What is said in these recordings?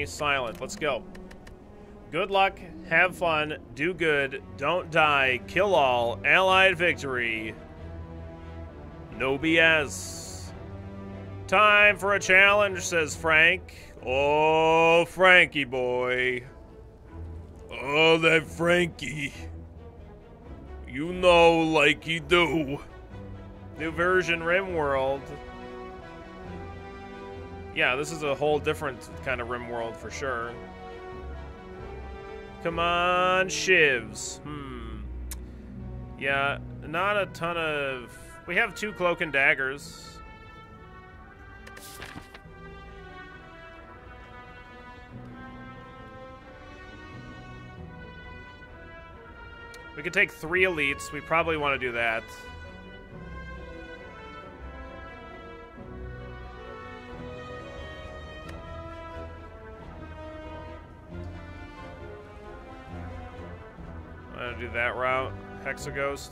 silent. Let's go. Good luck, have fun, do good, don't die, kill all, allied victory. No BS. Time for a challenge, says Frank. Oh, Frankie boy. Oh, that Frankie. You know like you do. New version RimWorld. Yeah, this is a whole different kind of RimWorld for sure. Come on, shivs. Yeah, not a ton of... We have 2 cloak and daggers. We could take 3 elites. We probably want to do that. I'm gonna do that route. Hexaghost.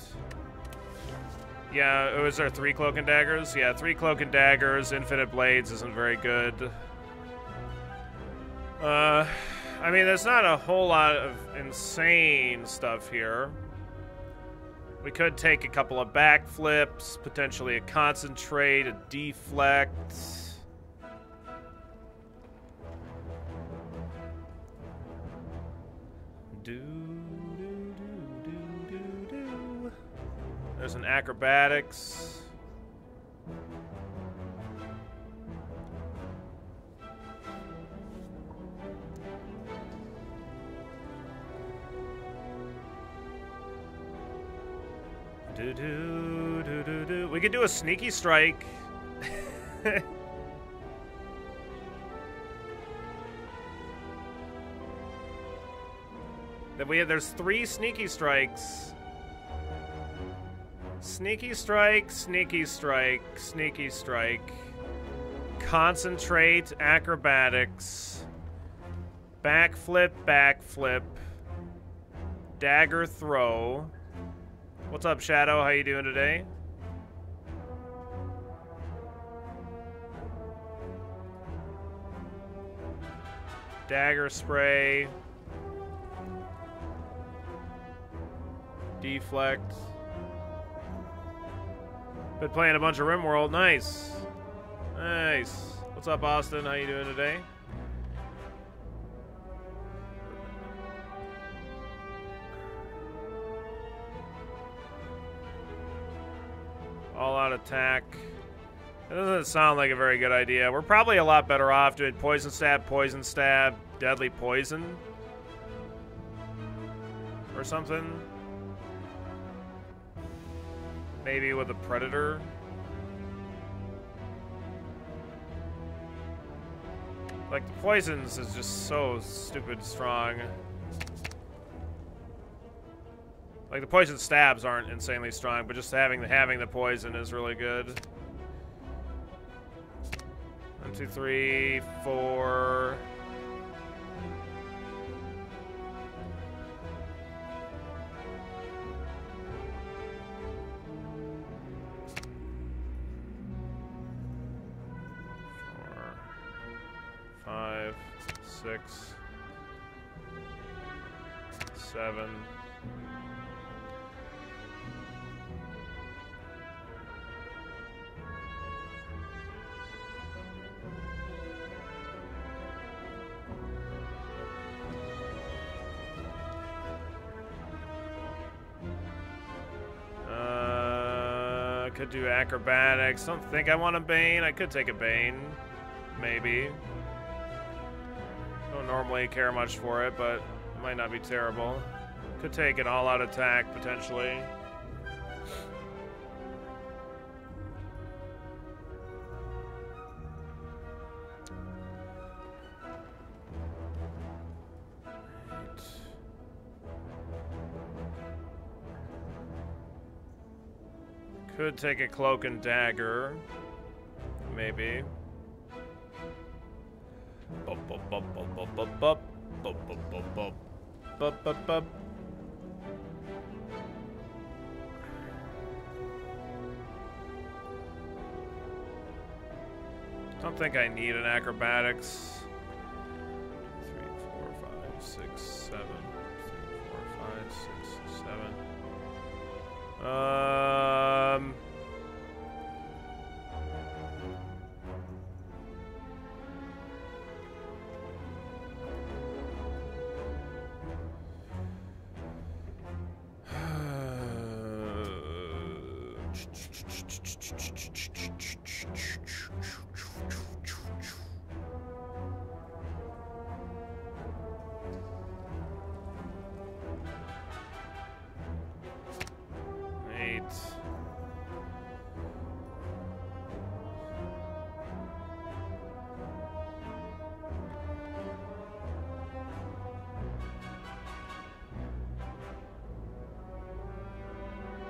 Yeah, was there 3 cloak and daggers? Yeah, 3 cloak and daggers. Infinite blades isn't very good. I mean, there's not a whole lot of insane stuff here. We could take a couple of backflips, potentially a concentrate, a deflect. There's an acrobatics. We could do a sneaky strike. There's 3 sneaky strikes. Sneaky strike, sneaky strike, sneaky strike. Concentrate, acrobatics. Backflip, backflip. Dagger throw. What's up, Shadow? How you doing today? Dagger spray. Deflect. Been playing a bunch of RimWorld. Nice. Nice. What's up, Austin? How you doing today? All-out attack. That doesn't sound like a very good idea. We're probably a lot better off doing poison stab, deadly poison. Or something. Maybe with a predator. Like, the poisons is just so stupid strong. Like, the poison stabs aren't insanely strong, but just having the poison is really good. 1, 2, 3, 4. Five, 6, 7. Could do acrobatics. Don't think I want a Bane. I could take a Bane. Maybe. Don't normally care much for it, but it might not be terrible. Could take an all-out attack, potentially. Could take a cloak and dagger. Maybe. Bup, bup, bup, bup, bup, bup, bup. Bup, bup, bup, bup. Bup, bup, bup. Don't think I need an acrobatics. 6, 7.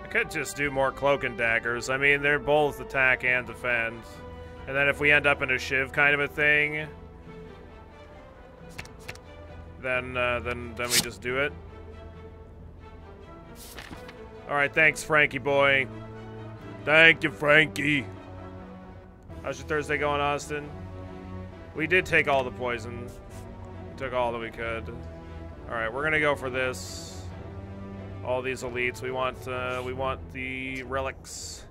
Could just do more cloak and daggers. I mean, they're both attack and defend. And then if we end up in a shiv kind of a thing, then we just do it. All right, thanks, Frankie boy. Thank you, Frankie. How's your Thursday going, Austin? We did take all the poison. We took all that we could. All right, we're gonna go for this. All these elites, we want the relics.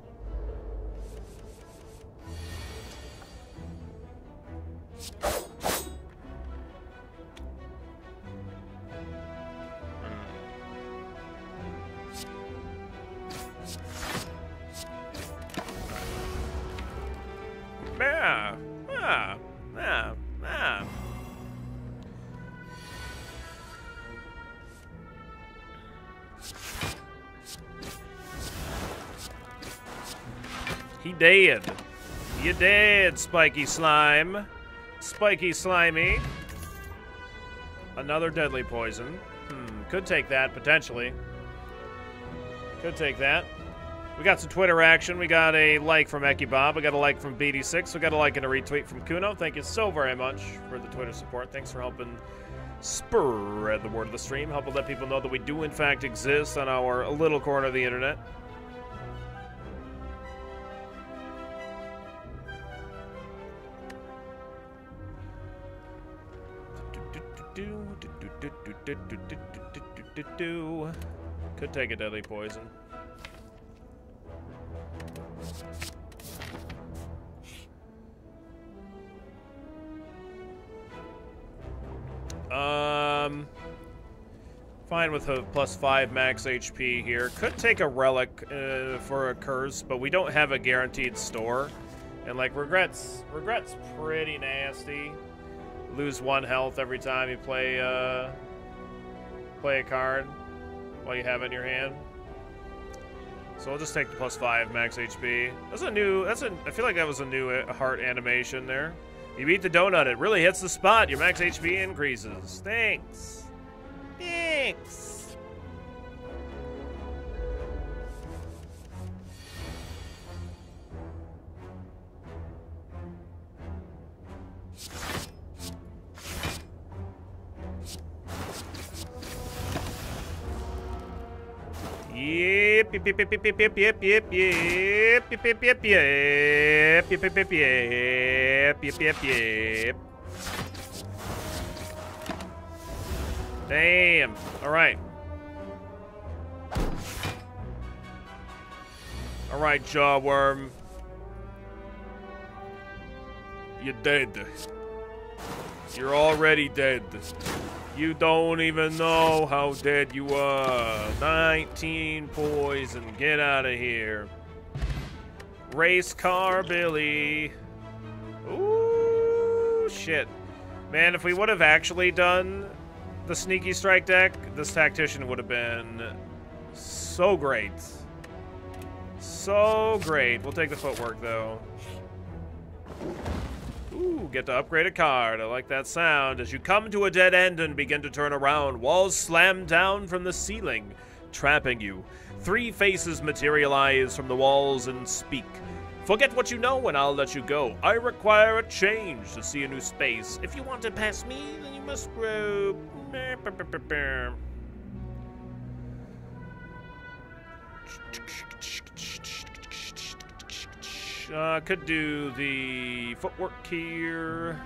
He dead. You dead, Spiky Slime. Spiky Slimy. Another deadly poison. Could take that, potentially. Could take that. We got some Twitter action. We got a like from Eki Bob. We got a like from BD6. We got a like and a retweet from Kuno. Thank you so very much for the Twitter support. Thanks for helping spread the word of the stream. Helping let people know that we do, in fact, exist on our little corner of the internet. Could take a deadly poison. Fine with a +5 max HP here. Could take a relic for a curse, but we don't have a guaranteed store. And like regret's pretty nasty. Lose 1 health every time you play a card while you have it in your hand. So we'll just take the +5 max HP. I feel like that was a new heart animation there. You beat the donut, it really hits the spot. Your max HP increases. Thanks. Thanks. Yep, yep, yep, yep, yep, yep, yep, yep, yep, yep, yep, yep, yep, yep, yep, yep, yep. Damn. All right. All right, Jawworm. You're dead. You're already dead. You don't even know how dead you are. 19 poison. Get out of here. Race car Billy. Ooh, shit. Man, if we would have actually done the sneaky strike deck, this tactician would have been so great. So great. We'll take the footwork, though. Ooh, get to upgrade a card. I like that sound. As you come to a dead end and begin to turn around, walls slam down from the ceiling, trapping you. 3 faces materialize from the walls and speak. Forget what you know and I'll let you go. I require a change to see a new space. If you want to pass me, then you must grow. Could do the footwork here.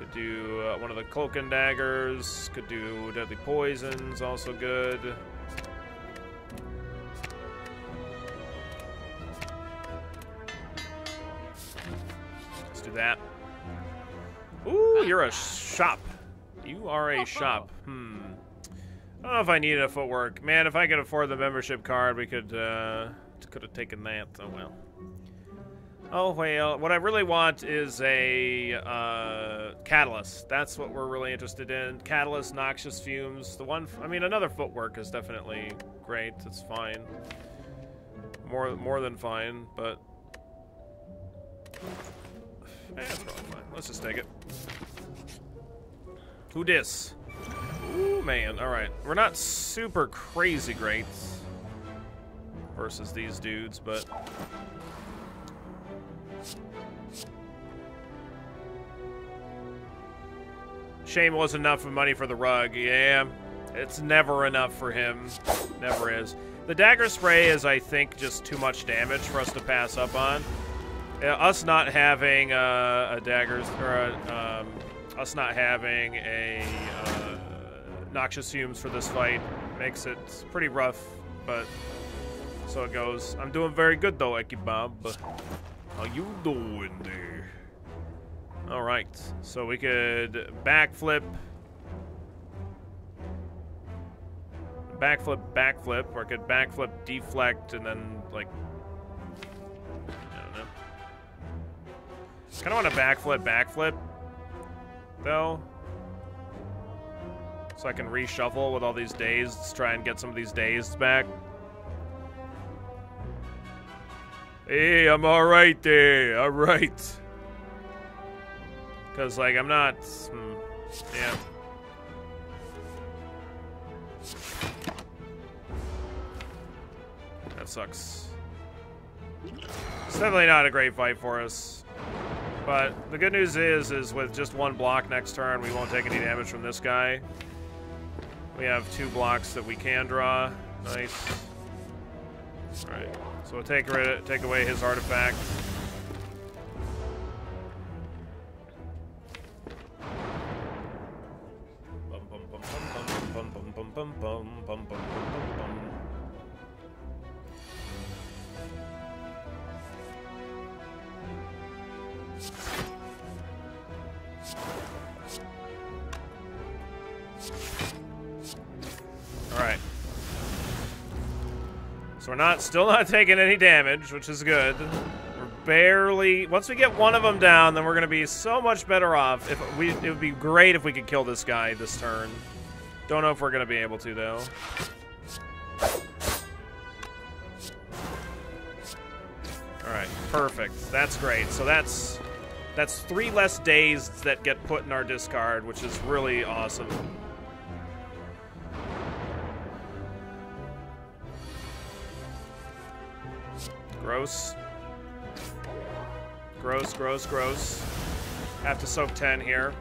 Could do one of the cloak and daggers. Could do deadly poisons, also good. Let's do that. Ooh, you're a shop. You are a shop. I don't know if I needed a footwork. Man, if I could afford the membership card, we could have taken that. Oh, well. Oh, well. What I really want is a catalyst. That's what we're really interested in. Catalyst, noxious fumes. The one... I mean, another footwork is definitely great. It's fine. More than fine, but... that's probably fine. Let's just take it. Who dis? Ooh, man. Alright. We're not super crazy great versus these dudes, but... Shame wasn't enough of money for the rug. Yeah. It's never enough for him. Never is. The dagger spray is, I think, just too much damage for us to pass up on. Us not having a daggers, or us not having a noxious fumes for this fight makes it pretty rough, but so it goes. I'm doing very good though, Ekibab. How you doing there? All right, so we could backflip, or I could backflip, deflect, and then like. I kind of want to backflip, though. So I can reshuffle with all these dazed, try and get some of these dazed back. Hey, I'm alright there, alright. Because, like, I'm not... yeah. That sucks. It's definitely not a great fight for us. But the good news is with just one block next turn, we won't take any damage from this guy. We have 2 blocks that we can draw. Nice. Alright. So we'll take away his artifact. Alright. So we're still not taking any damage, which is good. We're barely... Once we get one of them down, then we're going to be so much better off. It would be great if we could kill this guy this turn. Don't know if we're going to be able to, though. Alright, perfect. That's great. So that's 3 less dazed that get put in our discard, which is really awesome. Gross. Gross, gross, gross. Have to soak 10 here.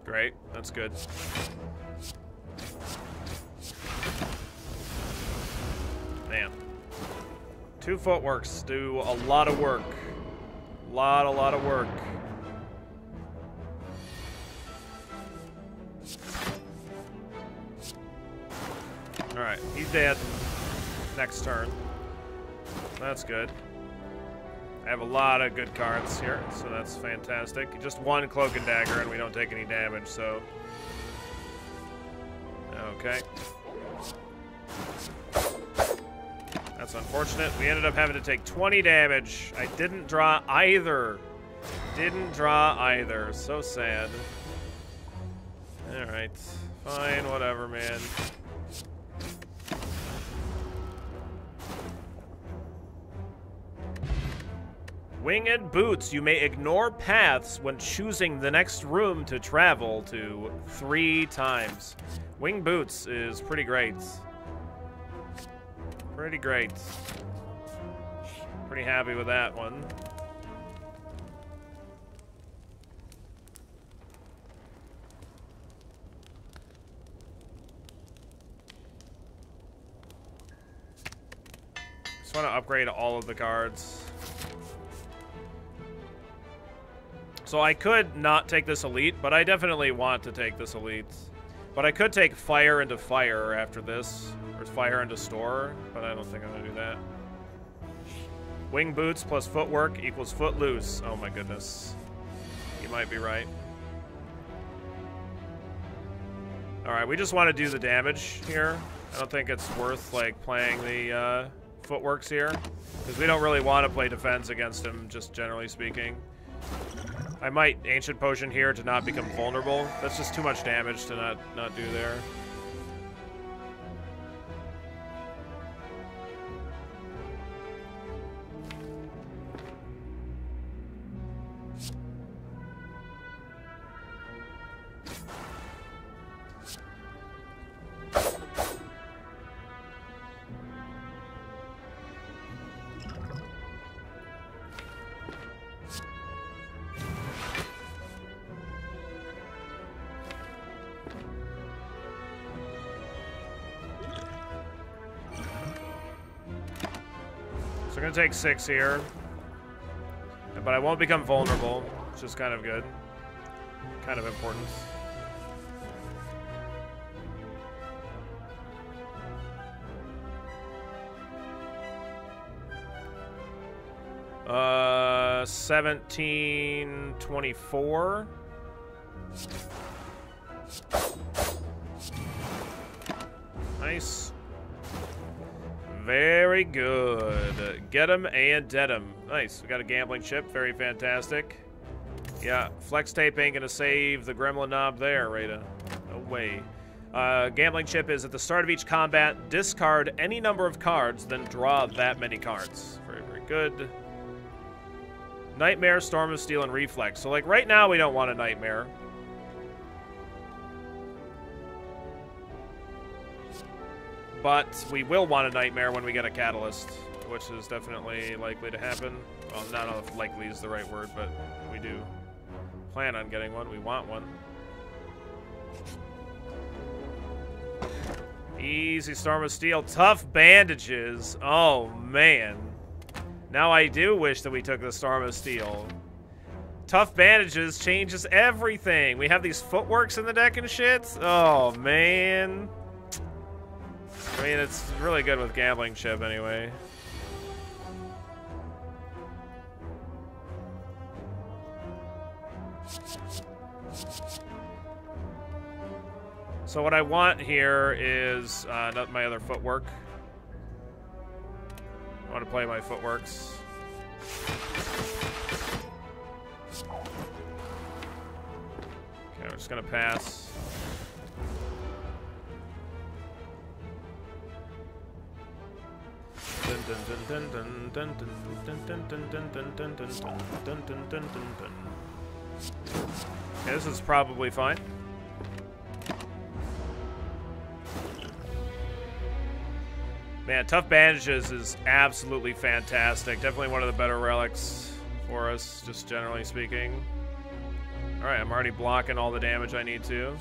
Great, that's good. Man. 2 footworks do a lot of work. A lot of work. Alright, he's dead. Next turn. That's good. I have a lot of good cards here, so that's fantastic. Just 1 cloak and dagger and we don't take any damage, so... Okay. That's unfortunate. We ended up having to take 20 damage. I didn't draw either. Didn't draw either. So sad. Alright. Fine, whatever, man. Winged boots. You may ignore paths when choosing the next room to travel to 3 times. Winged boots is pretty great. Pretty great. Pretty happy with that one. want to upgrade all of the cards. So I could not take this elite, but I definitely want to take this elite. But I could take fire into fire after this, or fire into store, but I don't think I'm gonna do that. Wing boots plus footwork equals footloose. Oh my goodness. You might be right. Alright, we just want to do the damage here. I don't think it's worth, like, playing the footworks here. Because we don't really want to play defense against him, just generally speaking. I might Ancient Potion here to not become vulnerable. That's just too much damage to not do there. So I'm gonna take 6 here, but I won't become vulnerable, which is kind of good, kind of important. Uh, 1724. Nice. Very good. Get him and dead him. Nice. We got a gambling chip. Very fantastic. Yeah, flex tape ain't gonna save the gremlin knob there, Rada. No way. Gambling chip is at the start of each combat, discard any number of cards, then draw that many cards. Very, very good. Nightmare, Storm of Steel, and Reflex. So, like, right now we don't want a Nightmare. But we will want a Nightmare when we get a Catalyst, which is definitely likely to happen. Well, not know if likely is the right word, but we do plan on getting one. We want one. Easy Storm of Steel. Tough bandages. Oh, man. Now I do wish that we took the Storm of Steel. Tough bandages changes everything. We have these footworks in the deck and shit. Oh, man. I mean, it's really good with gambling chip anyway. So what I want here is not my other footwork. I want to play my footworks. Okay, we're just gonna pass. Okay, this is probably fine. Man, Tough Bandages is absolutely fantastic. Definitely one of the better relics for us, just generally speaking. Alright, I'm already blocking all the damage I need to.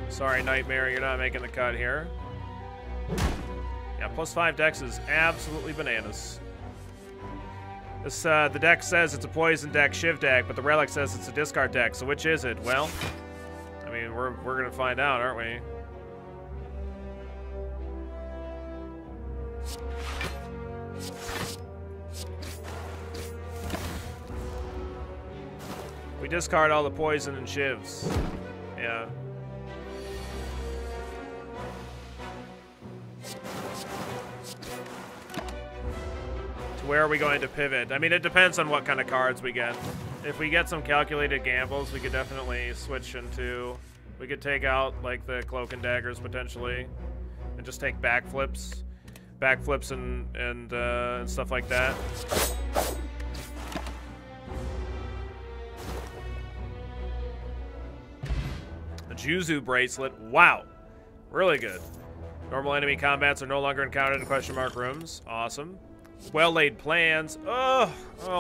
Sorry, Nightmare, you're not making the cut here. Yeah, +5 dex is absolutely bananas. This, the deck says it's a poison deck, shiv deck, but the relic says it's a discard deck, so which is it? Well, I mean, we're gonna find out, aren't we? We discard all the poison and shivs. Yeah. Where are we going to pivot? I mean, it depends on what kind of cards we get. If we get some calculated gambles, we could definitely switch into... We could take out, like, the Cloak and Daggers, potentially, and just take backflips. Backflips and stuff like that. The Juzu Bracelet. Wow. Really good. Normal enemy combats are no longer encountered in question mark rooms. Awesome. Well-laid plans. Oh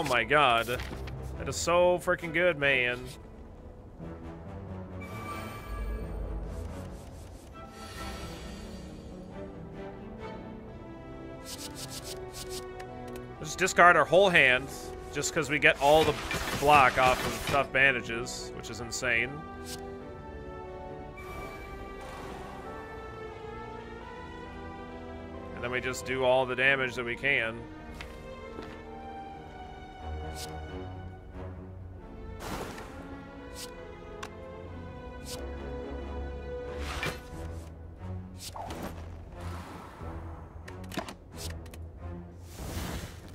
my god. That is so freaking good, man. just discard our whole hand, just because we get all the block off of tough bandages, which is insane. And then we just do all the damage that we can.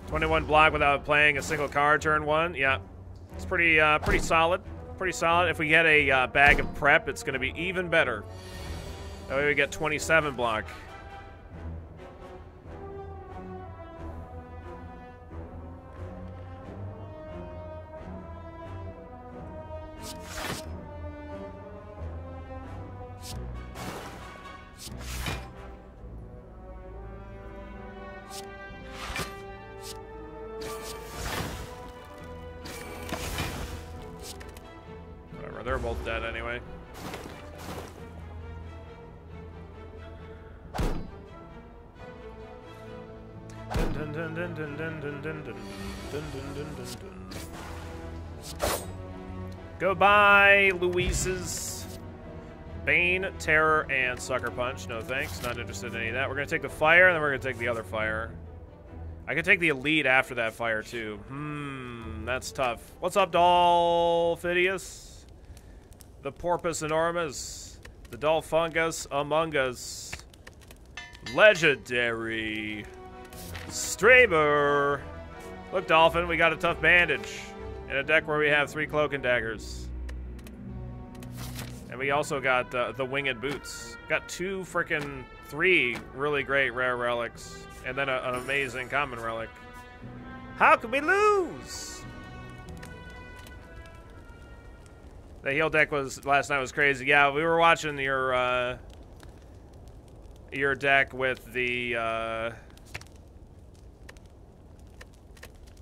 $21 block without playing a single card turn 1. Yeah, it's pretty solid. Pretty solid. If we get a bag of prep, it's going to be even better. That way we get 27 block. They're both dead anyway. Goodbye, Luises. Bane, Terror, and Sucker Punch. No thanks. Not interested in any of that. We're going to take the fire, and then we're going to take the other fire. I could take the elite after that fire, too. That's tough. What's up, Dolphidius? The Porpoise Enormous. The Dolfungus Among Us. Legendary. Straber. Look, Dolphin, we got a tough bandage. In a deck where we have 3 Cloak and Daggers. And we also got the Winged Boots. Got 3 really great rare relics. And then an amazing common relic. How can we lose? The heal deck last night was crazy. Yeah, we were watching your deck with the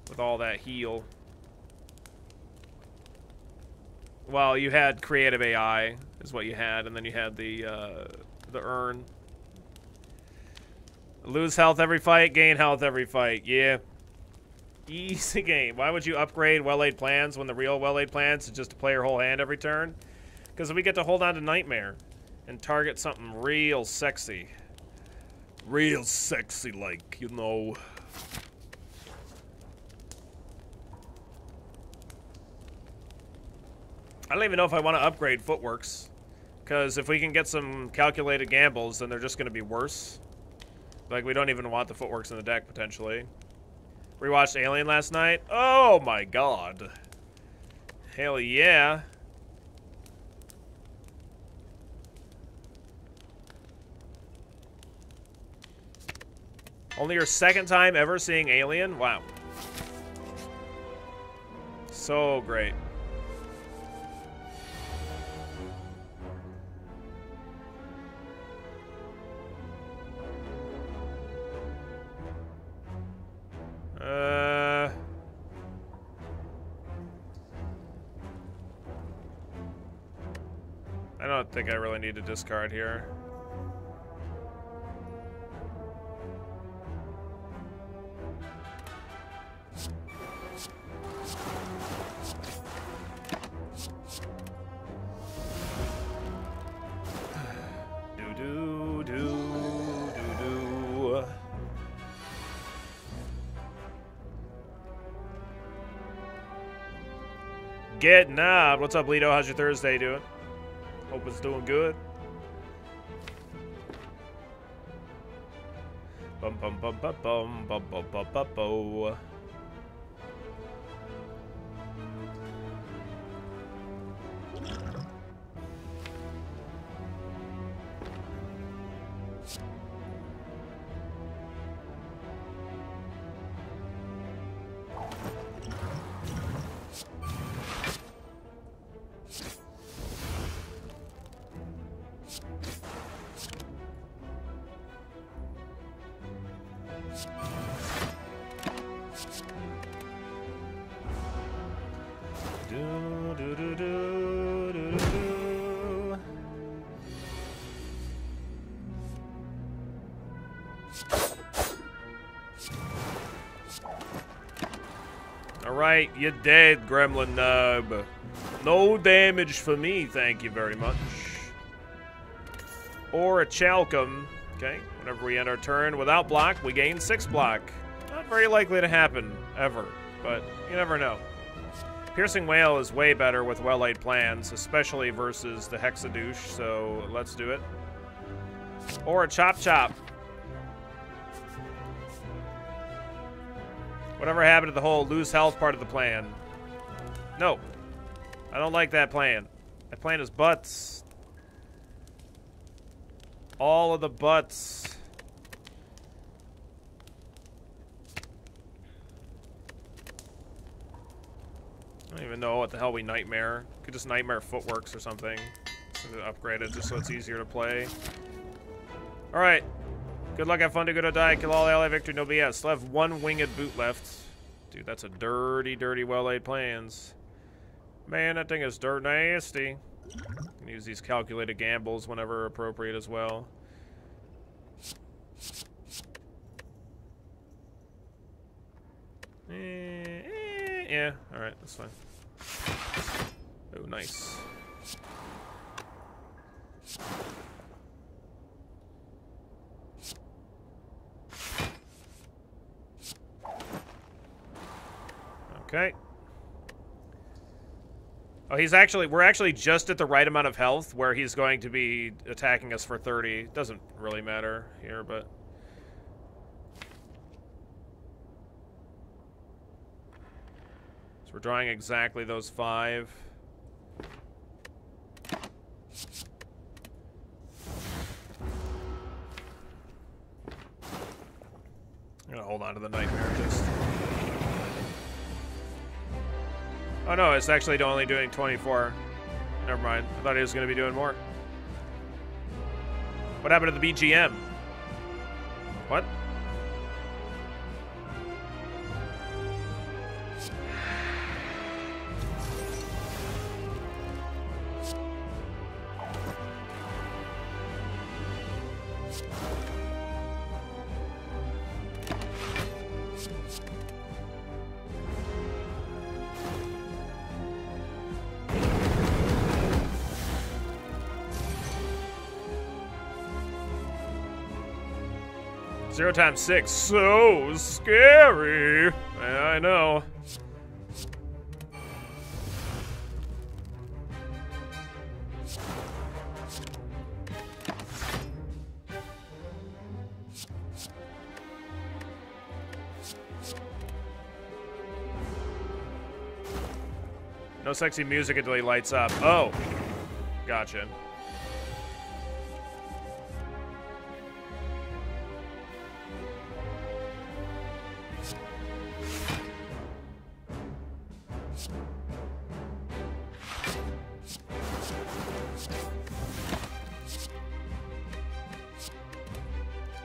with all that heal. Well, you had creative AI is what you had, and then you had the urn. Lose health every fight, gain health every fight. Yeah. Easy game. Why would you upgrade well-laid plans when the real well-laid plans is just to play your whole hand every turn? Because we get to hold on to Nightmare and target something real sexy. Real sexy, like, you know. I don't even know if I want to upgrade Footworks. Because if we can get some calculated gambles, then they're just going to be worse. Like, we don't even want the Footworks in the deck, potentially. Rewatched Alien last night. Oh my god. Hell yeah. Only your second time ever seeing Alien? Wow. So great. I don't think I really need to discard here. Get knobbed. What's up, Lido? How's your Thursday doing? Hope it's doing good. Bum bum bum bum bum bum bum bum bum bum. Alright, you're dead, gremlin nub. No damage for me, thank you very much. Or a Chalcum. Okay, whenever we end our turn without block, we gain 6 block. Not very likely to happen, ever, but you never know. Piercing Wail is way better with well-laid plans, especially versus the Hexadouche, so let's do it. Or a Chop Chop. Whatever happened to the whole lose health part of the plan? No. I don't like that plan. That plan is butts. All of the butts. I don't even know what the hell we Nightmare. Could just Nightmare Footworks or something. Upgrade it just so it's easier to play. Alright. Good luck, have fun, do good or die. Kill all ally victory, no BS. Still have 1 winged boot left. Dude, that's a dirty, dirty, well-laid plans. Man, that thing is dirt nasty. You can use these calculated gambles whenever appropriate as well. Yeah, alright, that's fine. Oh, nice. Okay. Oh, we're actually just at the right amount of health where he's going to be attacking us for 30. Doesn't really matter here, but... So we're drawing exactly those 5. I'm gonna hold on to the Nightmare just... Oh no, it's actually only doing 24. Never mind. I thought he was going to be doing more. What happened to the BGM? What? Zero times 6, so scary. Yeah, I know. No sexy music until he lights up. Oh, gotcha.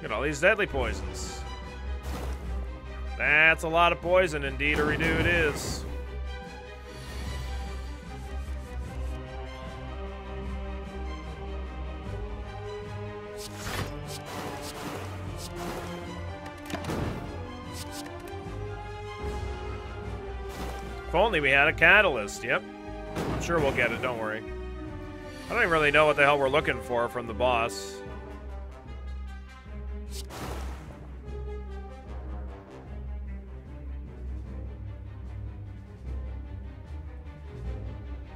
Look at all these deadly poisons. That's a lot of poison, indeed-a-doo it is. If only we had a catalyst, yep. I'm sure we'll get it, don't worry. I don't even really know what the hell we're looking for from the boss.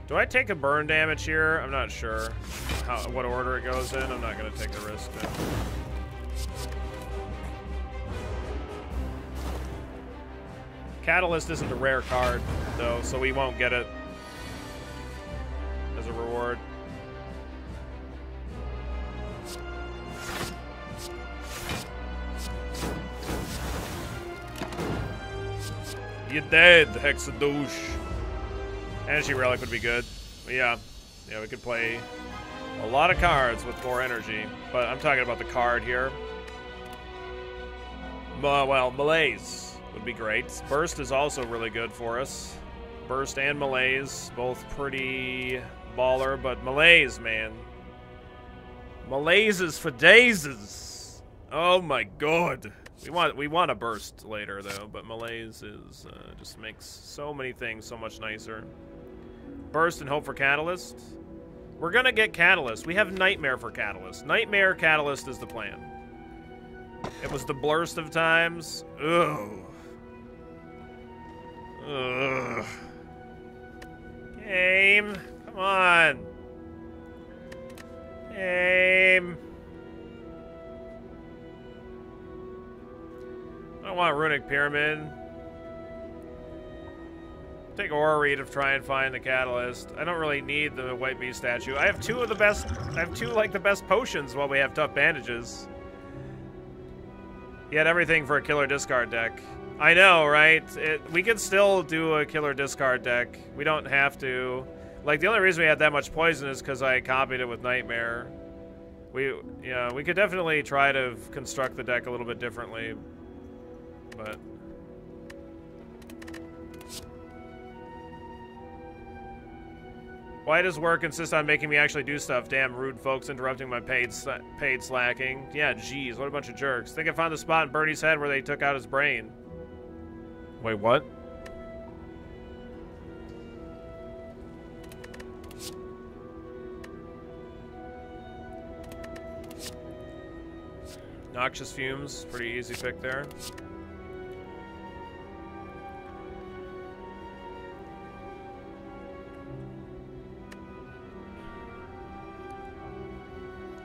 Do I take a burn damage here? I'm not sure what order it goes in. I'm not going to take the risk then. Catalyst isn't a rare card, though, so we won't get it as a reward. You're dead, Hexadouche. Energy Relic would be good. But yeah, we could play a lot of cards with more energy. But I'm talking about the card here. Well, Malaise would be great. Burst is also really good for us. Burst and Malaise, both pretty baller. But Malaise, man. Malaise is for days. Oh my god. We want a burst later though, but Malaise is just makes so many things so much nicer. Burst and hope for Catalyst. We're gonna get Catalyst. We have Nightmare for Catalyst. Nightmare Catalyst is the plan. It was the blurst of times. Ugh. Ugh. Game. Come on. Game. I don't want Runic Pyramid. Take Aura Read to try and find the Catalyst. I don't really need the White Beast statue. I have two of the best. I have two like the best potions while we have tough bandages. He had everything for a killer discard deck. I know, right? We could still do a killer discard deck. We don't have to. Like, the only reason we had that much poison is because I copied it with Nightmare. We could definitely try to construct the deck a little bit differently. But... why does work insist on making me actually do stuff? Damn rude folks interrupting my paid slacking. Yeah, geez, what a bunch of jerks. Think I found the spot in Bernie's head where they took out his brain. Wait, what? Noxious Fumes, pretty easy pick there.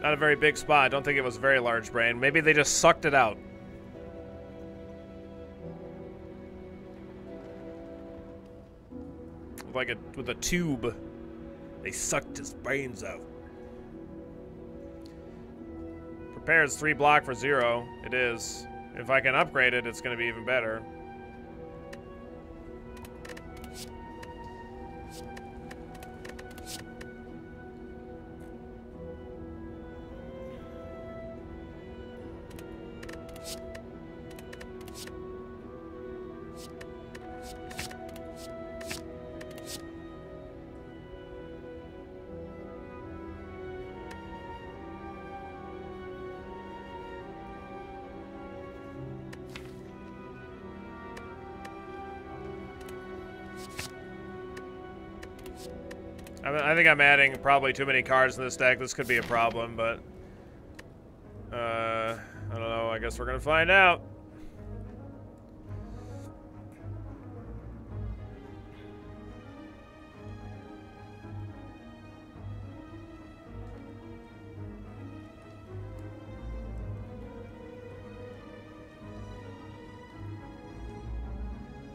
Not a very big spot. I don't think it was a very large brain. Maybe they just sucked it out. Like with a tube. They sucked his brains out. Prepares 3 block for 0. It is. If I can upgrade it, it's going to be even better. I think I'm adding probably too many cards in this deck. This could be a problem, but... I don't know. I guess we're gonna find out.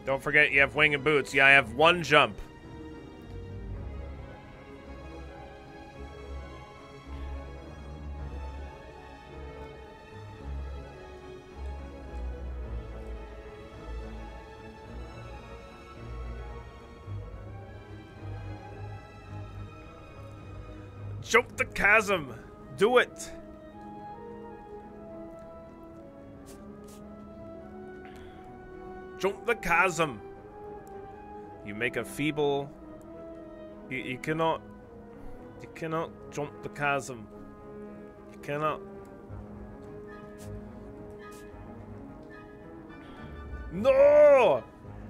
Don't forget you have wing and boots. Yeah, I have 1 jump. Jump the chasm. Do it. Jump the chasm. You make a feeble... You cannot... You cannot jump the chasm. You cannot. No!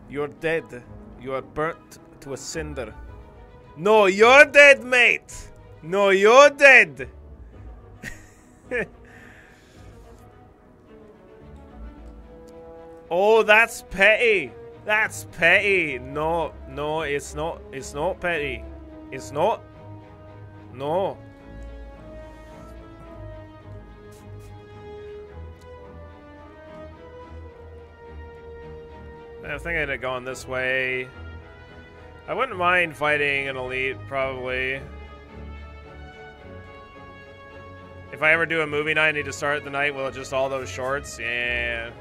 You're dead. You are burnt to a cinder. No, you're dead, mate! No, you're dead! Oh, that's petty. That's petty. No, no, it's not. It's not petty. It's not. No. I think I'd have gone this way. I wouldn't mind fighting an elite, probably. If I ever do a movie night, I need to start the night with just all those shorts. Yeah.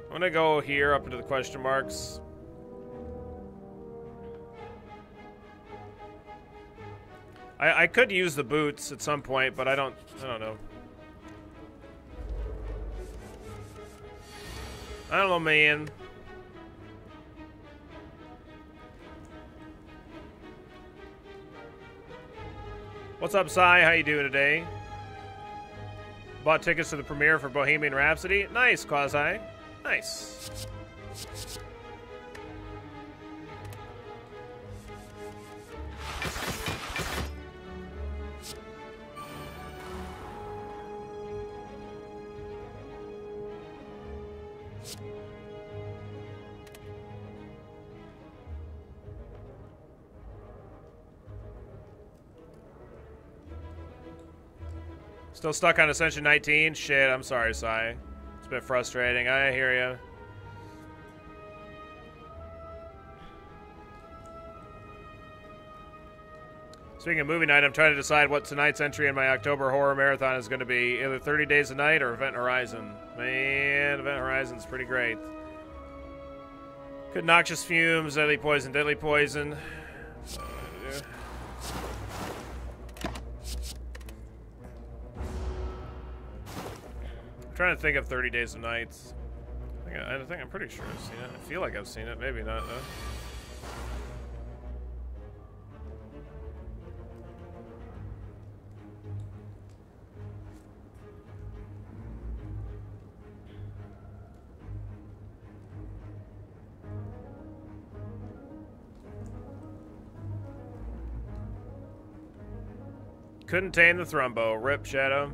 I'm gonna go here up into the question marks. I could use the boots at some point, but I don't know. I don't know, man. What's up, Sai? How you doing today? Bought tickets to the premiere for Bohemian Rhapsody. Nice, Quasi. Nice. Still stuck on Ascension 19? Shit, I'm sorry, Sai. It's a bit frustrating. I hear you. Speaking of movie night, I'm trying to decide what tonight's entry in my October horror marathon is going to be. Either 30 Days a Night or Event Horizon. Man, Event Horizon's pretty great. Good noxious fumes, deadly poison, deadly poison. I'm trying to think of 30 Days of Nights. I think I'm pretty sure I've seen it. I feel like I've seen it. Maybe not, though. Couldn't tame the thrombo. Rip, Shadow.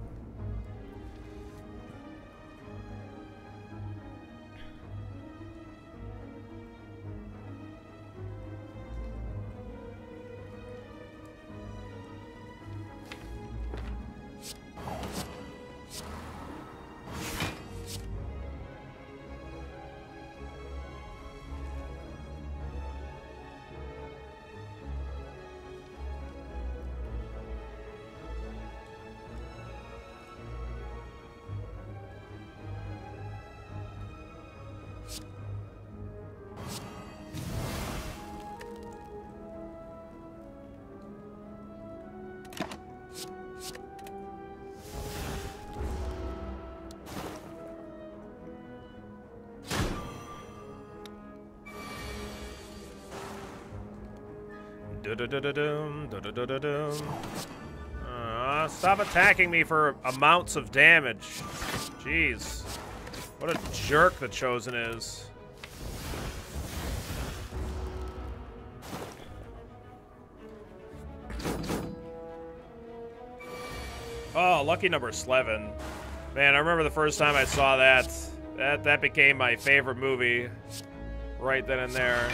Stop attacking me for amounts of damage. Jeez. What a jerk the Chosen is. Oh, lucky number 11. Man, I remember the first time I saw that. That became my favorite movie right then and there.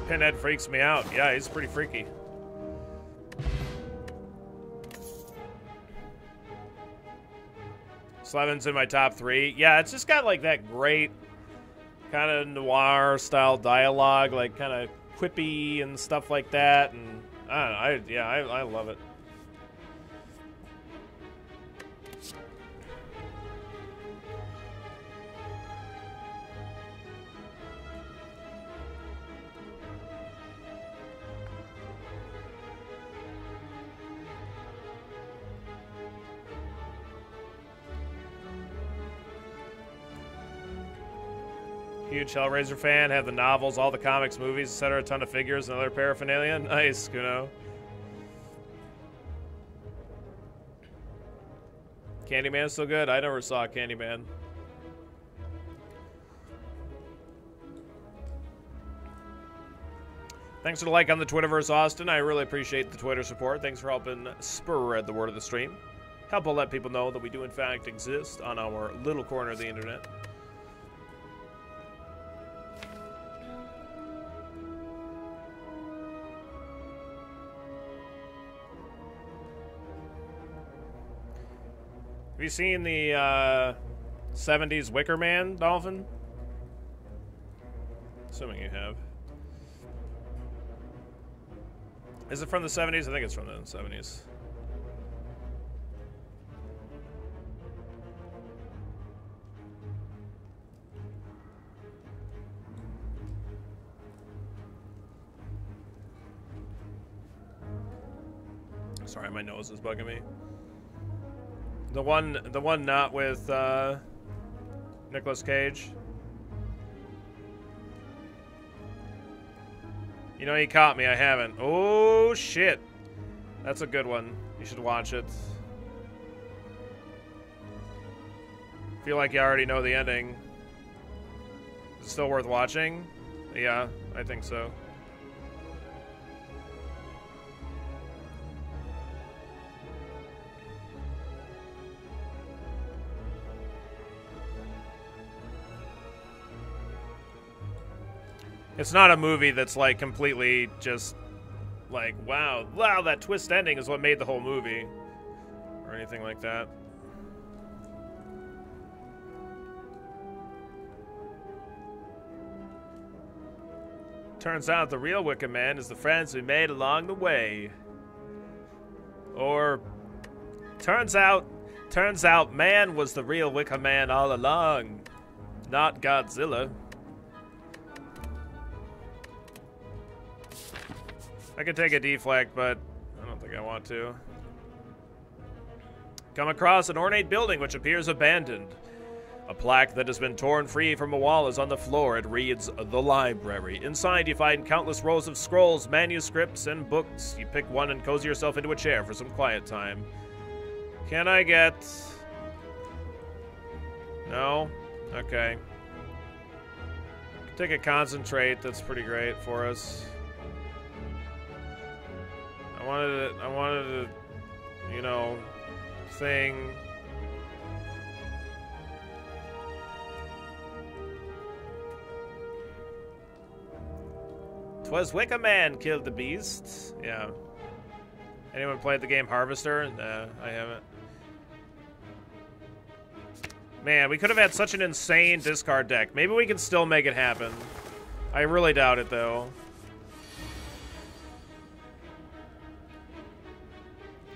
Pinhead freaks me out. Yeah, he's pretty freaky. Slevin's in my top 3. Yeah, it's just got like that great kind of noir style dialogue, like kind of quippy and stuff like that. And I don't know. I love it. Huge Hellraiser fan, have the novels, all the comics, movies, etc. A ton of figures and other paraphernalia. Nice, Kuno. Candyman's still good? I never saw Candyman. Thanks for the like on the Twitterverse, Austin. I really appreciate the Twitter support. Thanks for helping spread the word of the stream. Help let people know that we do in fact exist on our little corner of the internet. Have you seen the 70s Wicker Man, Dolphin? Assuming you have. Is it from the 70s? I think it's from the 70s. Sorry, my nose is bugging me. The one not with Nicolas Cage. You know, he caught me. I haven't. Oh shit, that's a good one. You should watch it. Feel like you already know the ending. Is it still worth watching? Yeah, I think so. It's not a movie that's like completely just like, wow, that twist ending is what made the whole movie. Or anything like that. Turns out the real Wicker Man is the friends we made along the way. Or turns out man was the real Wicker Man all along, not Godzilla. I could take a deflect, but I don't think I want to. Come across an ornate building which appears abandoned. A plaque that has been torn free from a wall is on the floor. It reads, "The Library." Inside, you find countless rows of scrolls, manuscripts, and books. You pick one and cozy yourself into a chair for some quiet time. Can I get... No? Okay. Take a concentrate. That's pretty great for us. I wanted to, you know, thing. 'Twas Wicker Man killed the beast. Yeah. Anyone played the game Harvester? Nah, I haven't. Man, we could have had such an insane discard deck. Maybe we can still make it happen. I really doubt it, though.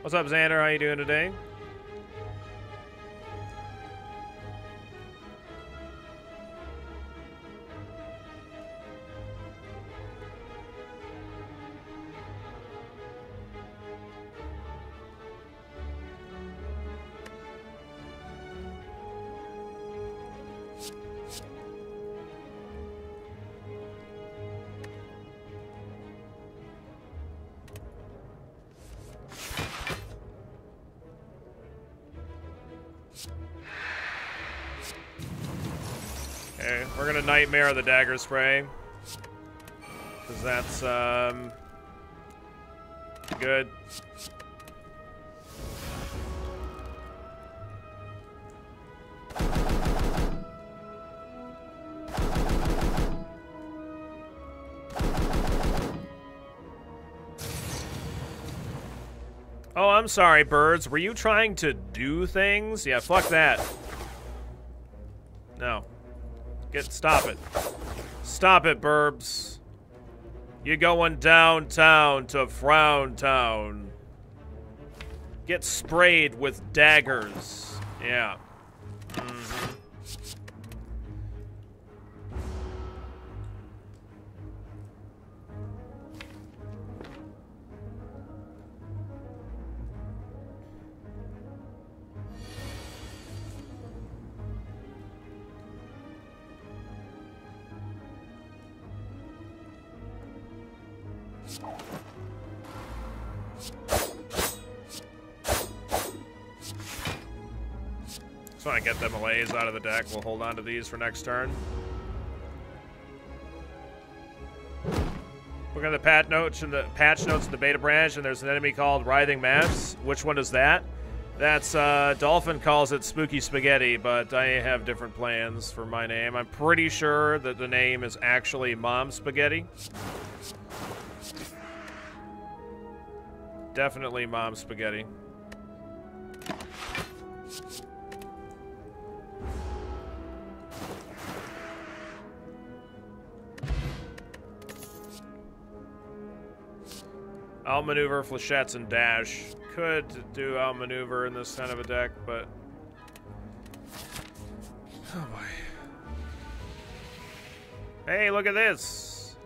What's up, Xander? How you doing today? Okay, we're gonna Nightmare the Dagger Spray. Because that's, good. Oh, I'm sorry, birds. Were you trying to do things? Yeah, fuck that. No. Stop it. Stop it, burbs. You're going downtown to Frown Town. Get sprayed with daggers. Yeah. Mm-hmm. Just want to get them Malays out of the deck. We'll hold on to these for next turn. Look at the patch notes in the beta branch, and there's an enemy called Writhing Mass. Which one is that? That's Dolphin calls it Spooky Spaghetti, but I have different plans for my name. I'm pretty sure that the name is actually Mom Spaghetti. Definitely Mom Spaghetti. Outmaneuver, Flechettes, and Dash. Could do outmaneuver in this kind of a deck, but... Oh boy. Hey, look at this!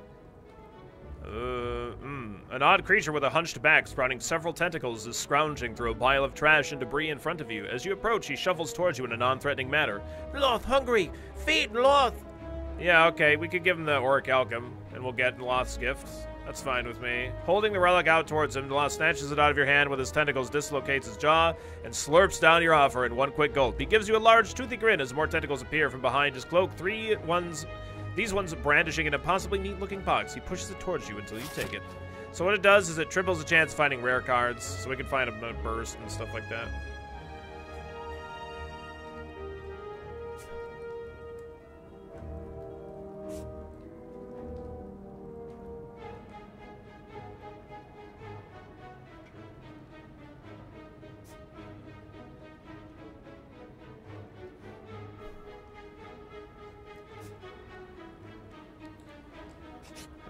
An odd creature with a hunched back sprouting several tentacles is scrounging through a pile of trash and debris in front of you. As you approach, he shuffles towards you in a non-threatening manner. Loth, hungry! Feed Loth! Yeah, okay, we could give him the Auric Alchem, and we'll get Loth's gift. That's fine with me. Holding the relic out towards him, Loth snatches it out of your hand with his tentacles, dislocates his jaw, and slurps down your offer in one quick gulp. He gives you a large, toothy grin as more tentacles appear from behind his cloak. These ones brandishing an impossibly neat-looking box. He pushes it towards you until you take it. So what it does is it triples the chance of finding rare cards, so we can find a burst and stuff like that.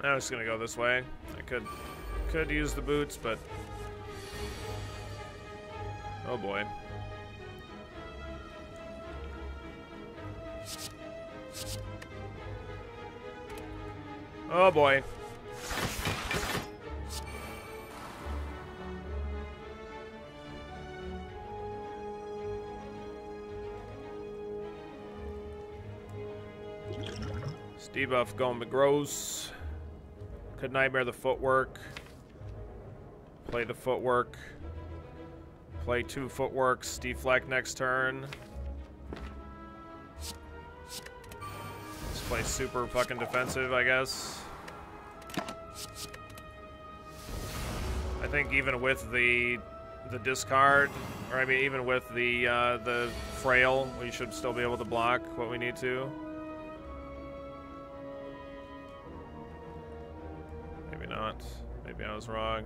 I was gonna go this way. I could use the boots, but oh boy. Oh boy. This debuff going to gross. Could nightmare the footwork. Play the footwork. Play 2 footworks. Deflect next turn. Let's play super fucking defensive, I guess. I think even with the discard, or I mean even with the frail, we should still be able to block what we need to. Maybe not. Maybe I was wrong.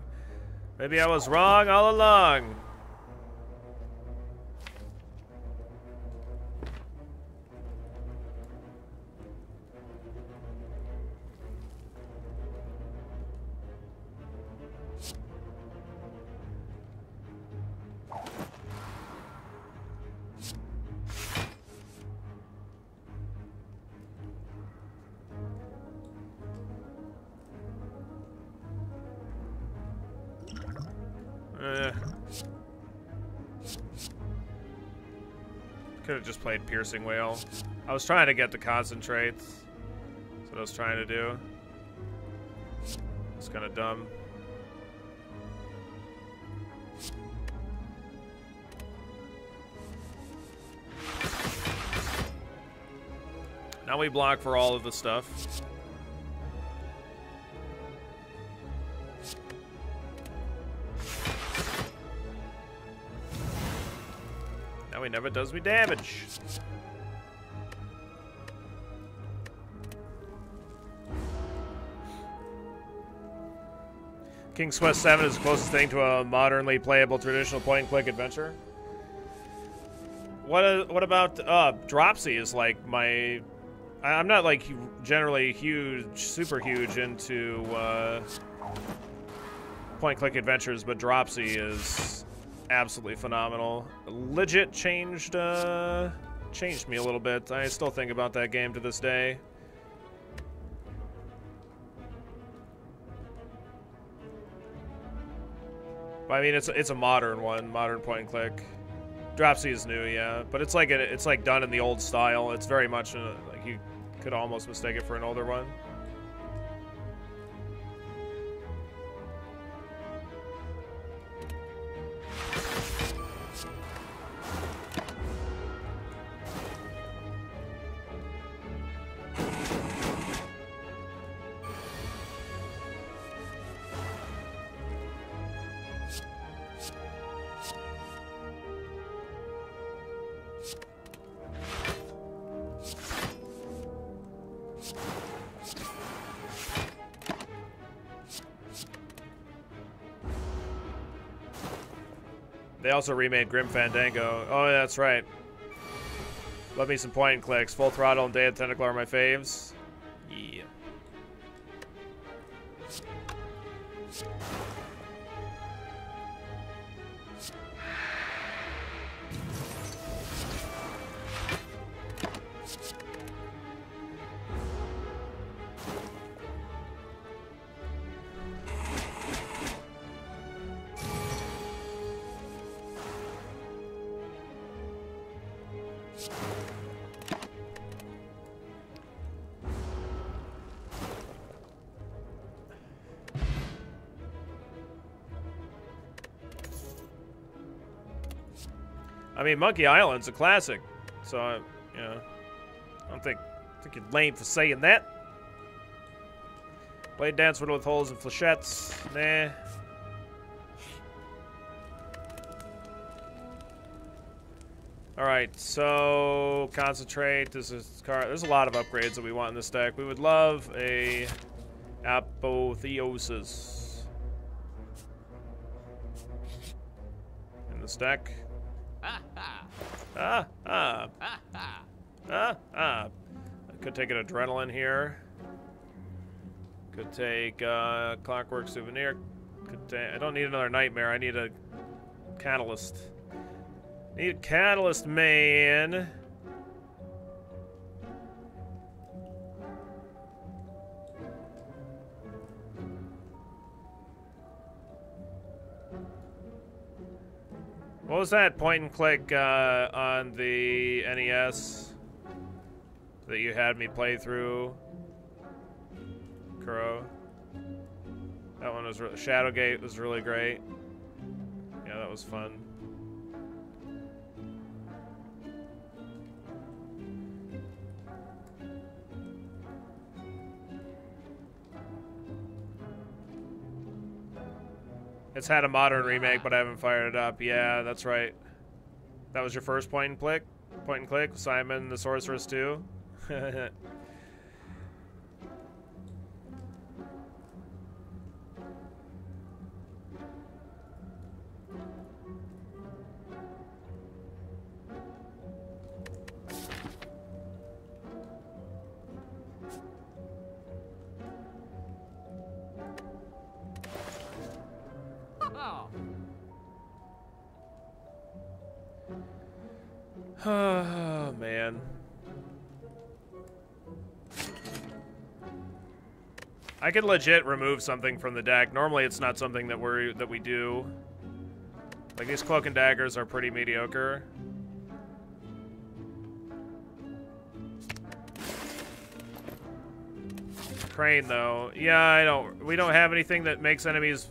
Maybe I was wrong all along. Could have just played Piercing Whale. I was trying to get the concentrates. That's what I was trying to do. It's kind of dumb. Now we block for all of the stuff. He never does me damage. King's Quest 7 is the closest thing to a modernly playable traditional point-and-click adventure. What about Dropsy is like my... I'm not like generally super huge into point-and-click adventures, but Dropsy is absolutely phenomenal. Legit changed me a little bit. I still think about that game to this day. But I mean, it's a modern one, modern point and click. Dropsy is new, yeah, but it's like done in the old style. It's very much like you could almost mistake it for an older one. They also remade Grim Fandango. Oh, yeah, that's right. Love me some point and clicks. Full Throttle and Day of the Tentacle are my faves. Yeah. I mean, Monkey Island's a classic, so you know, I don't think you're lame for saying that. Blade dance riddled with holes and flechettes. Nah. All right, so concentrate. There's a lot of upgrades that we want in this deck. We would love a apotheosis in this deck. I could take an adrenaline here. Could take clockwork souvenir. I don't need another nightmare. I need a catalyst. Need a catalyst, man. What was that point and click on the NES that you had me play through? Kuro. That one was Shadowgate was really great. Yeah, that was fun. It's had a modern remake, but I haven't fired it up. Yeah, that's right. That was your first point and click? Point and click? Simon the Sorceress 2? Oh, man. I could legit remove something from the deck. Normally it's not something that we do. Like, these Cloak and Daggers are pretty mediocre. Crane, though. Yeah, we don't have anything that makes enemies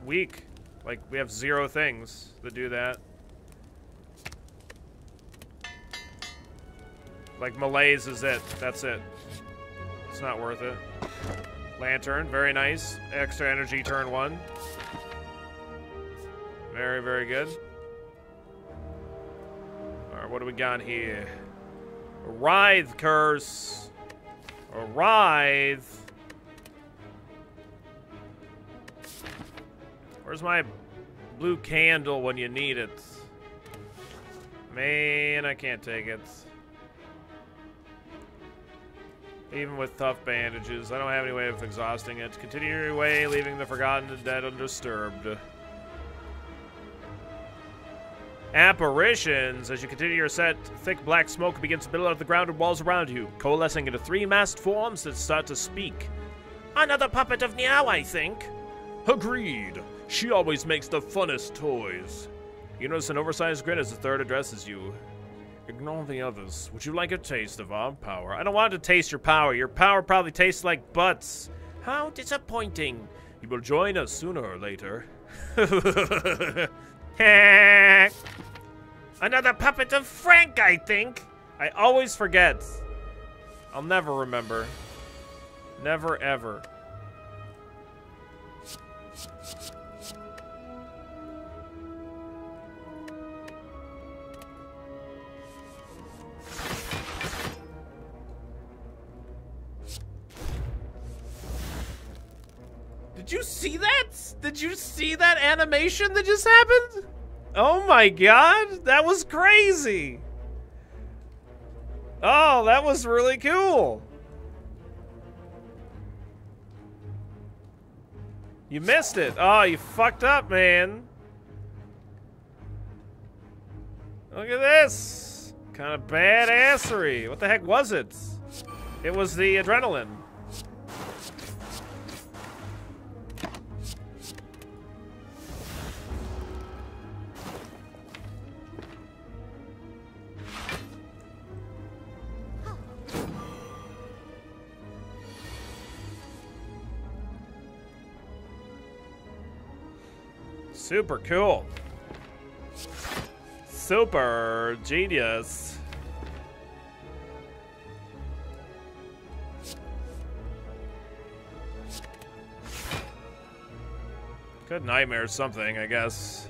weak. Like, we have 0 things that do that. Like, Malaise is it. That's it. It's not worth it. Lantern, very nice. Extra energy turn 1. Very, very good. Alright, what do we got here? A Writhe Curse. A Writhe. Where's my blue candle when you need it? Man, I can't take it. Even with tough bandages, I don't have any way of exhausting it. Continue your way, leaving the forgotten and dead undisturbed. Apparitions. As you continue your set, thick black smoke begins to billow out of the grounded walls around you, coalescing into 3 masked forms that start to speak. Another puppet of Niao, I think. Agreed. She always makes the funnest toys. You notice an oversized grin as the third addresses you. Ignore the others. Would you like a taste of our power? I don't want to taste your power. Your power probably tastes like butts. How disappointing. You will join us sooner or later. Another puppet of Frank, I think. I always forget. I'll never remember. Never, ever. Did you see that? Did you see that animation that just happened? Oh my god, that was crazy. Oh, that was really cool. You missed it. Oh, you fucked up, man. Look at this. Kind of badassery. What the heck was it? It was the adrenaline. Super cool. Super genius. Good nightmare something, I guess.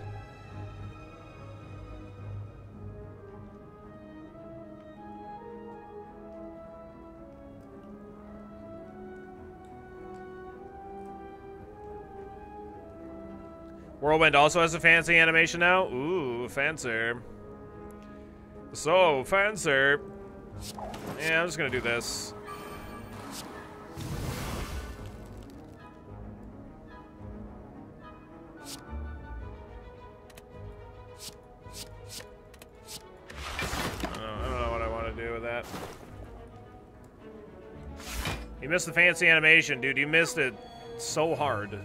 Whirlwind also has a fancy animation now? Ooh, fancy. So, fancy. Yeah, I'm just gonna do this. I don't know what I want to do with that. You missed the fancy animation, dude. You missed it so hard.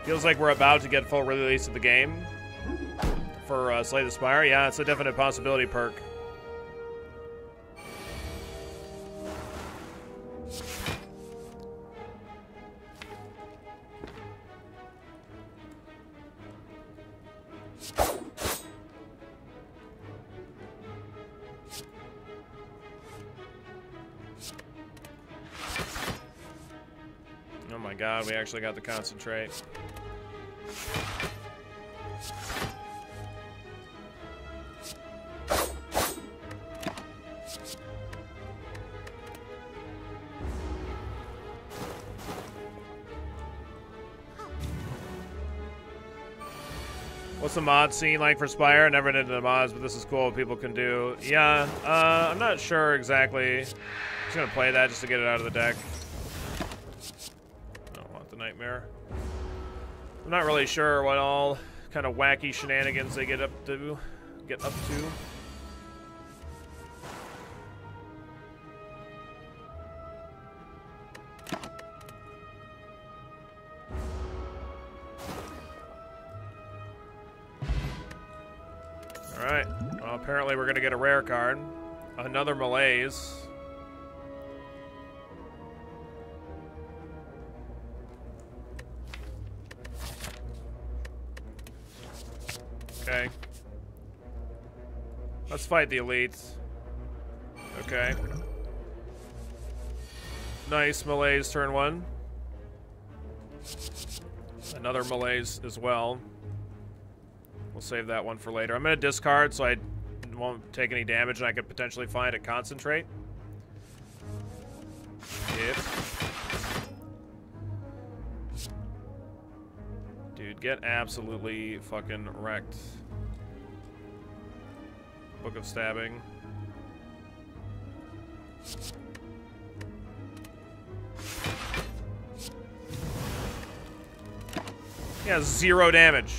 Feels like we're about to get full release of the game for Slay the Spire. Yeah, it's a definite possibility perk. Oh my god, we actually got the concentrate. What's the mod scene like for Spire? I never did the mods, but this is cool what people can do. Yeah, I'm not sure exactly. Just gonna play that just to get it out of the deck. I don't want the nightmare. I'm not really sure what all kind of wacky shenanigans they get up to. Alright, well, apparently we're gonna get a rare card. Another malaise. Okay. Let's fight the elites. Okay. Nice malaise turn one. Another malaise as well. We'll save that one for later. I'm going to discard so I won't take any damage and I could potentially find a concentrate. Yep. Dude, get absolutely fucking wrecked. Book of Stabbing. Yeah, 0 damage.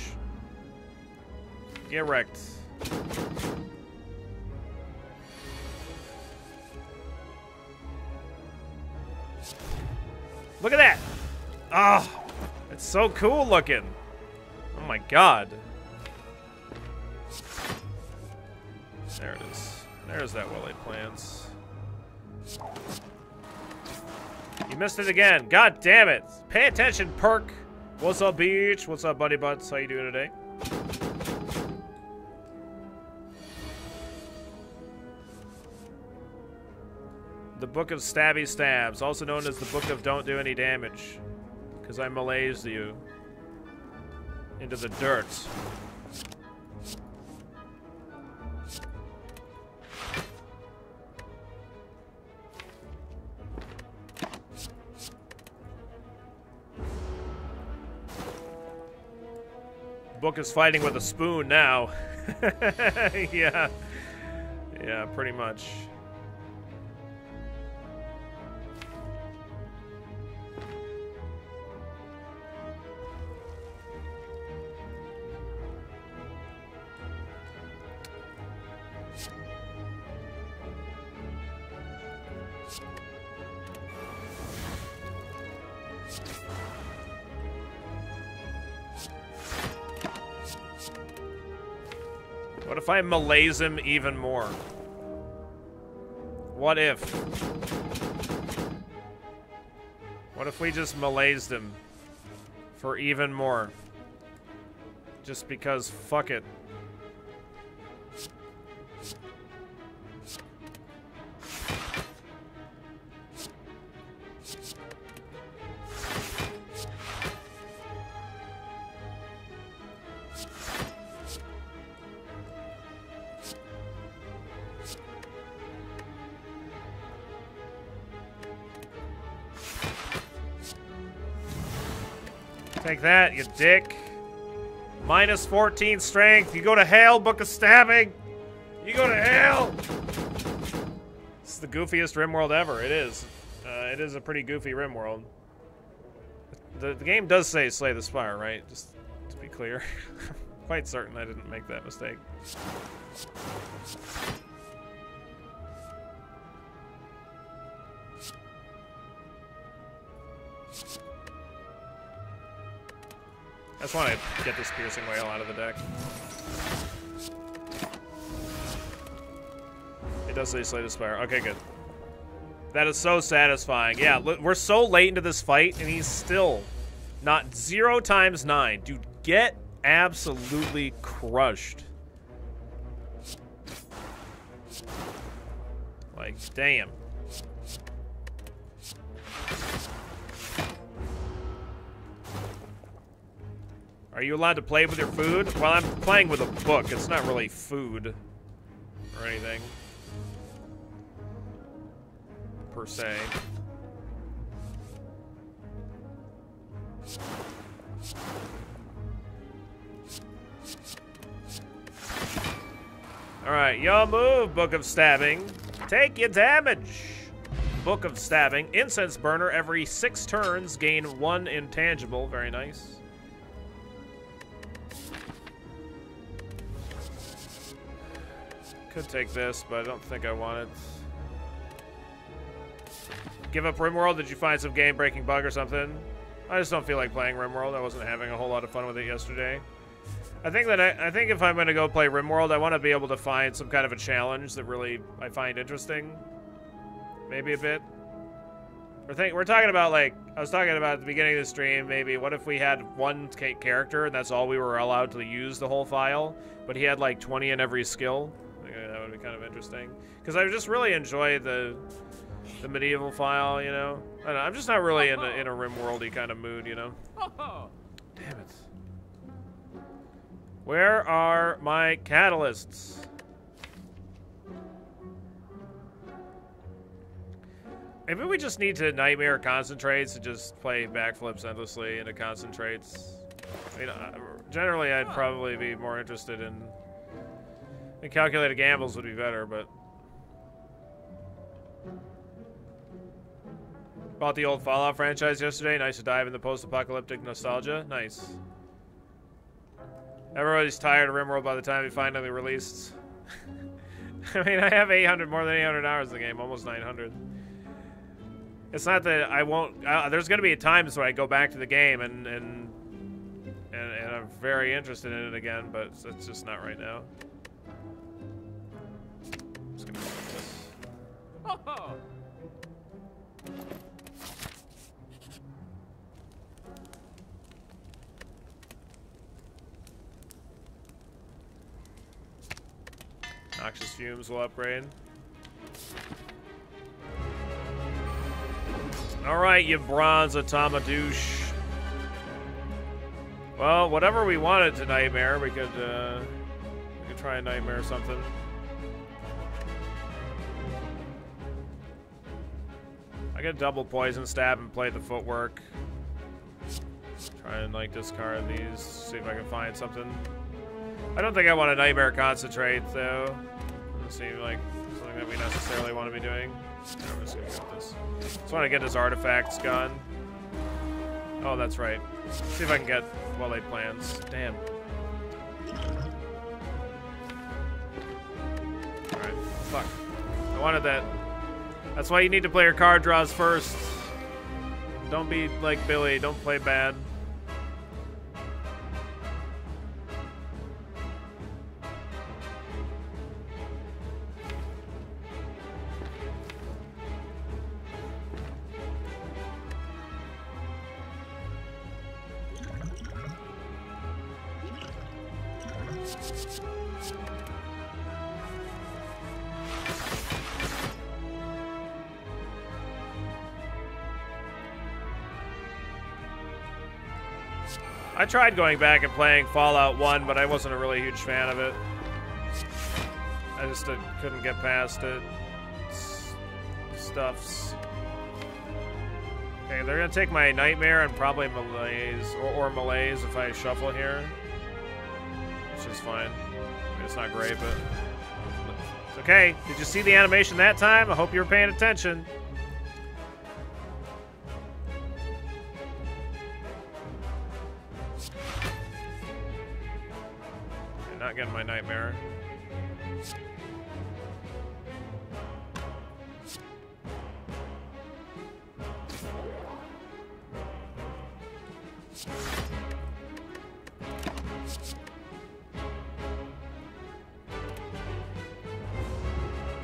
Get wrecked. Look at that! Ah, oh, it's so cool looking. Oh my god. There it is. There's that well-laid plans. You missed it again. God damn it. Pay attention, perk. What's up, Beach? What's up, Buddy Butts? How you doing today? The Book of Stabby Stabs, also known as the Book of Don't Do Any Damage, because I malaised you into the dirt. Book is fighting with a spoon now. Yeah. Yeah, pretty much. What if I malaise him even more? What if? What if we just malaised him for even more? Just because, fuck it. Take that, you dick. Minus 14 strength. You go to hell, Book of Stabbing. You go to hell. This is the goofiest RimWorld ever. It is. It is a pretty goofy RimWorld. The game does say slay the Spire, right? Just to be clear. Quite certain I didn't make that mistake. I just want to get this piercing whale out of the deck. It does say slay the Spire. Okay, good. That is so satisfying. Yeah, we're so late into this fight, and he's still not 0 times 9. Dude, get absolutely crushed. Like, damn. Are you allowed to play with your food? Well, I'm playing with a book. It's not really food or anything, per se. Alright, your move, Book of Stabbing. Take your damage. Book of Stabbing. Incense Burner. Every 6 turns, gain 1 intangible. Very nice. Could take this, but I don't think I want it. Give up RimWorld? Did you find some game-breaking bug or something? I just don't feel like playing RimWorld. I wasn't having a whole lot of fun with it yesterday. I think if I'm going to go play RimWorld, I want to be able to find some kind of a challenge that really I find interesting. Maybe a bit. We're talking about, like, I was talking about at the beginning of the stream, maybe what if we had one character and that's all we were allowed to use the whole file, but he had like 20 in every skill? That would be kind of interesting. Because I just really enjoy the medieval file, you know? I don't know, I'm just not really in a RimWorld-y kind of mood, you know? Damn it. Where are my catalysts? Maybe we just need to Nightmare Concentrates and just play backflips endlessly into Concentrates. I mean, generally I'd probably be more interested in... And calculated gambles would be better, but... Bought the old Fallout franchise yesterday. Nice to dive into post-apocalyptic nostalgia. Nice. Everybody's tired of RimWorld by the time it finally released. I mean, I have more than 800 hours in the game. Almost 900. It's not that I won't... there's going to be times where I go back to the game and I'm very interested in it again, but it's just not right now. Just gonna do this. Oh. Noxious fumes will upgrade. Alright, you bronze Automadouche. Well, whatever we wanted to Nightmare, we could try a Nightmare or something. I could double Poison Stab and play the footwork. Try and, like, discard these, see if I can find something. I don't think I want a Nightmare Concentrate, though. Doesn't seem like something that we necessarily want to be doing. No, I'm just gonna go with this. Just want to get his artifacts gone. Oh, that's right. See if I can get well-laid plans. Damn. Alright, fuck. I wanted that. That's why you need to play your card draws first. Don't be like Billy. Don't play bad. I tried going back and playing Fallout 1, but I wasn't a really huge fan of it. I just couldn't get past it. Stuffs. Okay, they're gonna take my Nightmare and probably Malaise, or Malaise if I shuffle here. Which is fine. I mean, it's not great, but it's okay. Did you see the animation that time? I hope you were paying attention. Okay, not getting my Nightmare.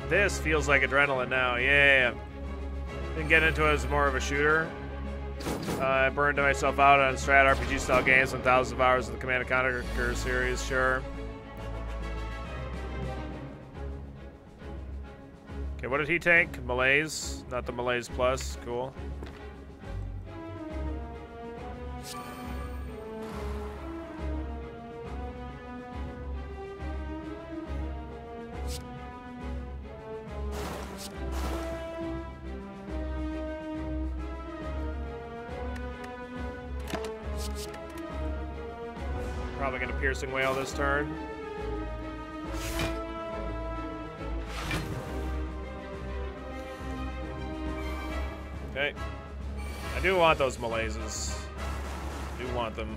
This feels like adrenaline now. Yeah. Didn't get into it as more of a shooter. I burned myself out on strat RPG style games and thousands of hours of the Command & Conquer series, sure. Okay, what did he take? Malaise, not the Malaise Plus. Cool. Probably gonna Piercing Wail this turn. Okay. I do want those Malaises. I do want them.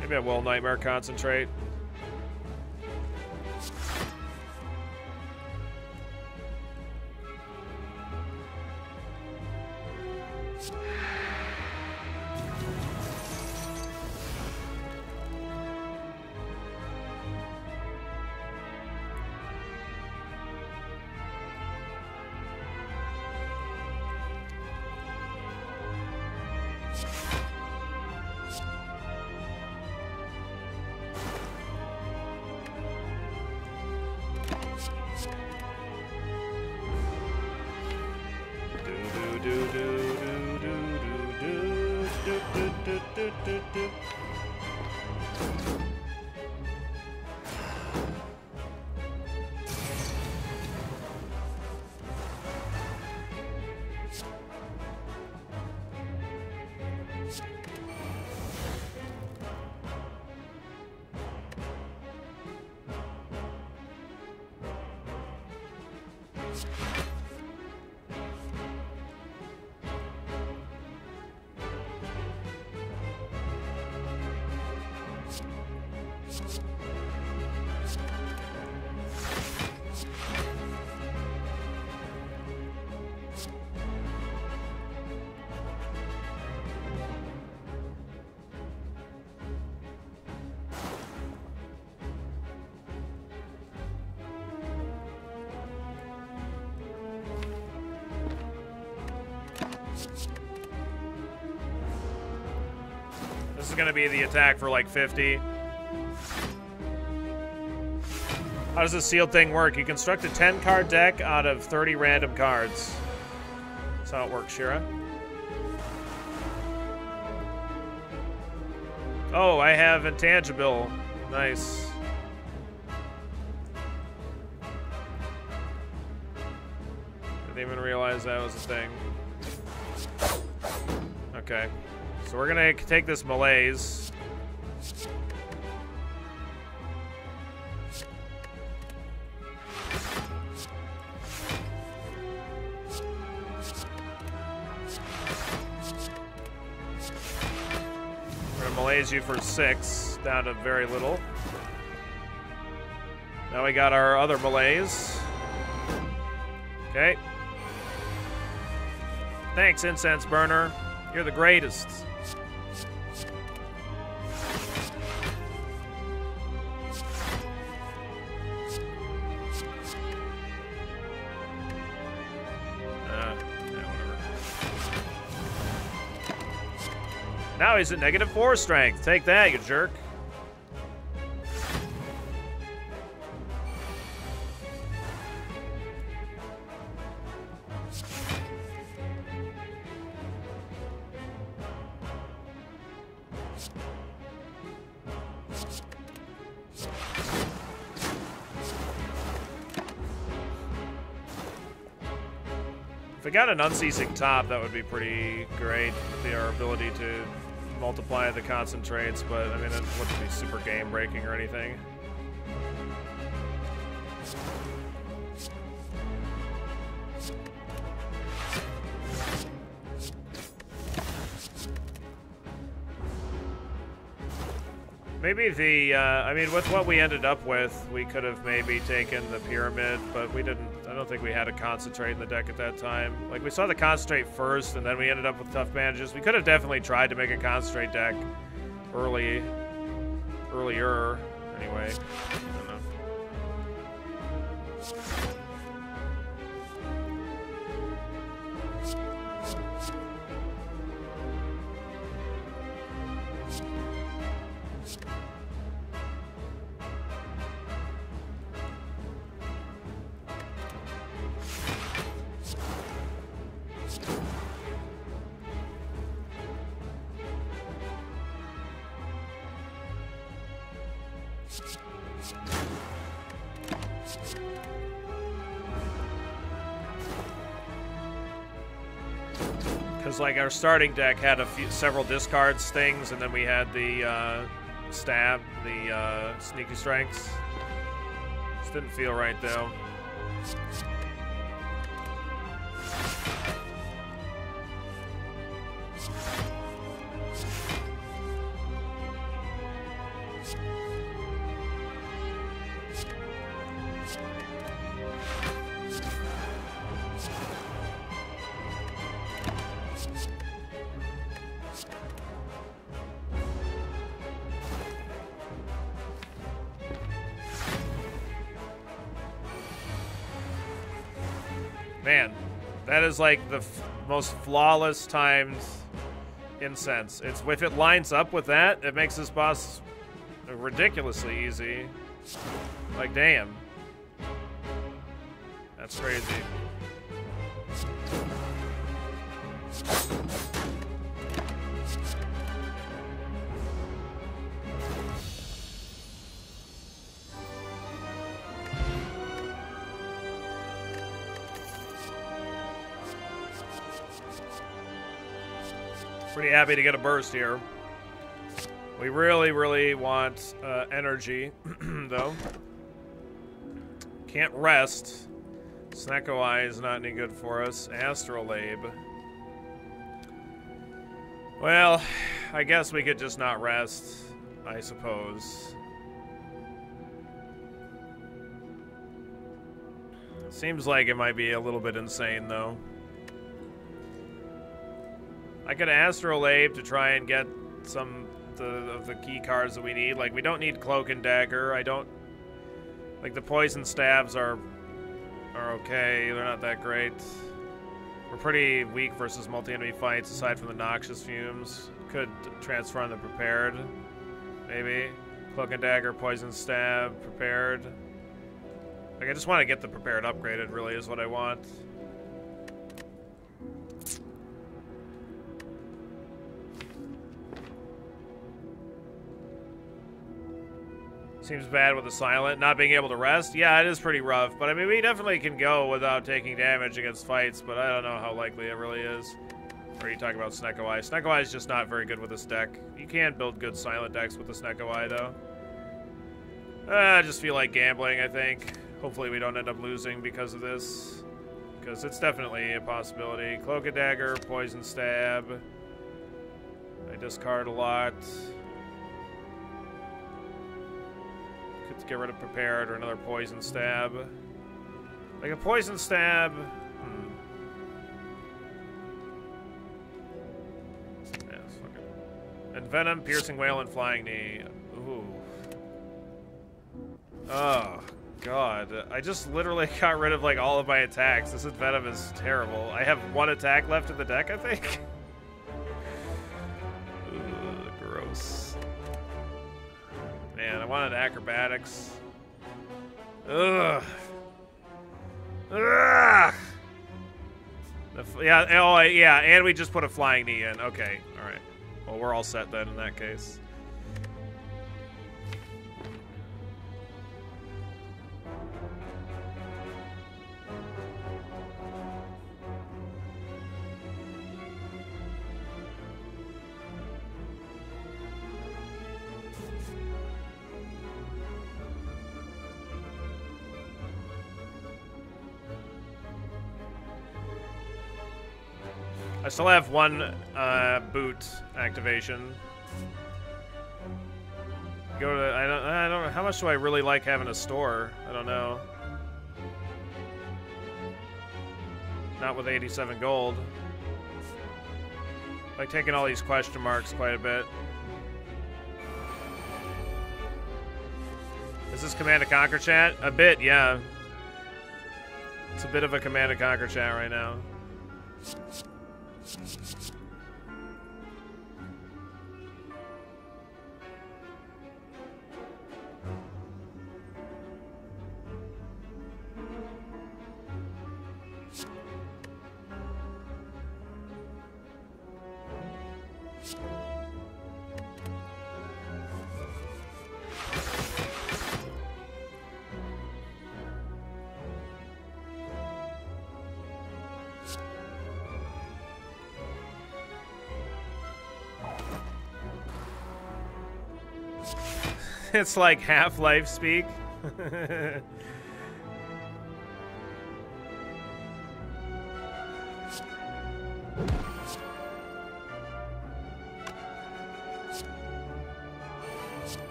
Maybe I will Nightmare Concentrate. This is going to be the attack for like 50. How does this sealed thing work? You construct a 10-card deck out of 30 random cards. That's how it works, Shira. Oh, I have Intangible. Nice. Didn't even realize that was a thing. Okay. So we're gonna take this Malaise. We're gonna Malaise you for 6, down to very little. Now we got our other Malaise. Okay. Thanks, Incense Burner. You're the greatest. Now he's at -4 strength. Take that, you jerk. If we got an unceasing top, that would be pretty great. Our ability to multiply the concentrates, but I mean, it wouldn't be super game breaking or anything. Maybe the, I mean, with what we ended up with, we could have maybe taken the pyramid, but we didn't. I don't think we had a concentrate in the deck at that time. Like, we saw the concentrate first, and then we ended up with tough bandages. We could have definitely tried to make a concentrate deck earlier, anyway. I don't know. Like, our starting deck had several discard stings, and then we had the stab, the sneaky strengths. Just didn't feel right though. Man, that is like the most flawless timed incense. If it lines up with that, it makes this boss ridiculously easy. Like, damn. That's crazy. Pretty happy to get a burst here. We really, really want energy, though. Can't rest. Snecko Eye is not any good for us. Astrolabe. Well, I guess we could just not rest, I suppose. Seems like it might be a little bit insane, though. I could Astrolabe to try and get some of the key cards that we need. Like, we don't need Cloak and Dagger. I don't... Like, the Poison Stabs are okay. They're not that great. We're pretty weak versus multi-enemy fights, aside from the Noxious Fumes. Could transfer on the Prepared, maybe. Cloak and Dagger, Poison Stab, Prepared. Like, I just want to get the Prepared upgraded, really, is what I want. Seems bad with the Silent, not being able to rest. Yeah, it is pretty rough, but I mean, we definitely can go without taking damage against fights, but I don't know how likely it really is. Or are you talking about Snecko Eye? Snecko Eye is just not very good with this deck. You can build good Silent decks with the Snecko Eye, though. I just feel like gambling, I think. Hopefully we don't end up losing because of this. Because it's definitely a possibility. Cloak and Dagger, Poison Stab. I discard a lot. Could get rid of Prepared or another Poison Stab. Like a Poison Stab. Yeah, fuck it. And Venom, Piercing Wail, and Flying Knee. Ooh. Oh, God. I just literally got rid of, like, all of my attacks. This Venom is terrible. I have one attack left in the deck, I think. I wanted acrobatics. Ugh. Ugh. Yeah, oh, yeah, and we just put a flying knee in. Okay, all right. Well, we're all set then in that case. I still have one boot activation. Go to I don't know how much do I really like having a store? I don't know. Not with 87 gold. Like taking all these question marks quite a bit. Is this Command & Conquer chat? A bit, yeah. It's a bit of a Command & Conquer chat right now. It's like Half-Life speak.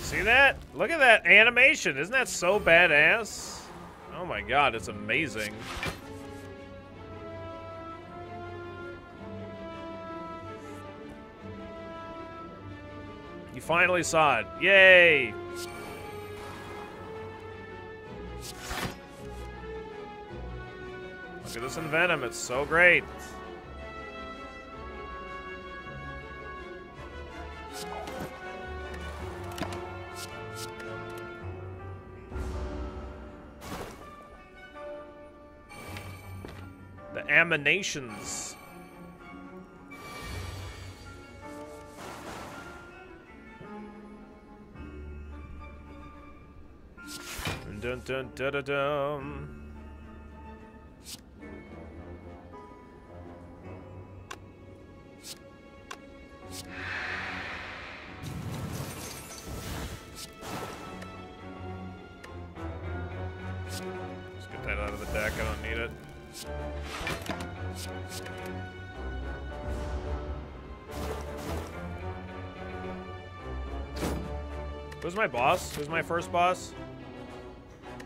See that? Look at that animation. Isn't that so badass? Oh my god, it's amazing. You finally saw it. Yay! Look at this in Venom. It's so great. Emanations. Dun dun dun dun dun. Let's get that out of the deck. I don't need it. Who's my boss? Who's my first boss?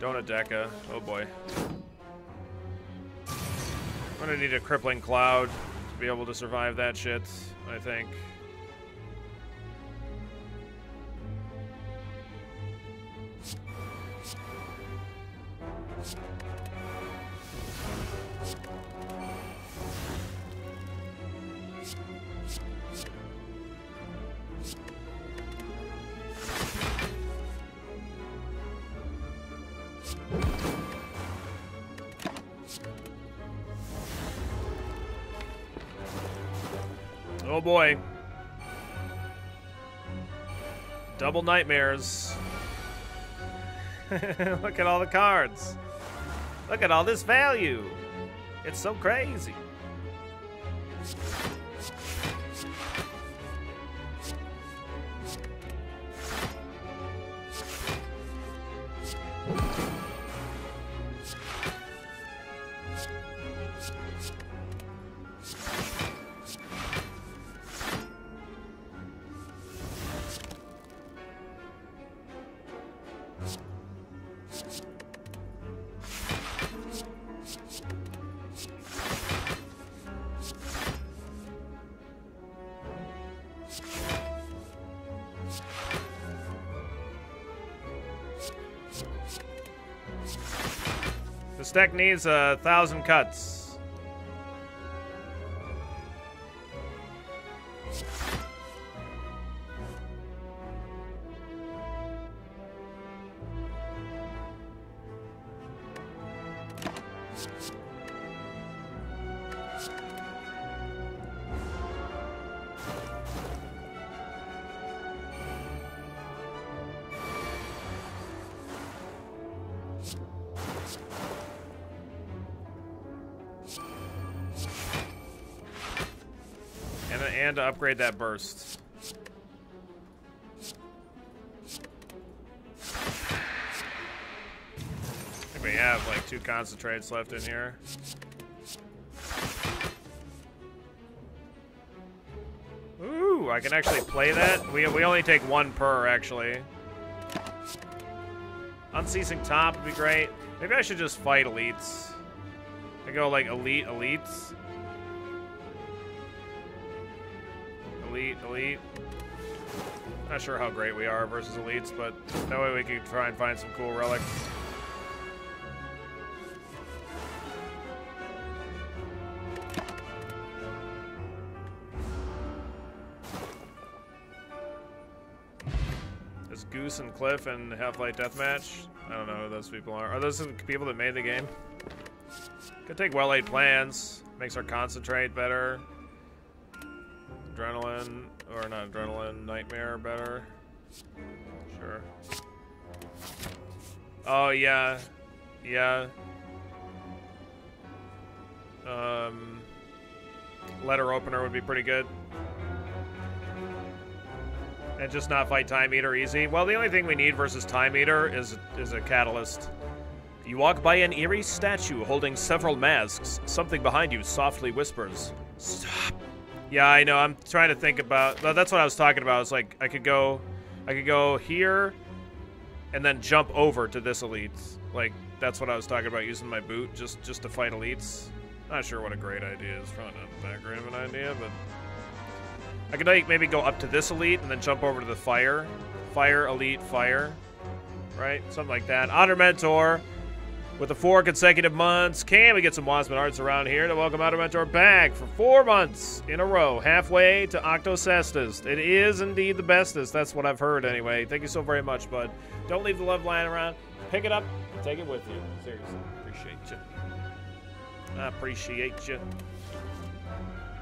Donut Deca. Oh boy. I'm gonna need a crippling cloud to be able to survive that shit, I think. Oh boy. Double nightmares. Look at all the cards. Look at all this value. It's so crazy. This deck needs 1,000 cuts. And to upgrade that burst. I think we have like 2 concentrates left in here. Ooh, I can actually play that. We only take 1 per actually. Unceasing Top would be great. Maybe I should just fight elites. I go like elites. Elite. Not sure how great we are versus elites, but that way we can try and find some cool relics. Is Goose and Cliff and Half-Life Deathmatch? I don't know who those people are. Are those the people that made the game? Could take well-laid plans. Makes our concentrate better. Adrenaline, or not adrenaline, nightmare better. Sure. Oh, yeah. Yeah. Letter opener would be pretty good. And just not fight Time Eater easy. Well, the only thing we need versus Time Eater is a catalyst. You walk by an eerie statue holding several masks. Something behind you softly whispers, "Stop." Yeah, I know. I'm trying to think about. That's what I was talking about. It's like I could go here, and then jump over to this elite. Like that's what I was talking about, using my boot just to fight elites. Not sure what a great idea is. Probably not that great of an idea, but I could like maybe go up to this elite and then jump over to the fire, elite, fire, right? Something like that. Honor Mentor. With the 4 consecutive months, can we get some Wasman Arts around here to welcome Outer Mentor back for 4 months in a row, halfway to Octocestus. It is indeed the bestest. That's what I've heard anyway. Thank you so very much, bud. Don't leave the love lying around. Pick it up and take it with you. Seriously, appreciate you. I appreciate you.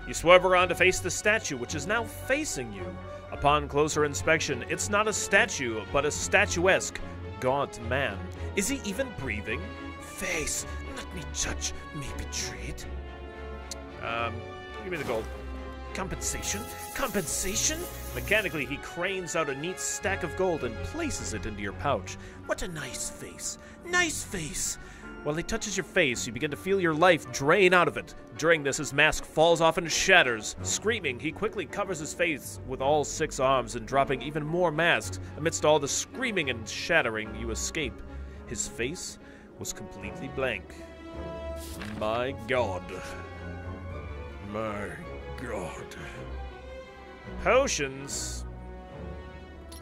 You swerve around to face the statue, which is now facing you. Upon closer inspection, it's not a statue, but a statuesque, gaunt man. Is he even breathing? Face, let me judge, me betrayed. Give me the gold. Compensation? Compensation? Mechanically, he cranes out a neat stack of gold and places it into your pouch. What a nice face. Nice face. While he touches your face, you begin to feel your life drain out of it. During this, his mask falls off and shatters. Screaming, he quickly covers his face with all 6 arms and dropping even more masks. Amidst all the screaming and shattering, you escape. His face was completely blank. My God. My God. Potions.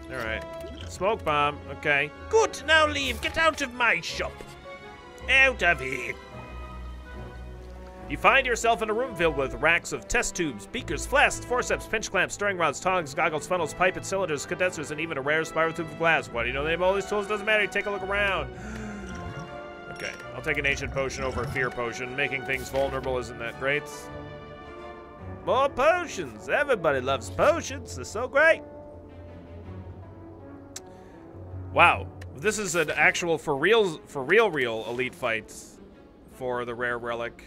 Alright. Smoke bomb. Okay. Good, now leave. Get out of my shop. Out of here. You find yourself in a room filled with racks of test tubes, beakers, flasks, forceps, pinch clamps, stirring rods, tongs, goggles, funnels, pipets, cylinders, condensers, and even a rare spiral tube of glass. Why do you know the name of all these tools? Doesn't matter. You take a look around. Okay, I'll take an ancient potion over a fear potion. Making things vulnerable isn't that great. More potions. Everybody loves potions. They're so great. Wow, this is an actual for real elite fight for the rare relic.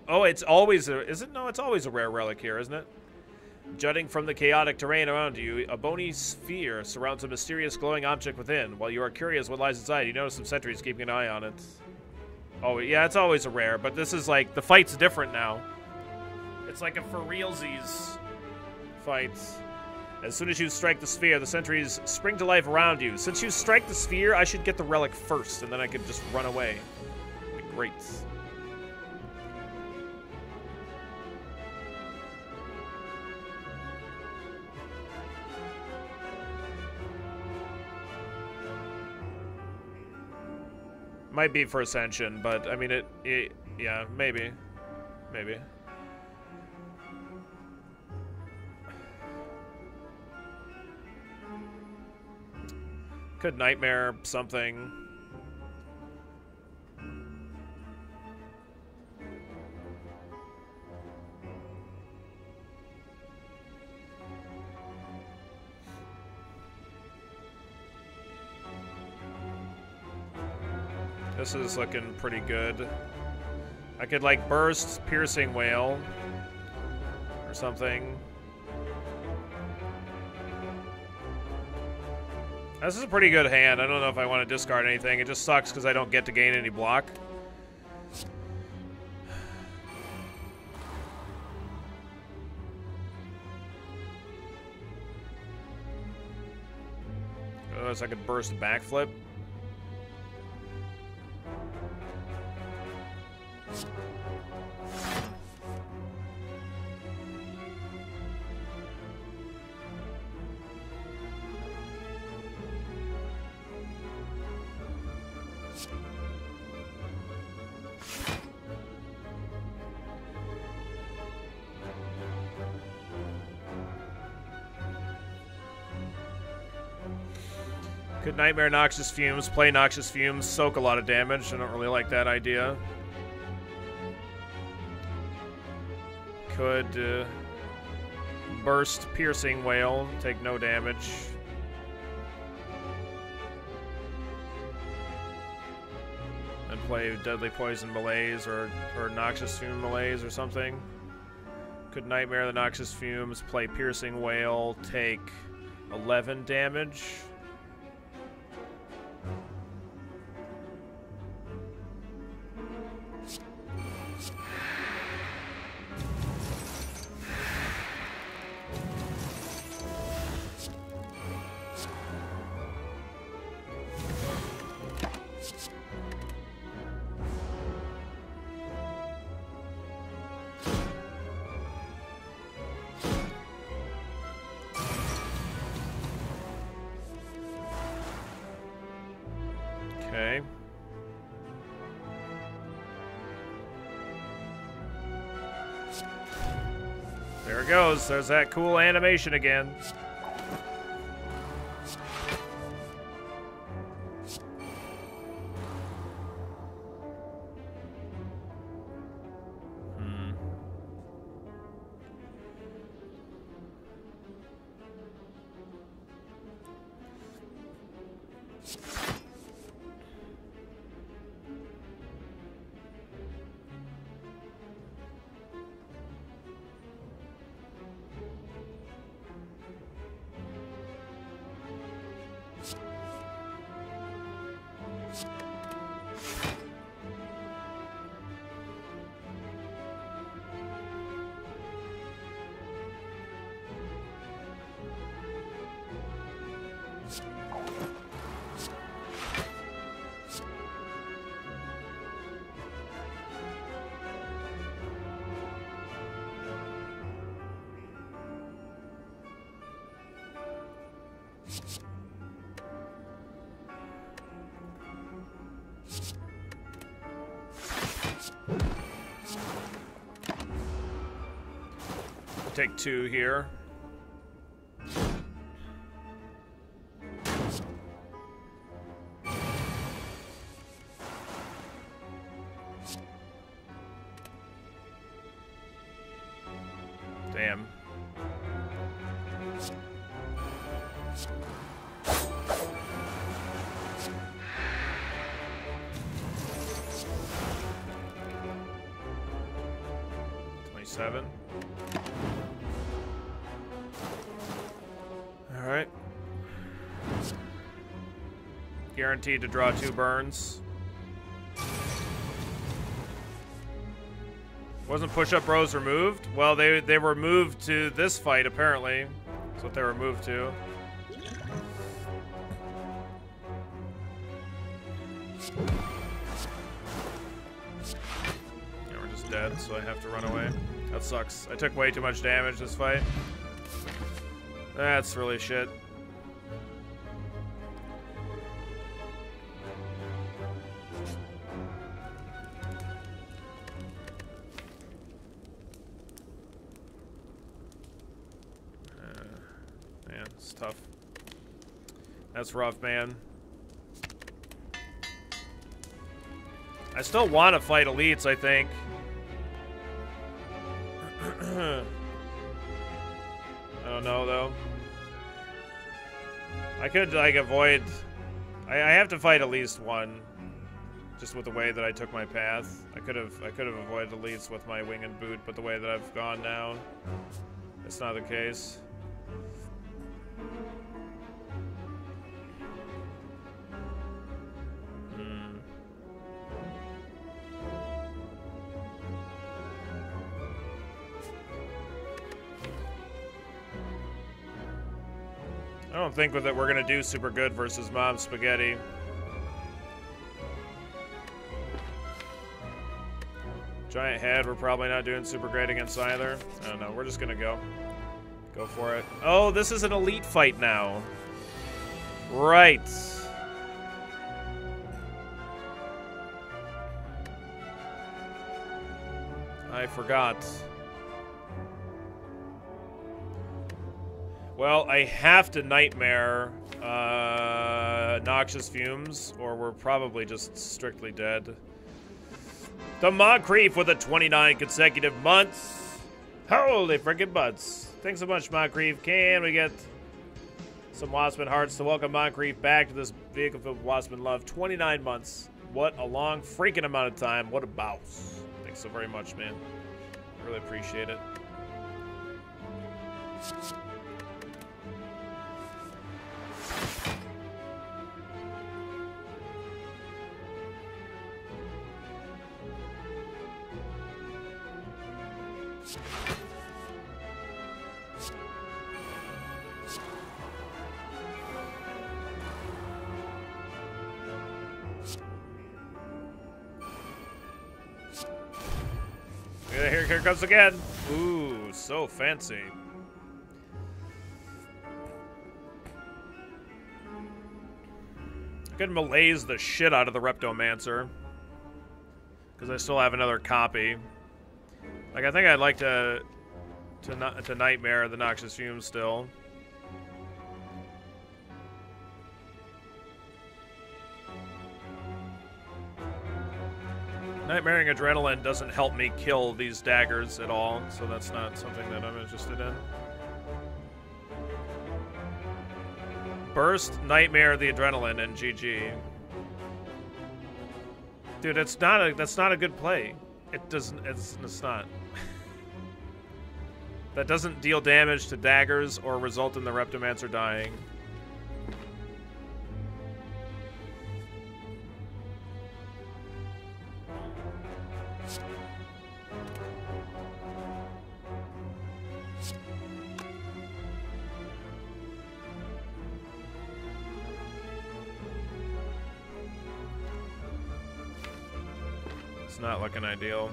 Oh, it's always a, is it? No, it's always a rare relic here, isn't it? Jutting from the chaotic terrain around you, a bony sphere surrounds a mysterious glowing object within. While you are curious what lies inside, you notice some sentries keeping an eye on it. Oh, yeah, it's always a rare, but this is like, the fight's different now. It's like a for realsies fight. As soon as you strike the sphere, the sentries spring to life around you. Since you strike the sphere, I should get the relic first, and then I could just run away. That'd be great. Might be for Ascension, but I mean yeah, maybe. Maybe. Could Nightmare something. This is looking pretty good. I could like burst Piercing Wail or something. This is a pretty good hand. I don't know if I want to discard anything. It just sucks because I don't get to gain any block. Otherwise I could burst Backflip. Could Nightmare Noxious Fumes, play Noxious Fumes, soak a lot of damage. I don't really like that idea. Could burst Piercing Wail, take no damage. And play Deadly Poison Malaise or Noxious Fume Malaise or something. Could Nightmare the Noxious Fumes, play Piercing Wail, take 11 damage. Okay. There it goes. There's that cool animation again. Take 2 here. Damn. $27. Alright. Guaranteed to draw 2 burns. Wasn't push-up bros removed? Well, they were moved to this fight, apparently. That's what they were moved to. Yeah, we're just dead, so I have to run away. That sucks. I took way too much damage this fight. That's really shit. It's tough. That's rough, man. I still want to fight elites, I think. I don't know, though. I could, like, avoid... I have to fight at least one. Just with the way that I took my path. I could have avoided elites with my wing and boot, but the way that I've gone now, it's not the case. I don't think that we're gonna do super good versus Mom Spaghetti. Giant head, we're probably not doing super great against either. I don't know, we're just gonna go for it. Oh, this is an elite fight now. Right. I forgot. Well, I have to nightmare Noxious Fumes, or we're probably just strictly dead. The Moncrief with the 29 consecutive months. Holy freaking butts. Thanks so much, Moncrief. Can we get some Waspin hearts to welcome Moncrief back to this vehicle filled with Waspin love? 29 months. What a long freaking amount of time. What a bouse. Thanks so very much, man. I really appreciate it. Here it comes again. Ooh, so fancy. I could malaise the shit out of the Reptomancer, because I still have another copy. Like, I think I'd like to nightmare the Noxious Fumes still. Nightmaring Adrenaline doesn't help me kill these daggers at all, so that's not something that I'm interested in. Burst, Nightmare the Adrenaline, and GG. Dude, that's not a good play. It doesn't. It's not. That doesn't deal damage to daggers or result in the Reptomancer dying. Not looking ideal.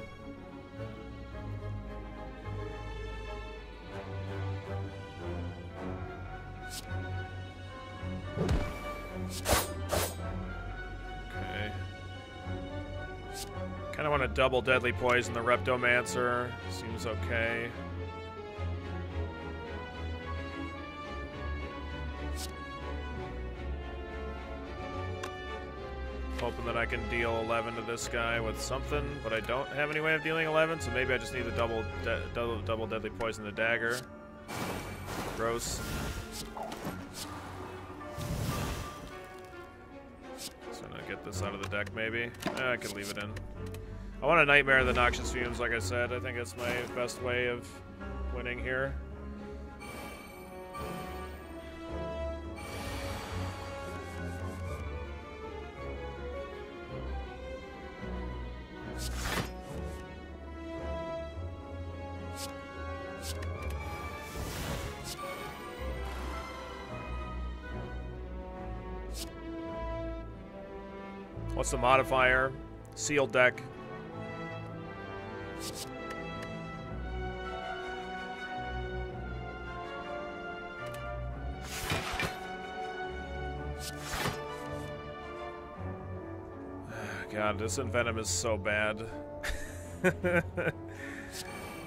Okay. Kind of want to double deadly poison the Reptomancer. Seems okay. Hoping that I can deal 11 to this guy with something, but I don't have any way of dealing 11, so maybe I just need to double deadly poison the dagger. Gross. So I'm gonna get this out of the deck, maybe. I could leave it in. I want to nightmare the Noxious Fumes, like I said. I think it's my best way of winning here. What's the modifier? Sealed deck. God, this Envenom is so bad.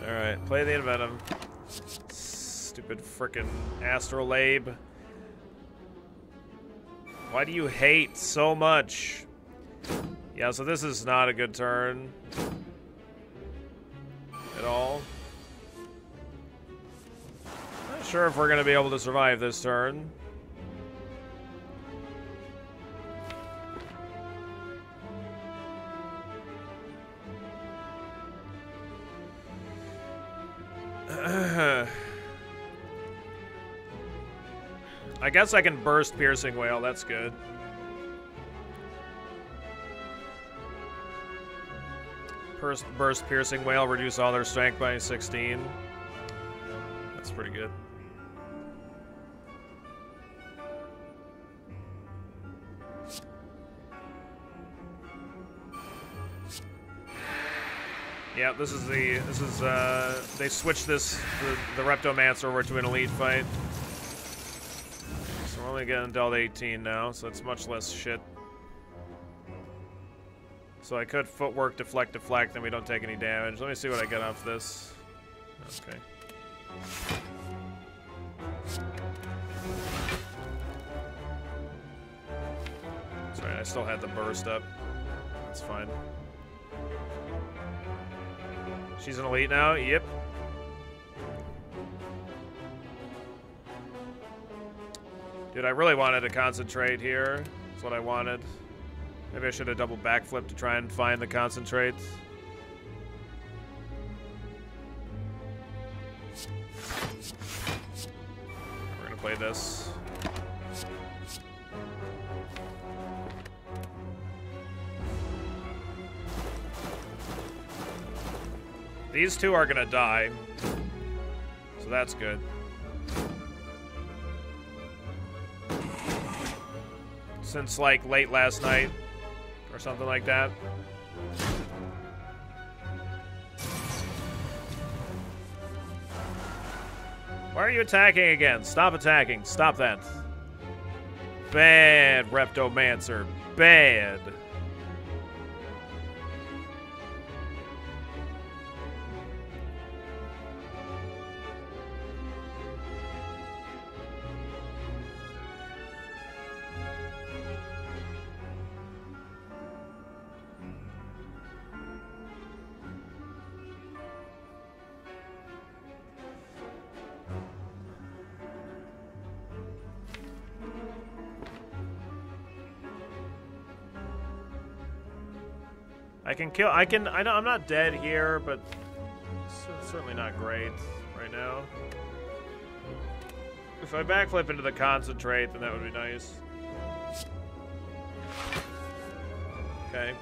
Alright, play the Envenom. Stupid frickin' Astrolabe. Why do you hate so much? Yeah, so this is not a good turn. At all. Not sure if we're going to be able to survive this turn. I guess I can burst Piercing Wail, that's good. Burst Piercing Wail, reduce all their strength by 16. That's pretty good. Yeah, this is they switched the Reptomancer over to an elite fight. So we're only getting dealt 18 now, so it's much less shit. So I could footwork, deflect, then we don't take any damage. Let me see what I get off this. Okay. Sorry, I still had the burst up. That's fine. She's an elite now? Yep. Dude, I really wanted to concentrate here. That's what I wanted. Maybe I should have double backflipped to try and find the concentrates. We're gonna play this. These two are gonna die, so that's good. Since like late last night or something like that. Why are you attacking again? Stop attacking. Stop that. Bad, Reptomancer. Bad. I can kill. I'm not dead here, but it's certainly not great right now. If I backflip into the concentrate, then that would be nice. Okay.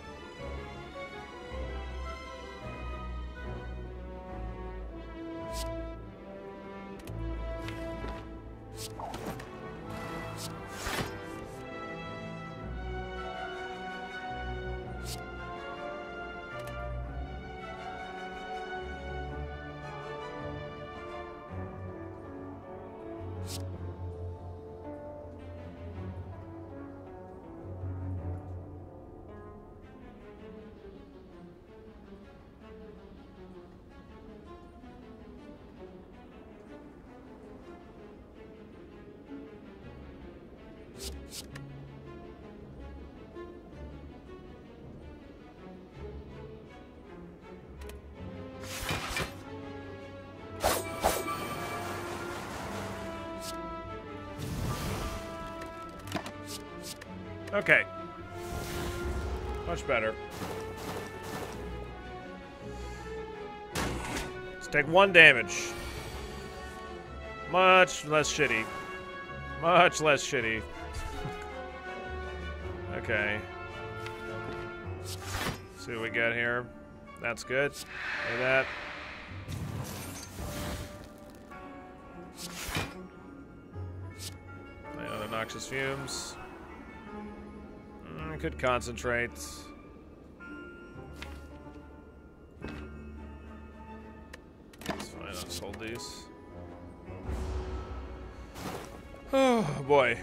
Okay. Much better. Let's take 1 damage. Much less shitty. Much less shitty. Okay. See what we got here. That's good. Look at that. Another noxious fumes. Could concentrate. That's fine, I'll just hold these. Oh boy.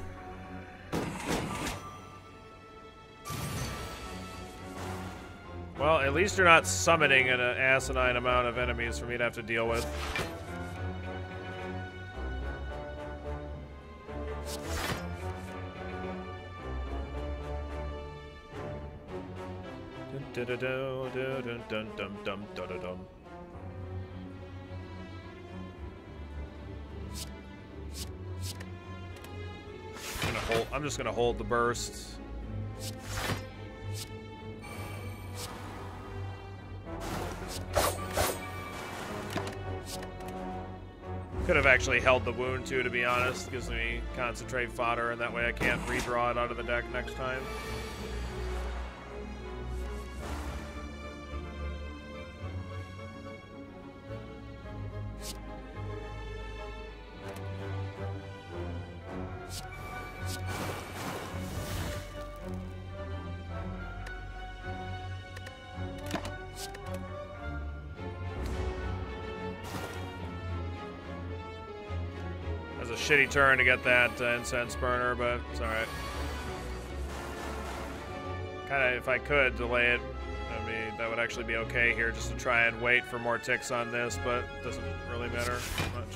Well, at least you're not summoning an asinine amount of enemies for me to have to deal with. I'm just gonna hold the burst. Could have actually held the wound too, to be honest. Gives me concentrate fodder, and that way I can't redraw it out of the deck next time. Shitty turn to get that incense burner, but it's alright. Kinda, if I could delay it, I mean, that would actually be okay here, just to try and wait for more ticks on this, but it doesn't really matter much.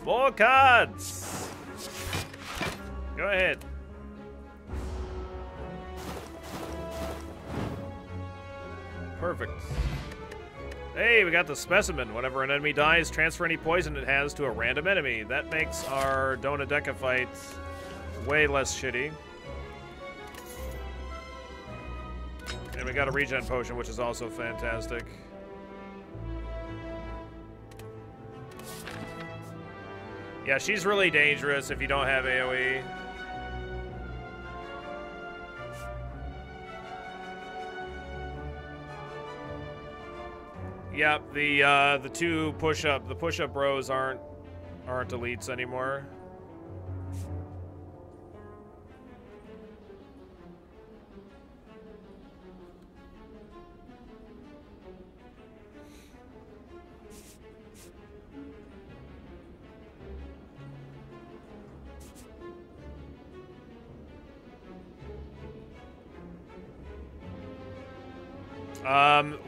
More cards! Go ahead. Perfect. Hey, we got the specimen. Whenever an enemy dies, transfer any poison it has to a random enemy. That makes our Donadeka fight way less shitty. And we got a regen potion, which is also fantastic. Yeah, she's really dangerous if you don't have AoE. Yep, the two the push-up bros aren't elites anymore.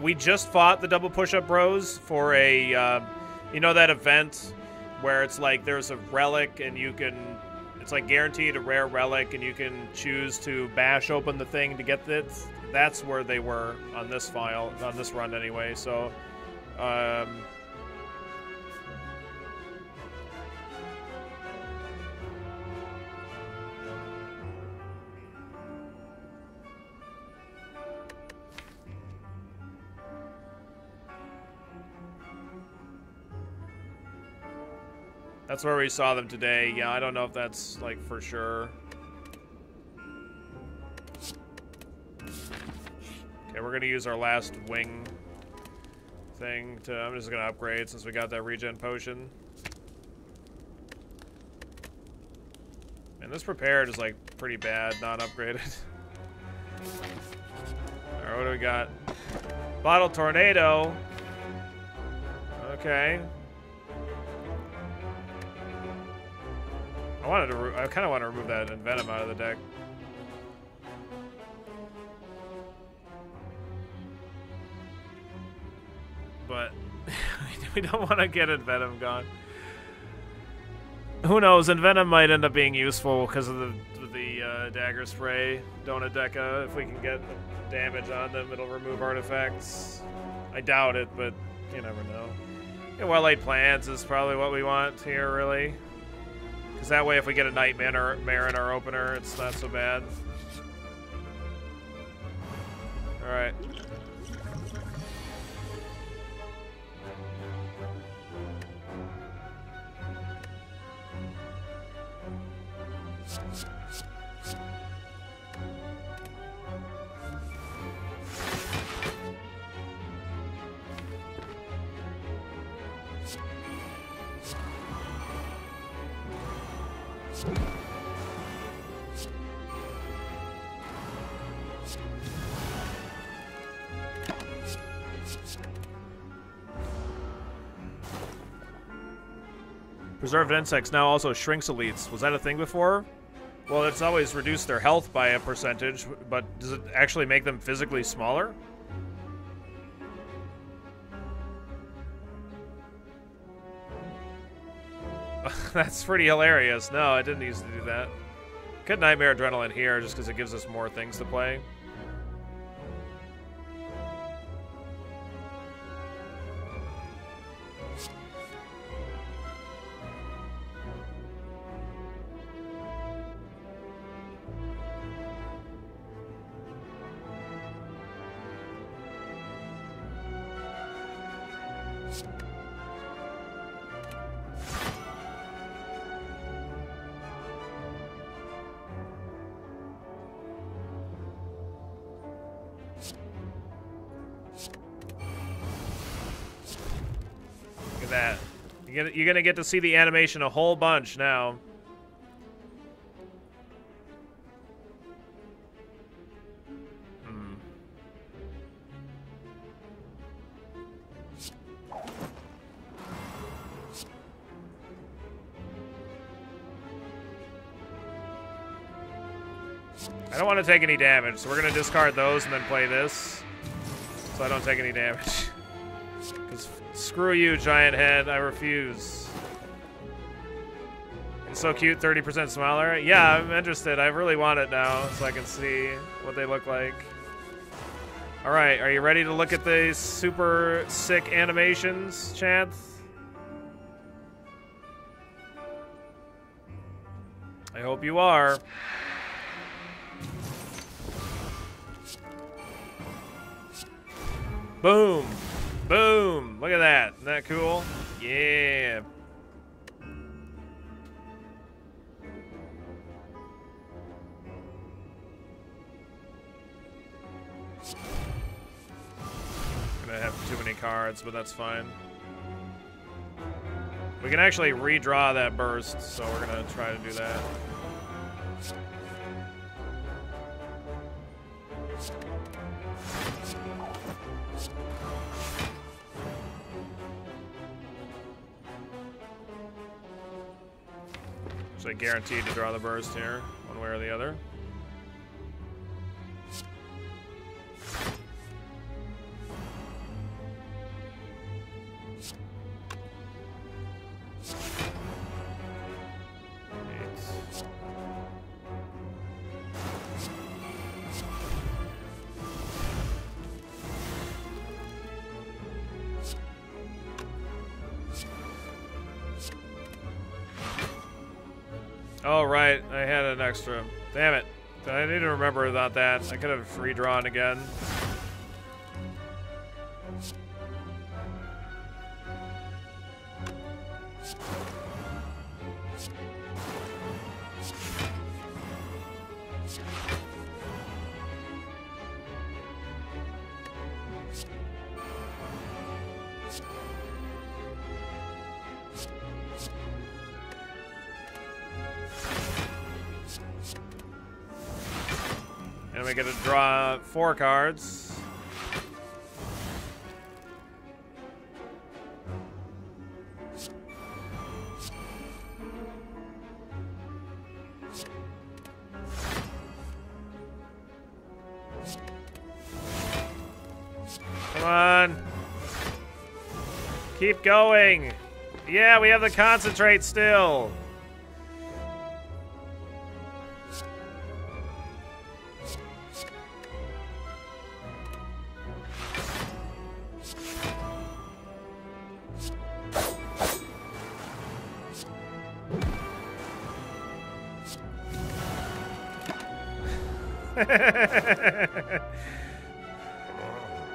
We just fought the double push-up bros for a, you know that event where it's like there's a relic and you can, it's like guaranteed a rare relic and you can choose to bash open the thing to get it. That's where they were on this file, on this run anyway, so, that's where we saw them today. Yeah, I don't know if that's, like, for sure. Okay, we're gonna use our last wing thing to... I'm just gonna upgrade since we got that regen potion. And this prepared is, like, pretty bad, not upgraded. Alright, what do we got? Bottle Tornado. Okay. I kind of want to remove that Envenom out of the deck. But we don't want to get Envenom gone. Who knows? Envenom might end up being useful because of the dagger spray. Donadeka, if we can get damage on them, it'll remove artifacts. I doubt it, but you never know. Yeah, well-laid plans is probably what we want here, really. Because that way, if we get a Nightmare in our opener, it's not so bad. Alright. Preserved insects now also shrinks elites. Was that a thing before? Well, it's always reduced their health by a percentage, but does it actually make them physically smaller? That's pretty hilarious. No, I didn't used to do that. Could Nightmare Adrenaline here just because it gives us more things to play. That. You're gonna get to see the animation a whole bunch now. I don't want to take any damage, so we're gonna discard those and then play this, so I don't take any damage. Because screw you, giant head. I refuse. It's so cute, 30% smaller. Yeah, I'm interested. I really want it now so I can see what they look like. Alright, are you ready to look at these super sick animations, Chance? I hope you are. Boom! Boom! Look at that. Isn't that cool? Yeah. Gonna have too many cards, but that's fine. We can actually redraw that burst, so we're gonna try to do that. So guaranteed to draw the burst here, one way or the other. Oh, right. I had an extra. Damn it. I need to remember about that. I could have redrawn again. And we get to draw 4 cards. Come on. Keep going. Yeah, we have the concentrate still.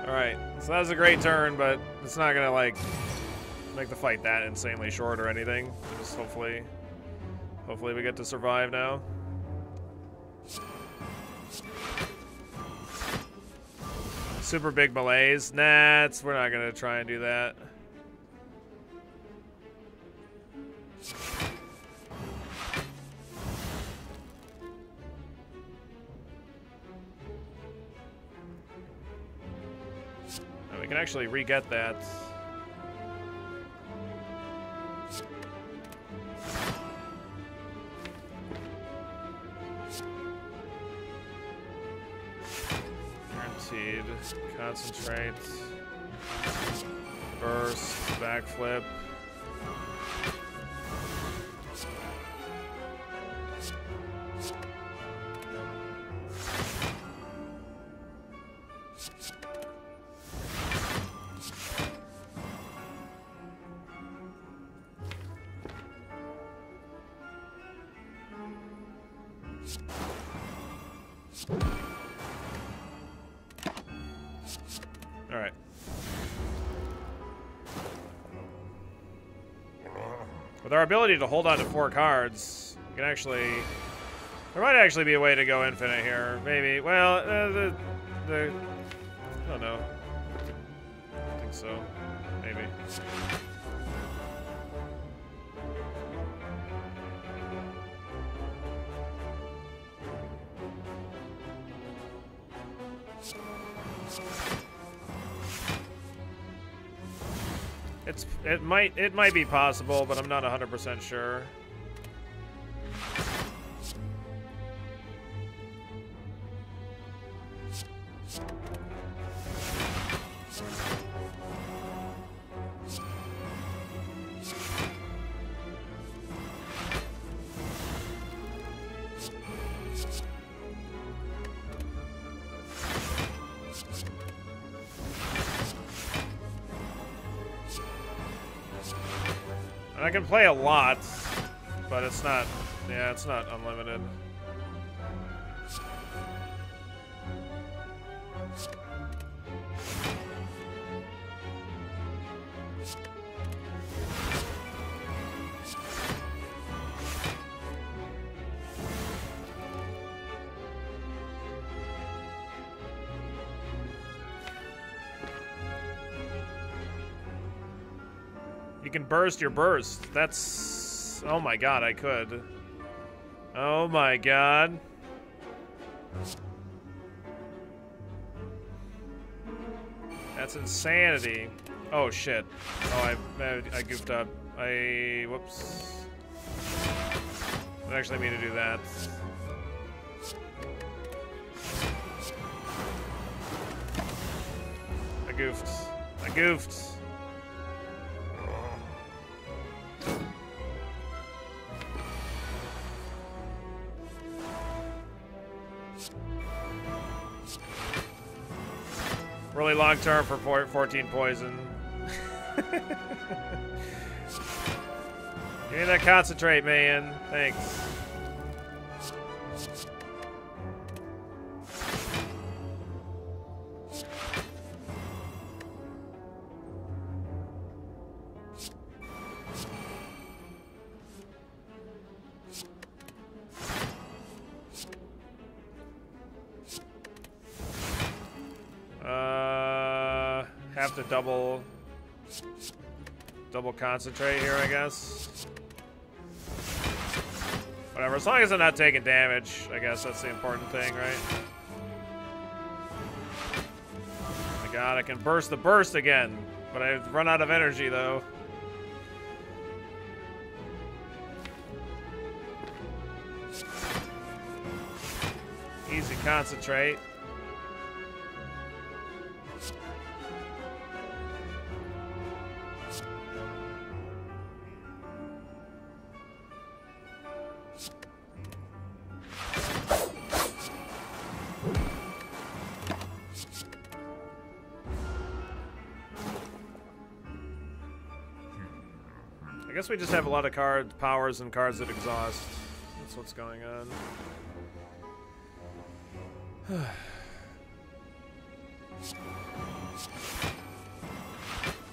Alright, so that was a great turn, but it's not gonna, like, make the fight that insanely short or anything. Just hopefully we get to survive now. Super big malaise. Nah, we're not gonna try and do that. We can actually re-get that. Guaranteed. Concentrate. Burst. Backflip. Alright. With our ability to hold on to 4 cards, we can actually... There might actually be a way to go infinite here. Maybe. Well, I don't know. I don't think so. Maybe. It might be possible, but I'm not 100% sure. I can play a lot, but it's not, yeah, it's not unlimited. You can burst your burst. That's... Oh my god, I could. Oh my god. That's insanity. Oh shit. Oh, I goofed up. Whoops. I didn't actually mean to do that. I goofed. I goofed. Really long term for 14 poison. Give me that concentrate, man. Thanks. Have to double concentrate here, I guess. Whatever, as long as I'm not taking damage, I guess that's the important thing, right? Oh my god, I can burst the burst again, but I've run out of energy though. Easy concentrate. I guess we just have a lot of powers and cards that exhaust. That's what's going on.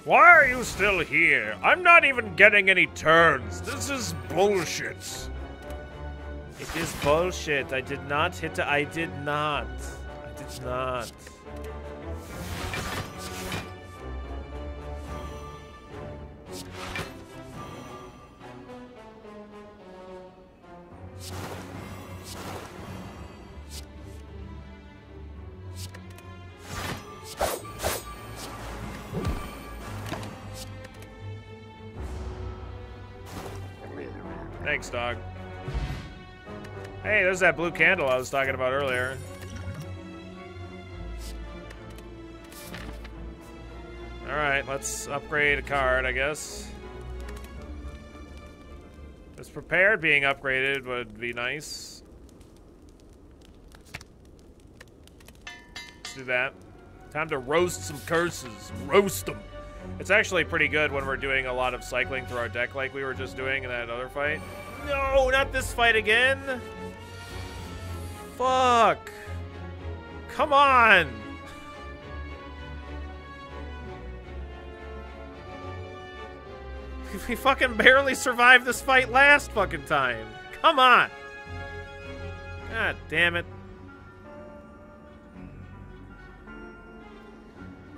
Why are you still here? I'm not even getting any turns. This is bullshit. It is bullshit. I did not hit I did not. I did not. Thanks, dog. Hey, there's that blue candle I was talking about earlier. Alright, let's upgrade a card, I guess. This prepared being upgraded would be nice. Let's do that. Time to roast some curses. Roast them. It's actually pretty good when we're doing a lot of cycling through our deck like we were just doing in that other fight. No, not this fight again. Fuck. Come on! We fucking barely survived this fight last fucking time. Come on! God damn it.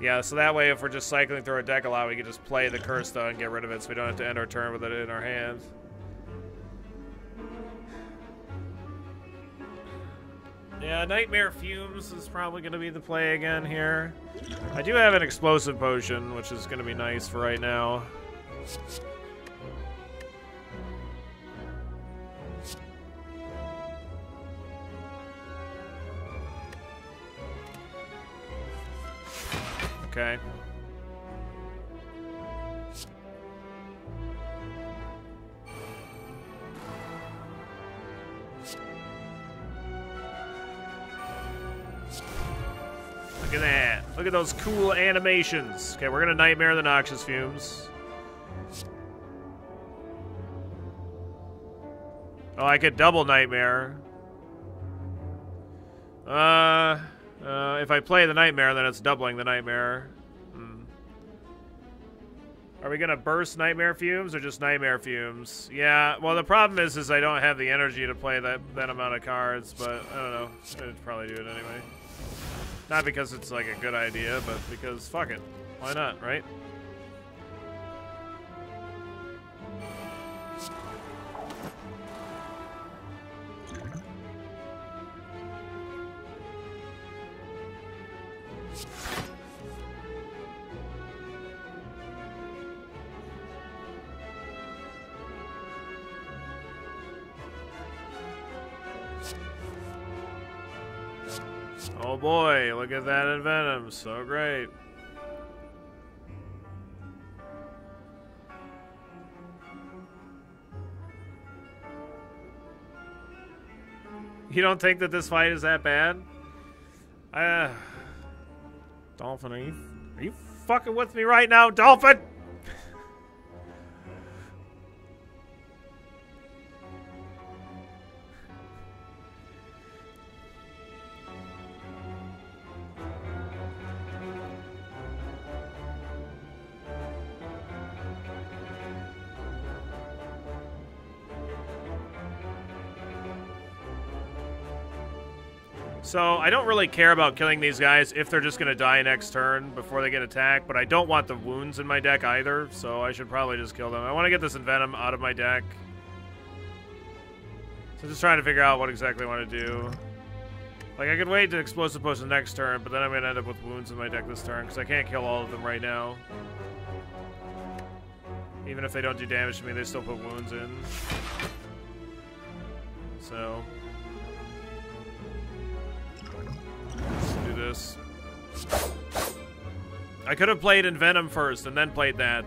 Yeah, so that way if we're just cycling through our deck a lot, we can just play the curse though and get rid of it so we don't have to end our turn with it in our hands. Yeah, Nightmare Fumes is probably going to be the play again here. I do have an Explosive Potion, which is going to be nice for right now. Okay. Look at that. Look at those cool animations. Okay, we're gonna Nightmare the Noxious Fumes. Oh, I could double Nightmare. If I play the Nightmare, then it's doubling the Nightmare. Are we gonna burst Nightmare Fumes or just Nightmare Fumes? Yeah, well the problem is I don't have the energy to play that amount of cards, but I don't know. I'd probably do it anyway. Not because it's like a good idea, but because fuck it. Why not, right? Oh boy, look at that Envenom, so great. You don't think that this fight is that bad? Dolphin, are you fucking with me right now, Dolphin? So, I don't really care about killing these guys if they're just going to die next turn before they get attacked, but I don't want the wounds in my deck either, so I should probably just kill them. I want to get this Envenom out of my deck. So just trying to figure out what exactly I want to do. Like, I could wait to Explosive Potion next turn, but then I'm going to end up with wounds in my deck this turn, because I can't kill all of them right now. Even if they don't do damage to me, they still put wounds in. So... let's do this. I could have played Envenom first and then played that.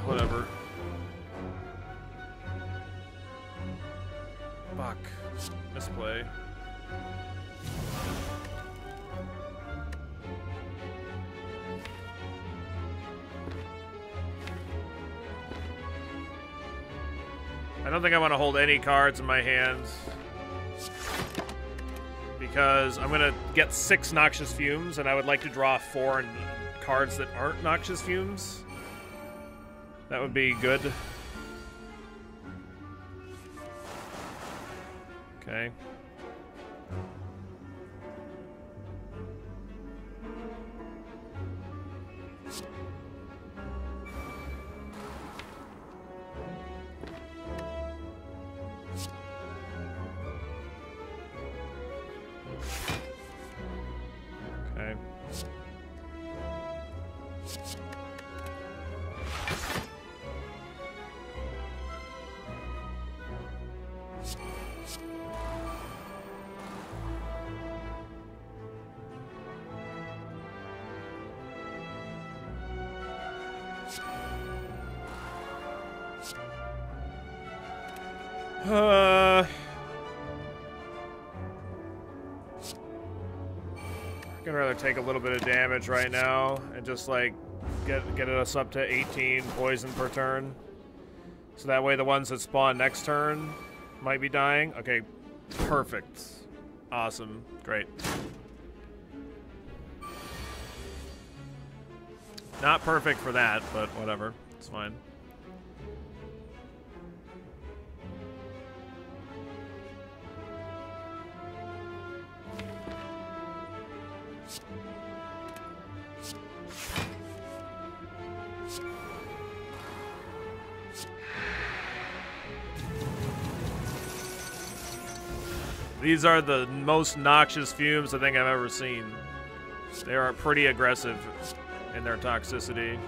Whatever. Fuck. Misplay. I don't think I want to hold any cards in my hand, because I'm gonna get 6 Noxious Fumes, and I would like to draw 4 cards that aren't Noxious Fumes. That would be good. Okay. Okay. I'd rather take a little bit of damage right now and just like get us up to 18 poison per turn. So that way the ones that spawn next turn might be dying. Okay, perfect. Awesome. Great. Not perfect for that, but whatever. It's fine. These are the most noxious fumes I think I've ever seen. They are pretty aggressive in their toxicity.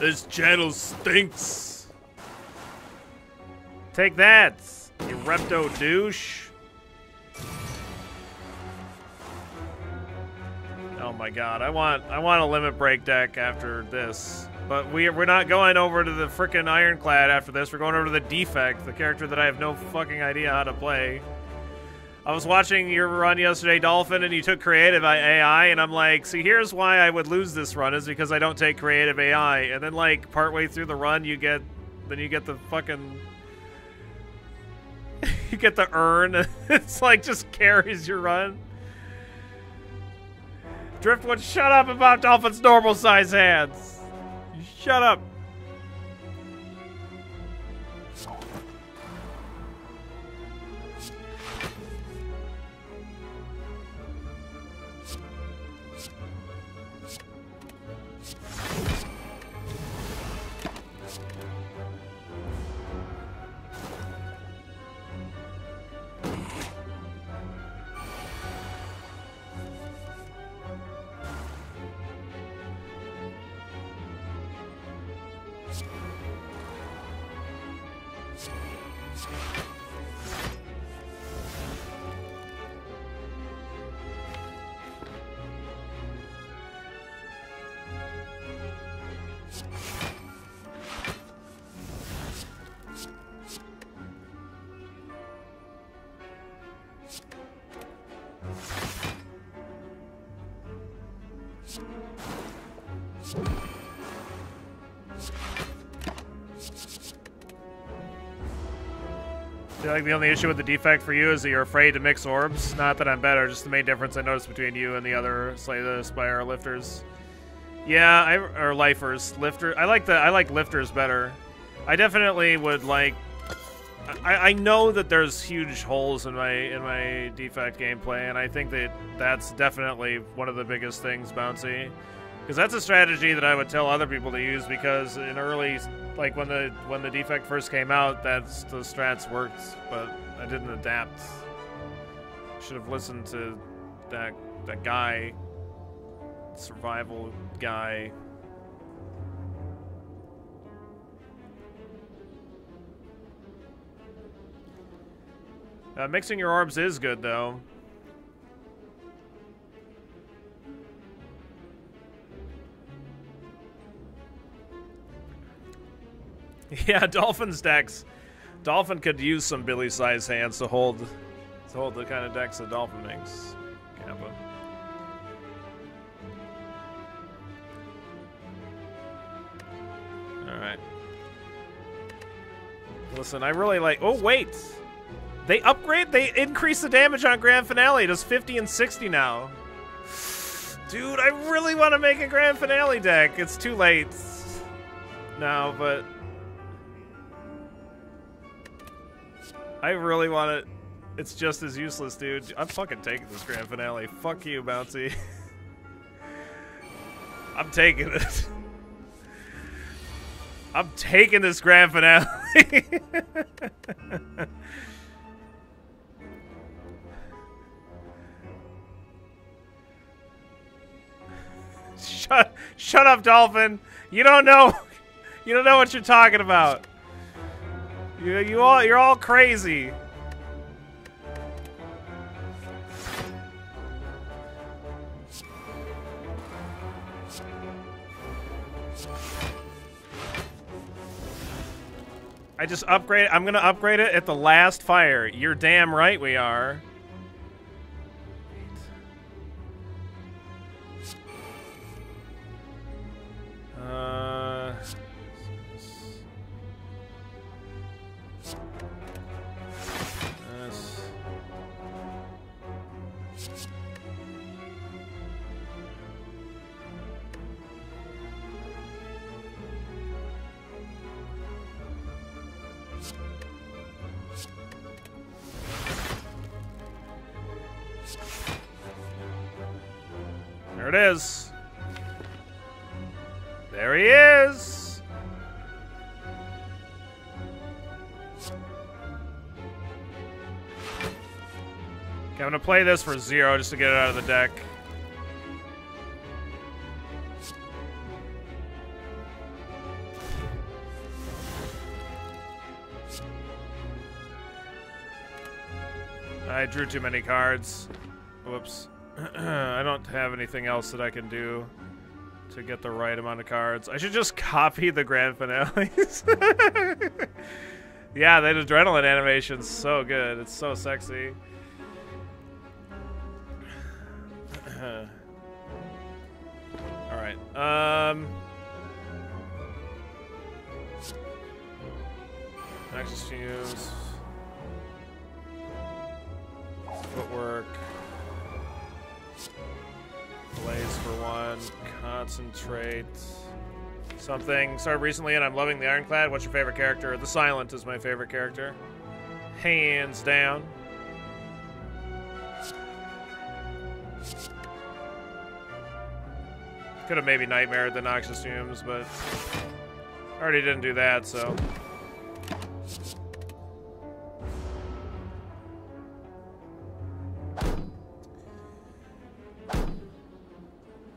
This channel stinks. Take that, you repto douche. Oh my god, I want a limit break deck after this. But we're not going over to the frickin' Ironclad after this. We're going over to the Defect, the character that I have no fucking idea how to play. I was watching your run yesterday, Dolphin, and you took creative AI, and I'm like, see, here's why I would lose this run, is because I don't take creative AI. And then, like, partway through the run, you get the fucking... you get the urn. It's like, just carries your run. Driftwood, shut up about Dolphin's normal size hands. Shut up. I feel like the only issue with the Defect for you is that you're afraid to mix orbs. Not that I'm better, just the main difference I noticed between you and the other the Spire lifters. Yeah, or lifers. Lifter. I like lifters better. I definitely would like. I know that there's huge holes in my Defect gameplay, and I think that's definitely one of the biggest things, Bouncy. Because that's a strategy that I would tell other people to use, because in early, like when the Defect first came out, the strats worked, but I didn't adapt. Should have listened to that guy, survival guy. Mixing your orbs is good, though. Yeah, Dolphin's decks. Dolphin could use some Billy-sized hands to hold the kind of decks that Dolphin makes. Kappa. Alright. Listen, I really like... Oh, wait! They increase the damage on Grand Finale. It does 50 and 60 now. Dude, I really want to make a Grand Finale deck. It's too late now, but... I really want it. It's just as useless, dude. I'm fucking taking this Grand Finale. Fuck you, Bouncy. I'm taking it. I'm taking this Grand Finale. Shut up, Dolphin. You don't know what you're talking about. You're all crazy. I just upgrade. I'm gonna upgrade it at the last fire. You're damn right we are. There it is. There he is. Okay, I'm gonna play this for 0 just to get it out of the deck. I drew too many cards. Whoops. I don't have anything else that I can do to get the right amount of cards. I should just copy the grand finales. Yeah, that adrenaline animation's so good. It's so sexy. Alright. Next use footwork. Blaze for 1. Concentrate. Something. Started recently and I'm loving the Ironclad. What's your favorite character? The Silent is my favorite character. Hands down. Could have maybe Nightmared the Noxious Fumes, but I already didn't do that, so.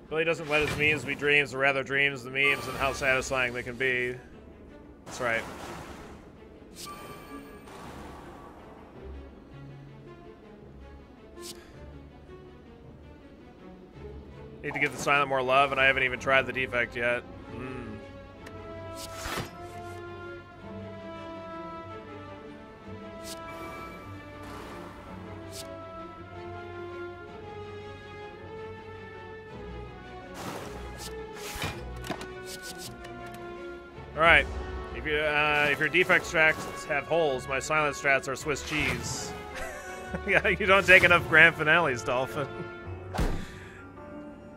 Billy doesn't let his memes be dreams, but rather dreams the memes and how satisfying they can be. That's right. Need to give the Silent more love, and I haven't even tried the defect yet. Alright, if your defect strats have holes, my silent strats are Swiss cheese. Yeah, you don't take enough grand finales, Dolphin.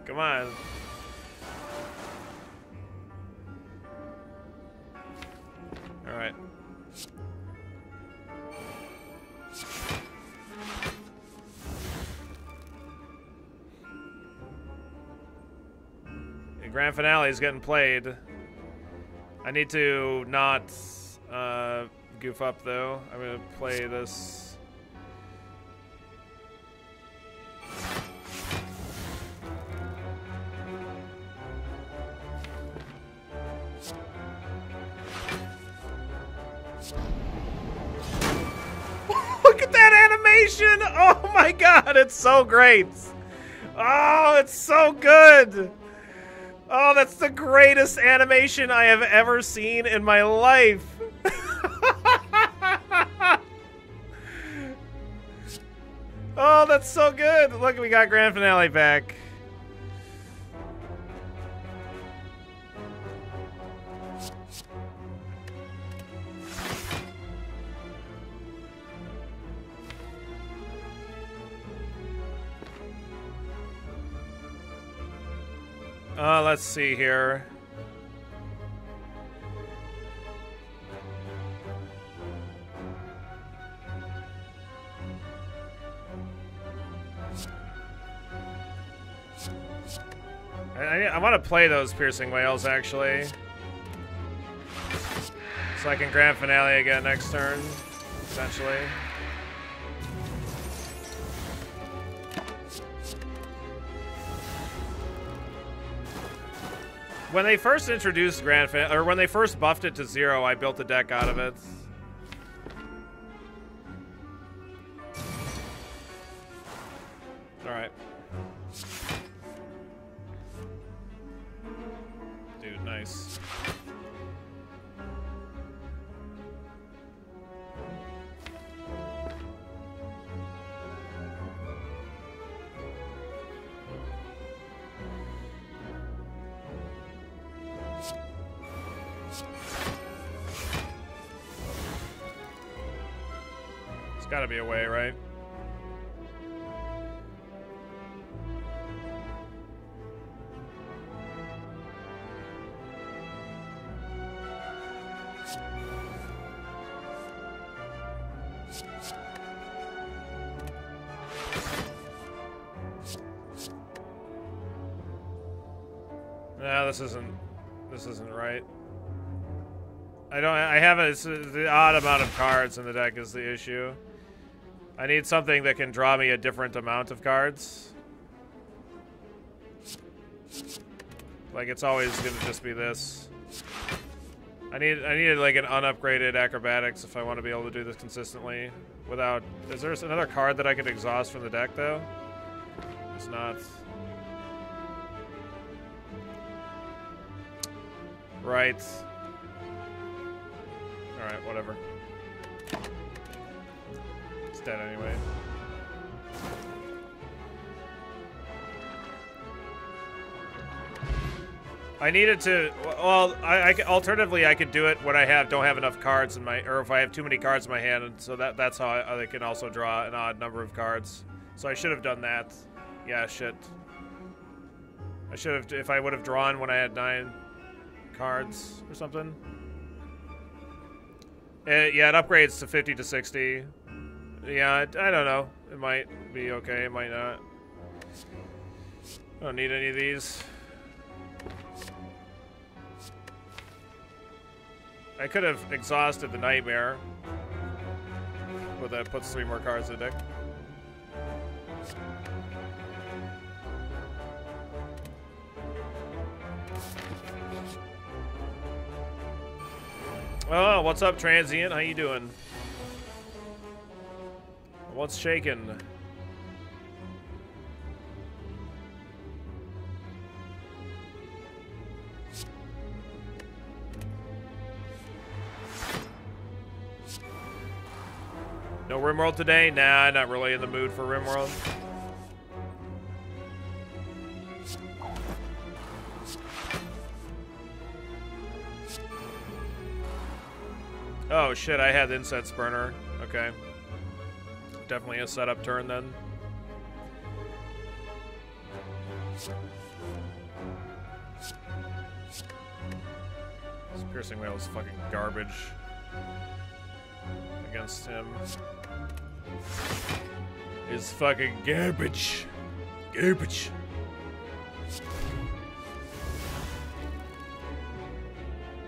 Come on. Alright. The grand finale is getting played. I need to not goof up, though. I'm going to play this. Look at that animation! Oh my god, it's so great! Oh, it's so good! Oh, that's the greatest animation I have ever seen in my life. Oh, that's so good. Look, we got grand finale back. Let's see here. I want to play those piercing whales, actually. So I can grand finale again next turn, essentially. When they first introduced grand finale, or when they first buffed it to 0, I built a deck out of it. Alright. Dude, nice. Gotta be a way, right? No, this isn't right. I have the odd amount of cards in the deck is the issue. I need something that can draw me a different amount of cards. Like, it's always gonna just be this. I needed like an unupgraded acrobatics if I want to be able to do this consistently without... Is there another card that I could exhaust from the deck, though? It's not. Right. Alright, whatever. It's dead anyway. I needed to... Well, alternatively, I could do it when I don't have enough cards in my... Or if I have too many cards in my hand, and so that's how I can also draw an odd number of cards. So I should have done that. Yeah, shit. I should have... If I would have drawn when I had 9 cards or something. Yeah, it upgrades to 50 to 60. Yeah, I don't know. It might be okay, it might not. I don't need any of these. I could have exhausted the Nightmare. But that puts 3 more cards in the deck. Oh, what's up, Transient? How you doing? What's shaking? No RimWorld today? Nah, not really in the mood for RimWorld. Oh shit, I had the Incense Burner. Okay. Definitely a setup turn then. This Piercing Wail is fucking garbage against him. Is fucking garbage. Garbage.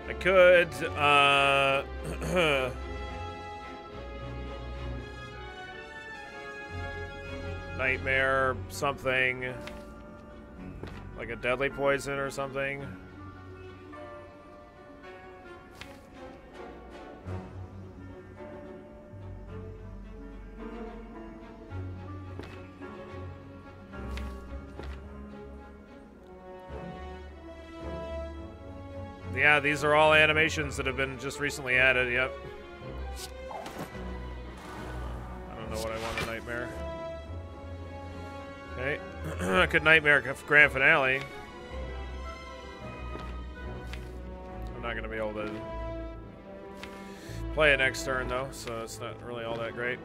I could, Nightmare something. Like a Deadly Poison or something. Yeah, these are all animations that have been just recently added, yep. I don't know what I want a Nightmare. Okay. Could Nightmare Grand Finale. I'm not going to be able to play it next turn, though, so it's not really all that great.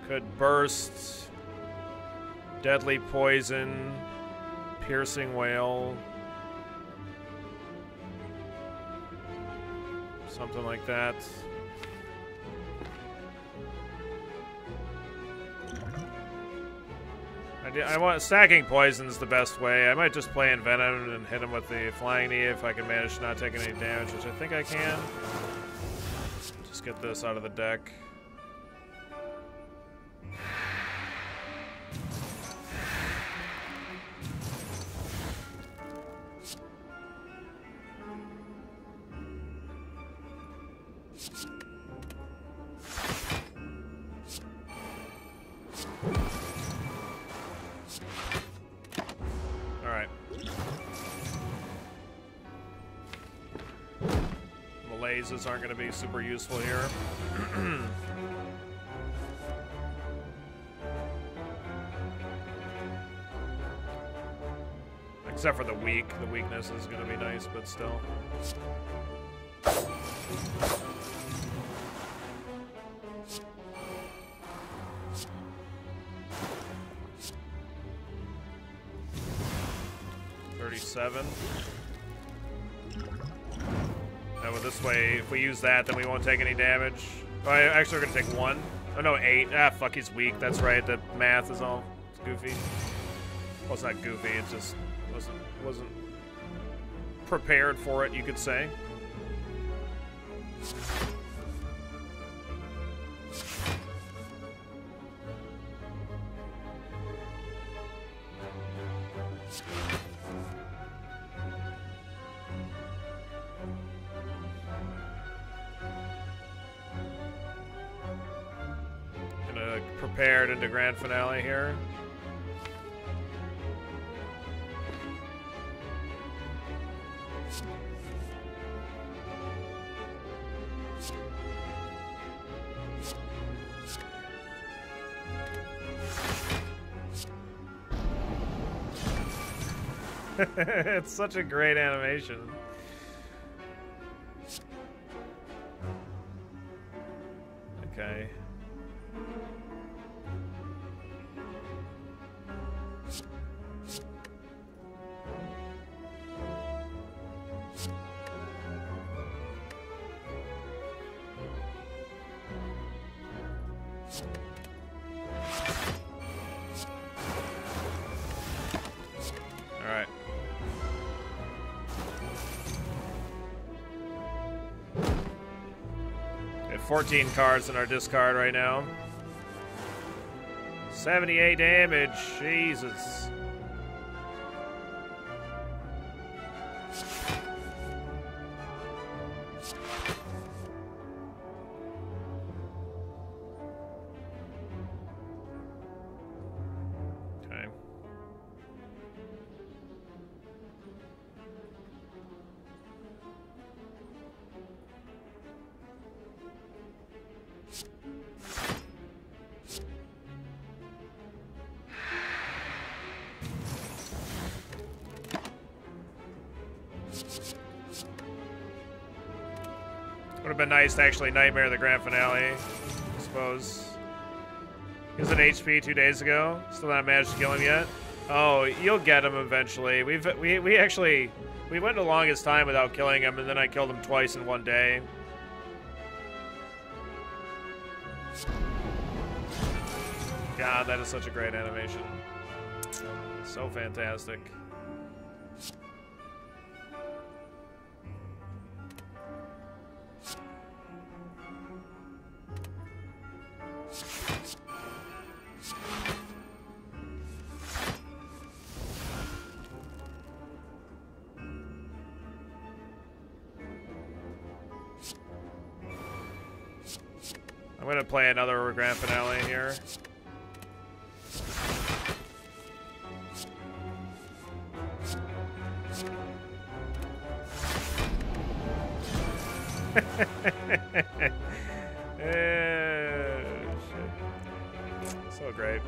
Could Burst, Deadly Poison, Piercing Wail, something like that. I want stacking Poison's the best way. I might just play Envenom and hit him with the Flying Knee if I can manage to not take any damage, which I think I can. Just get this out of the deck. Alright. Malazes aren't going to be super useful here. Except for the weak. The weakness is going to be nice, but still. Now with this way, if we use that, then we won't take any damage. Oh, actually, we're gonna take 1. Oh no, 8. Ah, fuck, he's weak. That's right. The math is all goofy. Well, it's not goofy. It just wasn't prepared for it, you could say. Prepared into grand finale here. It's such a great animation. Okay. Alright. We have 14 cards in our discard right now. 78 damage. Jesus. Okay. Would have been nice to actually nightmare the grand finale, I suppose. He was at HP 2 days ago. Still not managed to kill him yet. Oh, you'll get him eventually. We went the longest time without killing him, and then I killed him twice in 1 day. God, that is such a great animation. So fantastic. I'm gonna play another grand finale here. Shit. So great.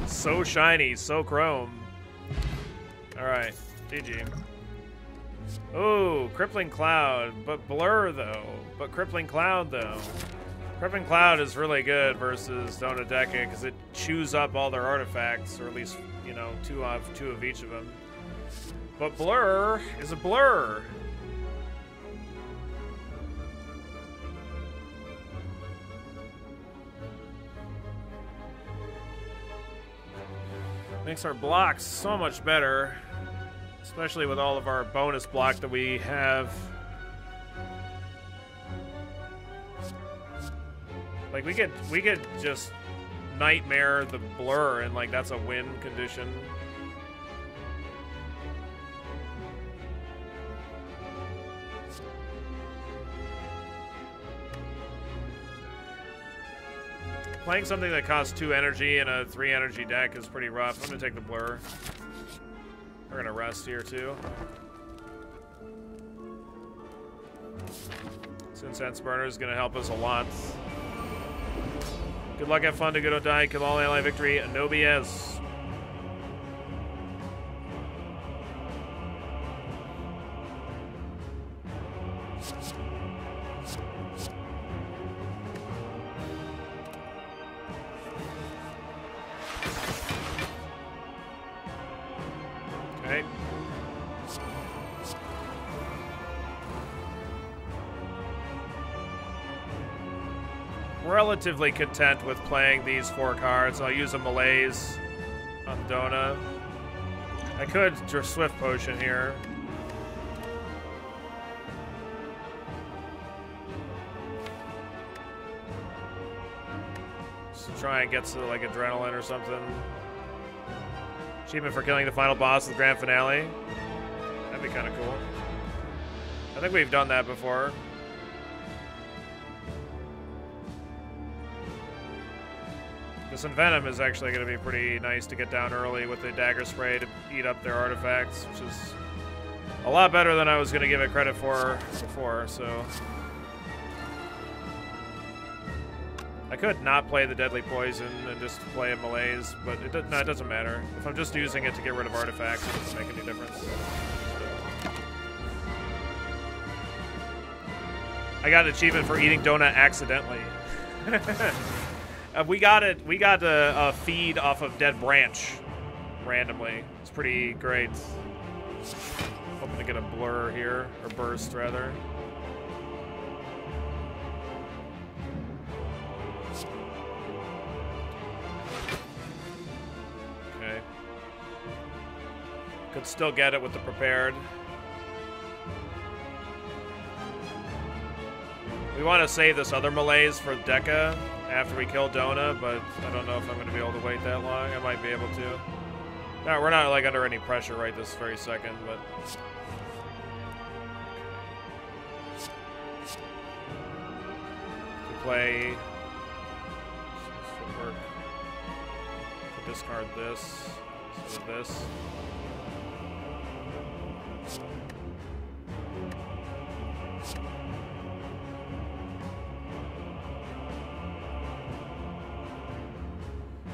So shiny, so chrome. Alright, GG. Oh, Crippling Cloud, but Blur though. But Crippling Cloud though. Crippling Cloud is really good versus Donadeka because it chews up all their artifacts, or at least, you know, two of each of them. But Blur is a blur. Makes our blocks so much better, especially with all of our bonus block that we have. Like we could just nightmare the Blur, and like that's a win condition. Playing something that costs 2 energy in a 3 energy deck is pretty rough. I'm gonna take the blur. We're gonna rest here too. This incense burner is gonna help us a lot. Good luck, have fun, to go, don't die, kill all ally victory, no BS. Okay. Relatively content with playing these 4 cards. I'll use a Malaise on Dona. I could just Swift Potion here. Just to try and get to like Adrenaline or something. Achievement for killing the final boss of the grand finale. That'd be kind of cool. I think we've done that before. This Envenom is actually going to be pretty nice to get down early with the Dagger Spray to eat up their artifacts, which is a lot better than I was going to give it credit for before, so... I could not play the Deadly Poison and just play a Malaise, but no, it doesn't matter. If I'm just using it to get rid of artifacts, it doesn't make any difference. I got an achievement for eating donut accidentally. We got a feed off of Dead Branch randomly. It's pretty great. Hoping to get a blur here, or burst rather. Okay. Could still get it with the prepared. We want to save this other Malaise for Deca after we kill Dona, but I don't know if I'm going to be able to wait that long. I might be able to. No, we're not like under any pressure right this very second, but... To play... Footwork. To discard this instead of this.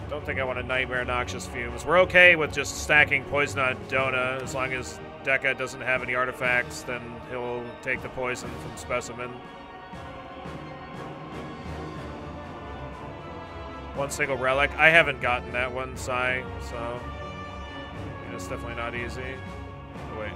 Don't think I want a Nightmare Noxious Fumes. We're okay with just stacking Poison on Dona. As long as Deca doesn't have any artifacts, then he'll take the poison from Specimen. One single relic. I haven't gotten that one, Sai, so yeah, it's definitely not easy. Oh, wait.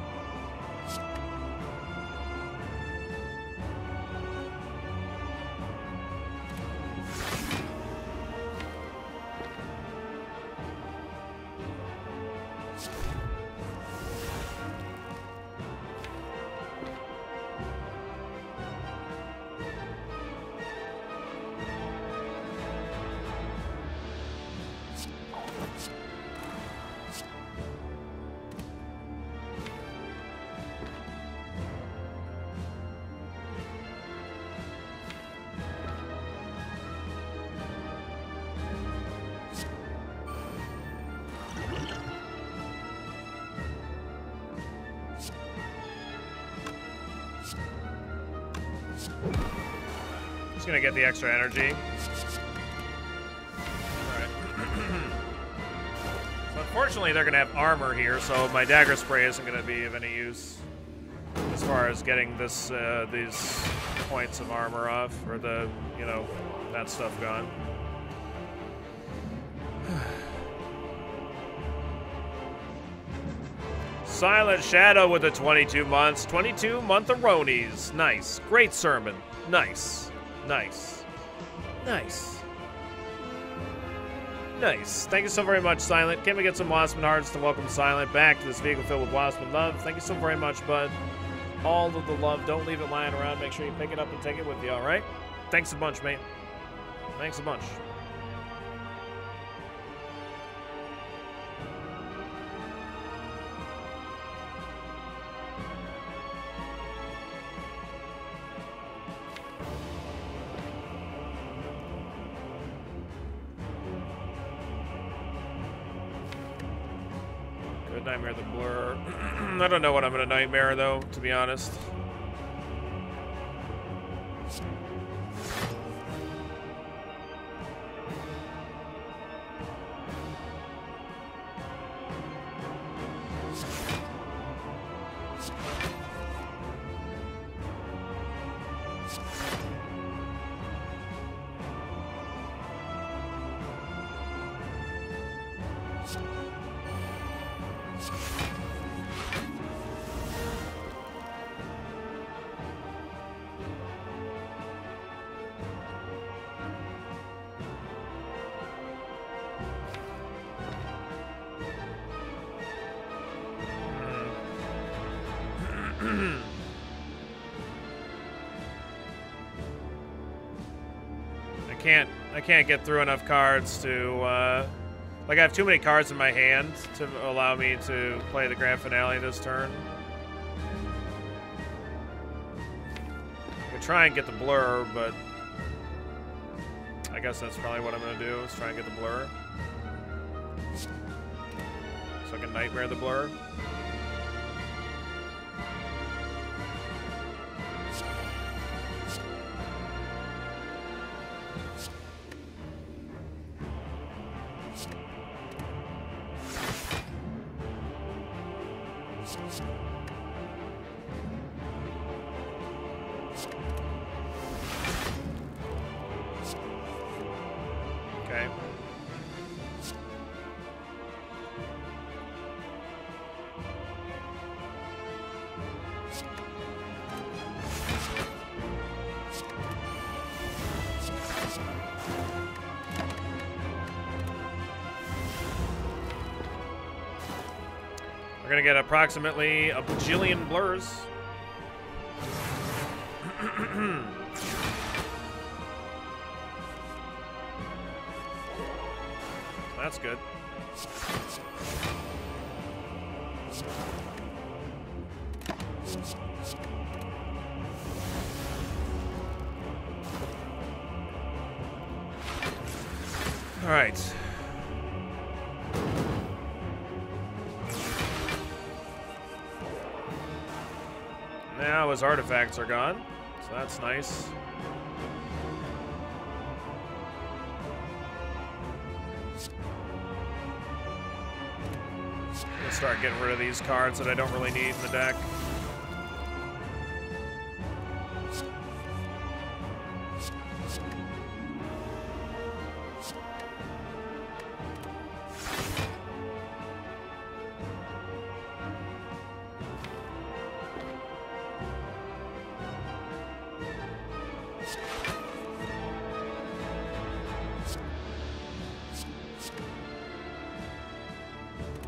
Just gonna get the extra energy. Alright. So unfortunately they're gonna have armor here, so my Dagger Spray isn't gonna be of any use as far as getting this these points of armor off, or the, you know, that stuff gone. Silent Shadow with the 22 months. 22 month-a-ronies. Nice. Great sermon. Nice. Nice. Nice. Nice. Thank you so very much, Silent. Can we get some Waspin Hearts to welcome Silent back to this vehicle filled with Waspin love? Thank you so very much, bud. All of the love. Don't leave it lying around. Make sure you pick it up and take it with you, alright? Thanks a bunch, mate. Thanks a bunch. Nightmare the blur. I don't know what I'm gonna nightmare though, to be honest. I can't get through enough cards to, like, I have too many cards in my hand to allow me to play the grand finale this turn. I could try and get the blur, but I guess that's probably what I'm going to do, is try and get the blur. So I can nightmare the blur. Okay. We're gonna get approximately a bajillion blurs. That's good. All right. Now his artifacts are gone, so that's nice. Let's start getting rid of these cards that I don't really need in the deck.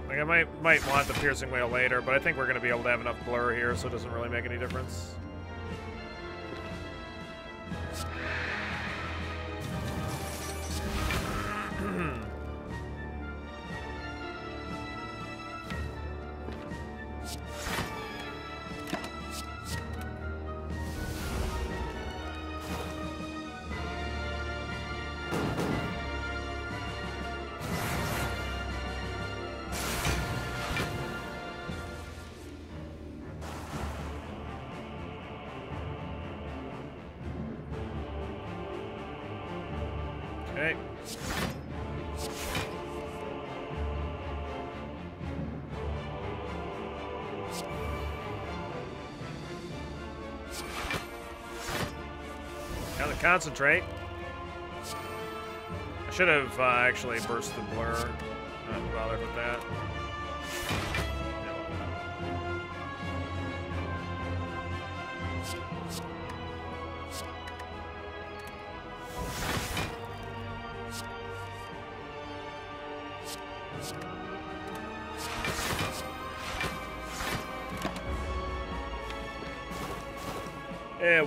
Like, I might want the Piercing Wail later, but I think we're going to be able to have enough blur here, so it doesn't really make any difference. Okay. Now the concentrate. I should have actually burst the blur. Not bothered with that.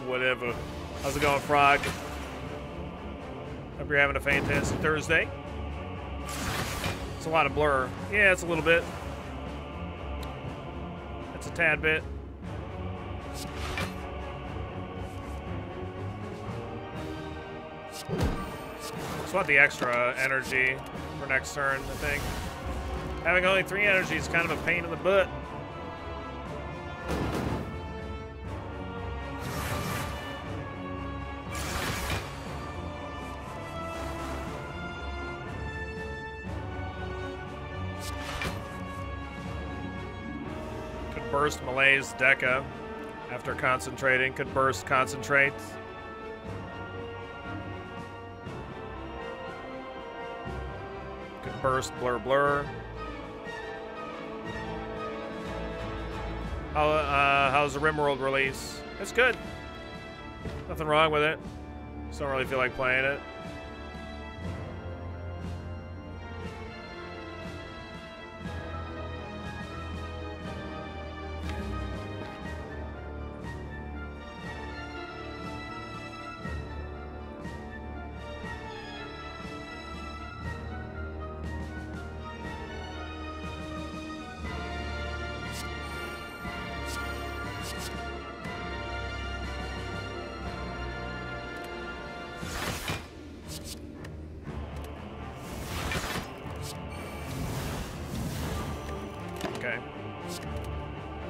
Whatever. How's it going, Frog? Hope you're having a fantastic Thursday. It's a lot of blur. Yeah, it's a little bit. It's a tad bit. Just want the extra energy for next turn, I think. Having only 3 energy is kind of a pain in the butt. Could burst Malaise Deca after concentrating. Could burst Concentrate. Could burst Blur Blur. How's the RimWorld release? It's good. Nothing wrong with it. Just don't really feel like playing it.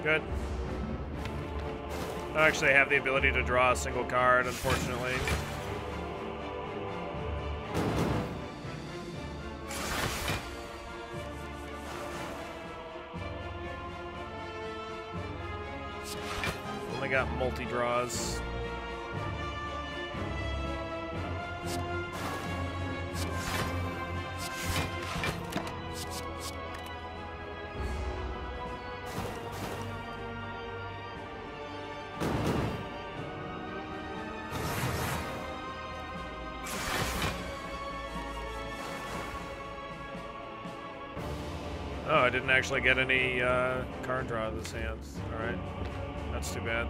Good. I don't actually have the ability to draw a single card, unfortunately. Only got multi-draws. Oh, I didn't actually get any card draw this hand. Alright. That's too bad.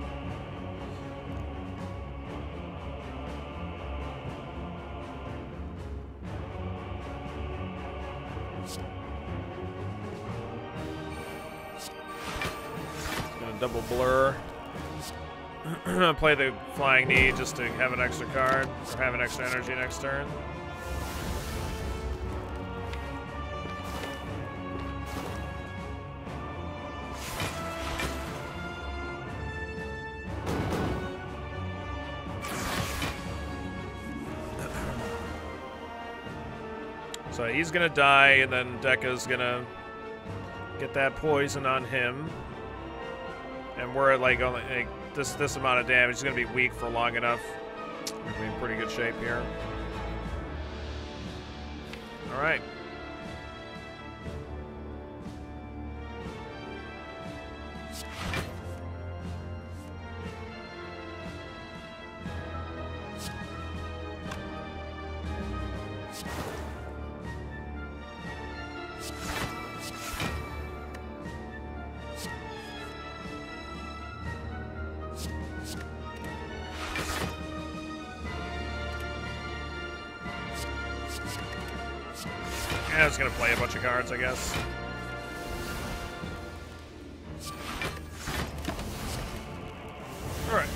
Gonna double blur. Play the Flying Knee just to have an extra card, or have an extra energy next turn. So he's gonna die, and then Deca's gonna get that poison on him, and we're at like only like, this amount of damage. He's gonna be weak for long enough. We're gonna be in pretty good shape here. All right. Yeah, I was gonna play a bunch of cards, I guess. Alright.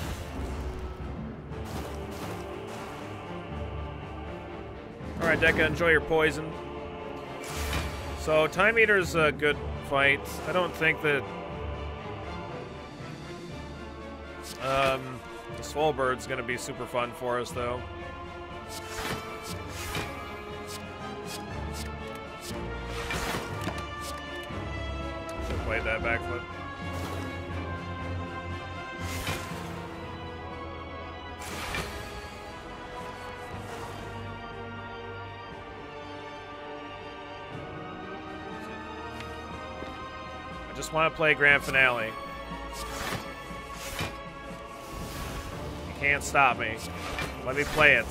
Alright, Deca, enjoy your poison. So, Time Eater's a good fight. I don't think that the Swole Bird's gonna be super fun for us, though. Played that backflip. I just want to play Grand Finale. You can't stop me. Let me play it.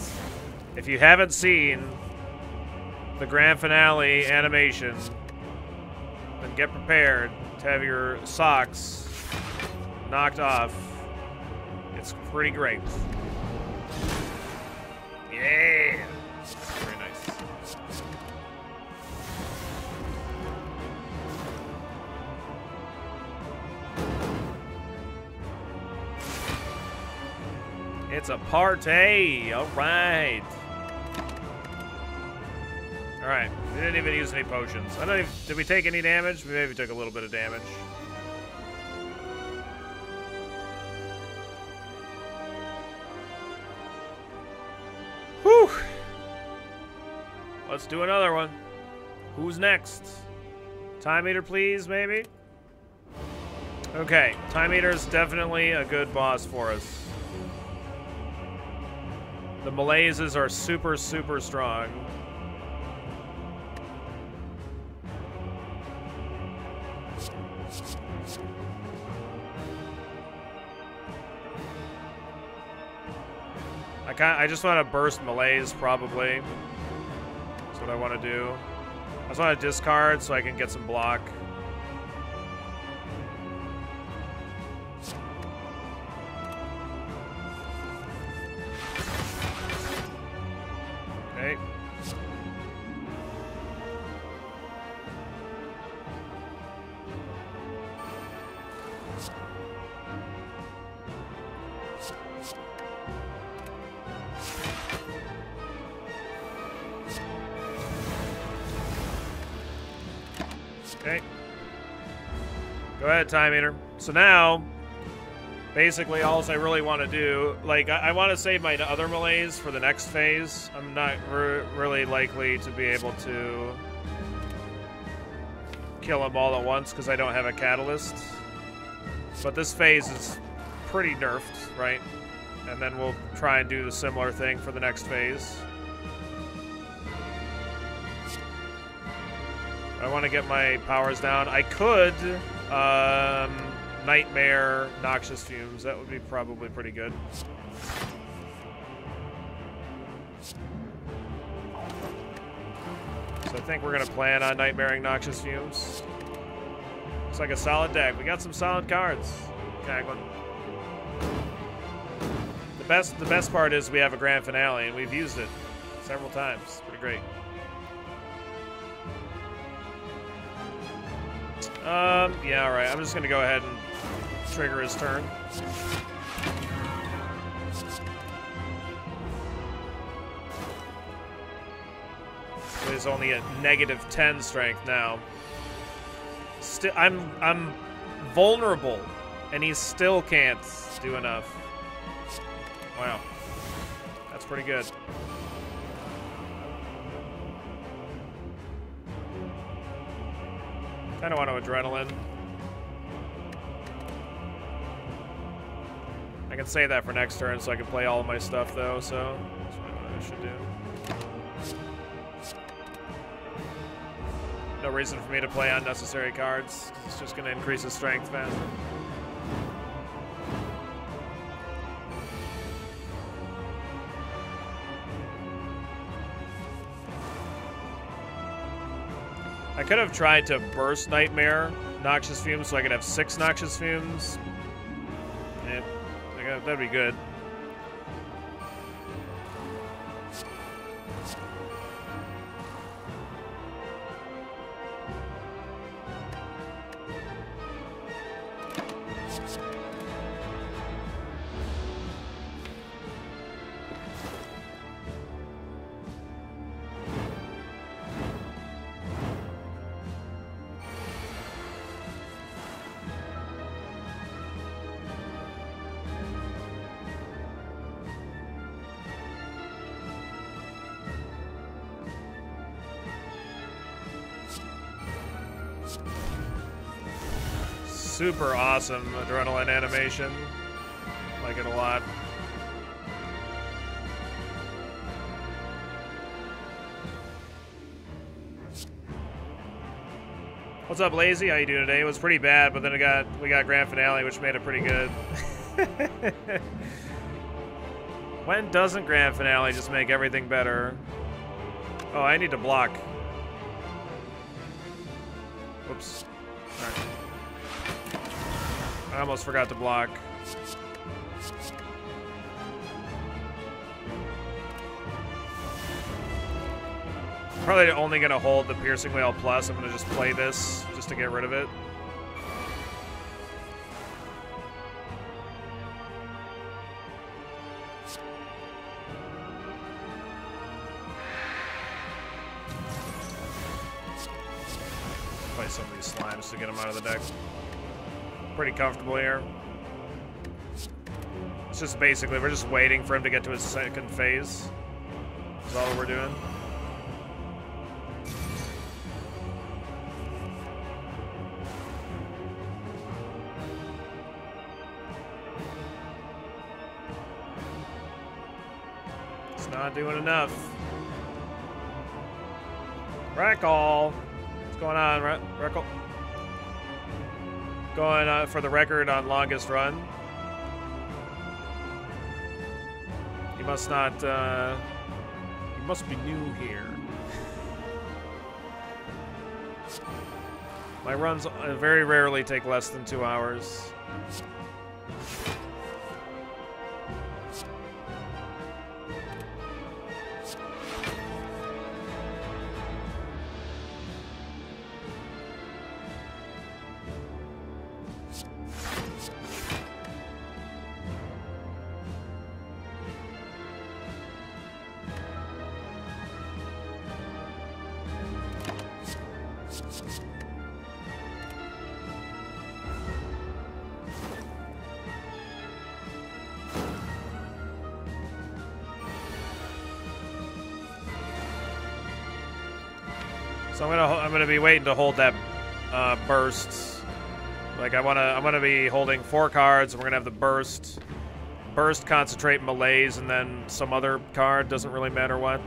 If you haven't seen the Grand Finale animation, then get prepared to have your socks knocked off. It's pretty great. Yeah! Very nice. It's a party! Alright. Alright, we didn't even use any potions. I don't even, did we take any damage? We maybe took a little bit of damage. Whew! Let's do another one. Who's next? Time Eater, please, maybe? Okay, Time Eater is definitely a good boss for us. The Malaises are super, super strong. I just want to burst Malaise, probably. That's what I want to do. I just want to discard so I can get some block. Okay. Okay. Go ahead, Time Eater. So now, basically, all I really want to do, like, I want to save my other Malaise for the next phase. I'm not really likely to be able to kill them all at once because I don't have a catalyst. But this phase is pretty nerfed, right? And then we'll try and do the similar thing for the next phase. I want to get my powers down. I could Nightmare Noxious Fumes. That would be probably pretty good. So I think we're going to plan on Nightmaring Noxious Fumes. Looks like a solid deck. We got some solid cards. Caglin. The best part is we have a grand finale, and we've used it several times. Pretty great. Yeah, alright. I'm just gonna go ahead and trigger his turn. He's only at -10 strength now. Still, I'm vulnerable, and he still can't do enough. Wow. That's pretty good. Kind of want to Adrenaline. I can save that for next turn so I can play all of my stuff, though, so that's what I should do. No reason for me to play unnecessary cards. It's just going to increase his strength faster. I could have tried to burst Nightmare Noxious Fumes so I could have 6 Noxious Fumes. Yeah, that'd be good. Super awesome Adrenaline animation. Like it a lot. What's up, Lazy? How you doing today? It was pretty bad, but then we got Grand Finale, which made it pretty good. When doesn't Grand Finale just make everything better? Oh, I need to block. Whoops. All right. I almost forgot to block. Probably only going to hold the Piercing Wail Plus. I'm going to just play this just to get rid of it. some of these slimes to get them out of the deck. Pretty comfortable here. It's just basically, we're just waiting for him to get to his second phase. That's all we're doing. It's not doing enough. Reckle! What's going on, Reckle? Going for the record on longest run. You must not, you must be new here. My runs very rarely take less than 2 hours. So I'm gonna be waiting to hold that burst. Like I'm gonna be holding 4 cards, and we're gonna have the burst, concentrate, malaise, and then some other card. Doesn't really matter what.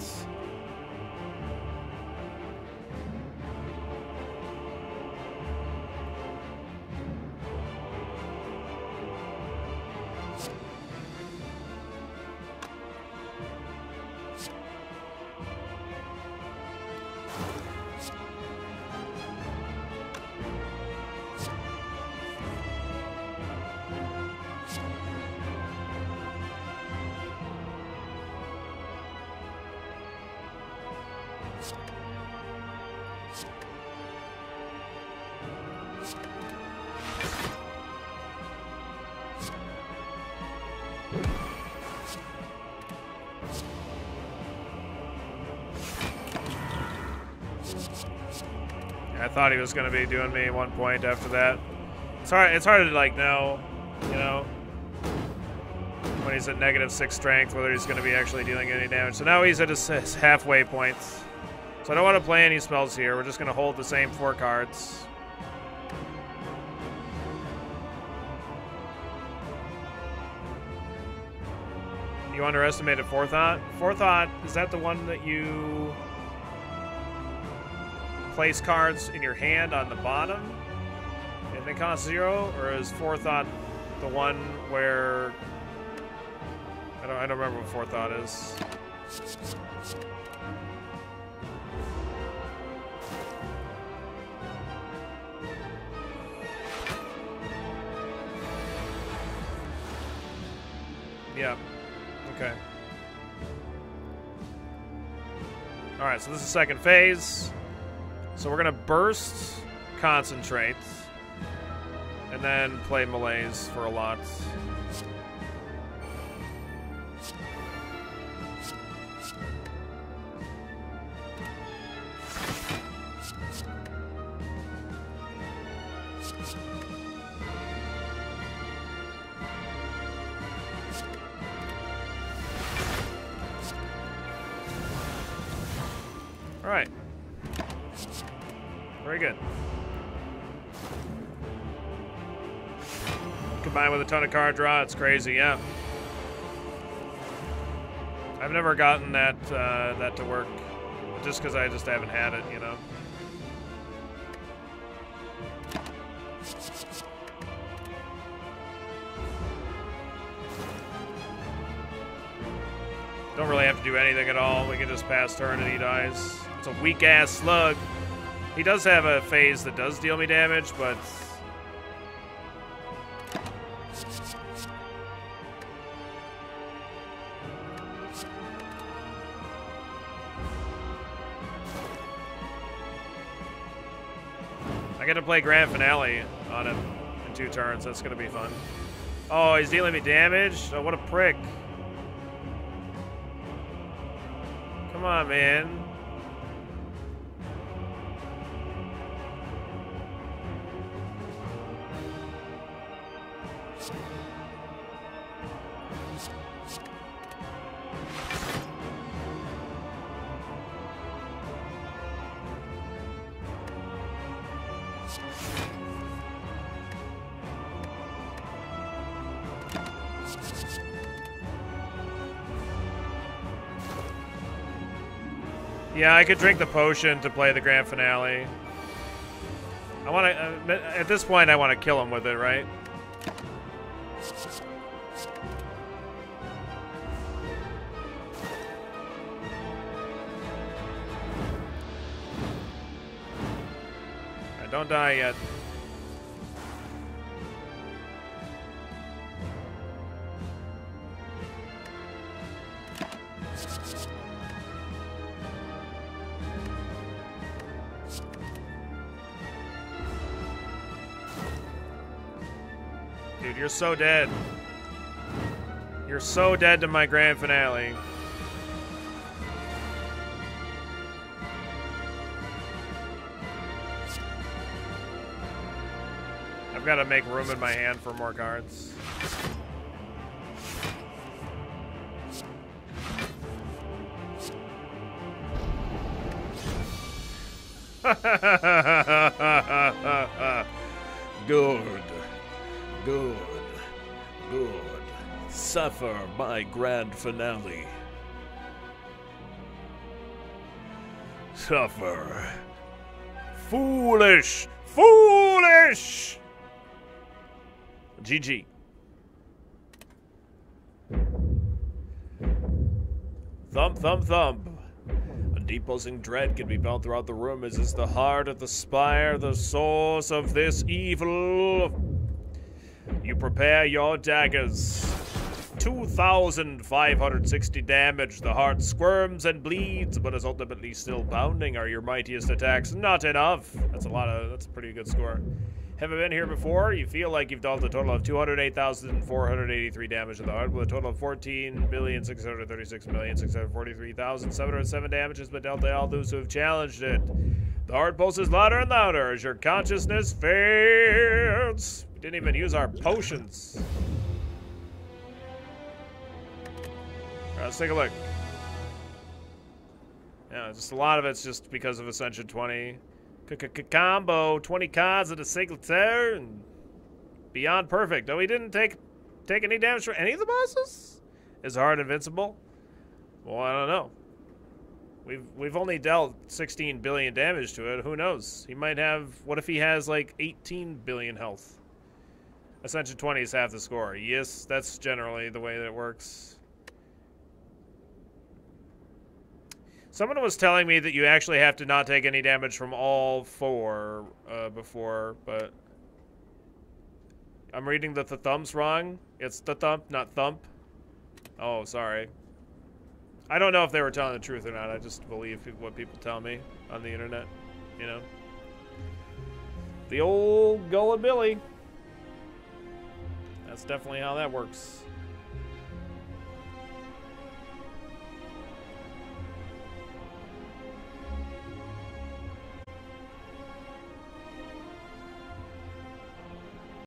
I thought he was going to be doing me 1 point after that. It's hard to like know, you know, when he's at -6 strength, whether he's going to be actually dealing any damage. So now he's at his halfway points. So I don't want to play any spells here. We're just going to hold the same 4 cards. You underestimated Forethought? Forethought, is that the one that you place cards in your hand on the bottom and they cost 0, or is Forethought the one where I don't remember what Forethought is. Yeah. Okay. All right, so this is second phase. So we're gonna burst, concentrate, and then play malaise for a lot. All right. Very good. Combined with a ton of card draw, it's crazy, yeah. I've never gotten that that to work, just because I just haven't had it, you know. Don't really have to do anything at all. We can just pass turn and he dies. It's a weak-ass slug. He does have a phase that does deal me damage, but I get to play Grand Finale on him in 2 turns. That's going to be fun. Oh, he's dealing me damage? Oh, what a prick. Come on, man. Yeah, I could drink the potion to play the grand finale. I want to, at this point, I want to kill him with it, right? Don't die yet. Dude, you're so dead. You're so dead to my grand finale. I've got to make room in my hand for more cards. Good. Good. Good. Suffer my grand finale. Suffer. Foolish! Foolish! GG. Thump, thump, thump. A deep pulsing dread can be felt throughout the room. Is this the heart of the spire, the source of this evil? You prepare your daggers. 2,560 damage. The heart squirms and bleeds, but is ultimately still pounding. Are your mightiest attacks not enough? That's a pretty good score. Have I been here before? You feel like you've dealt a total of 208,483 damage to the heart, with a total of 14,636,643,707 damage has been dealt to all those who have challenged it. The heart pulses louder and louder as your consciousness fades. We didn't even use our potions. Alright, let's take a look. Yeah, just a lot of it's just because of Ascension 20. Combo, 20 cards at a single turn. Beyond perfect. Oh, he didn't take any damage from any of the bosses? Is Heart invincible? Well, I don't know. We've only dealt 16 billion damage to it. Who knows? He might have... What if he has, like, 18 billion health? Ascension 20 is half the score. Yes, that's generally the way that it works. Someone was telling me that you actually have to not take any damage from all four before, but... I'm reading the thumbs wrong. It's the thump, not thump. Oh, sorry. I don't know if they were telling the truth or not. I just believe what people tell me on the internet, you know? The old gullibility. That's definitely how that works.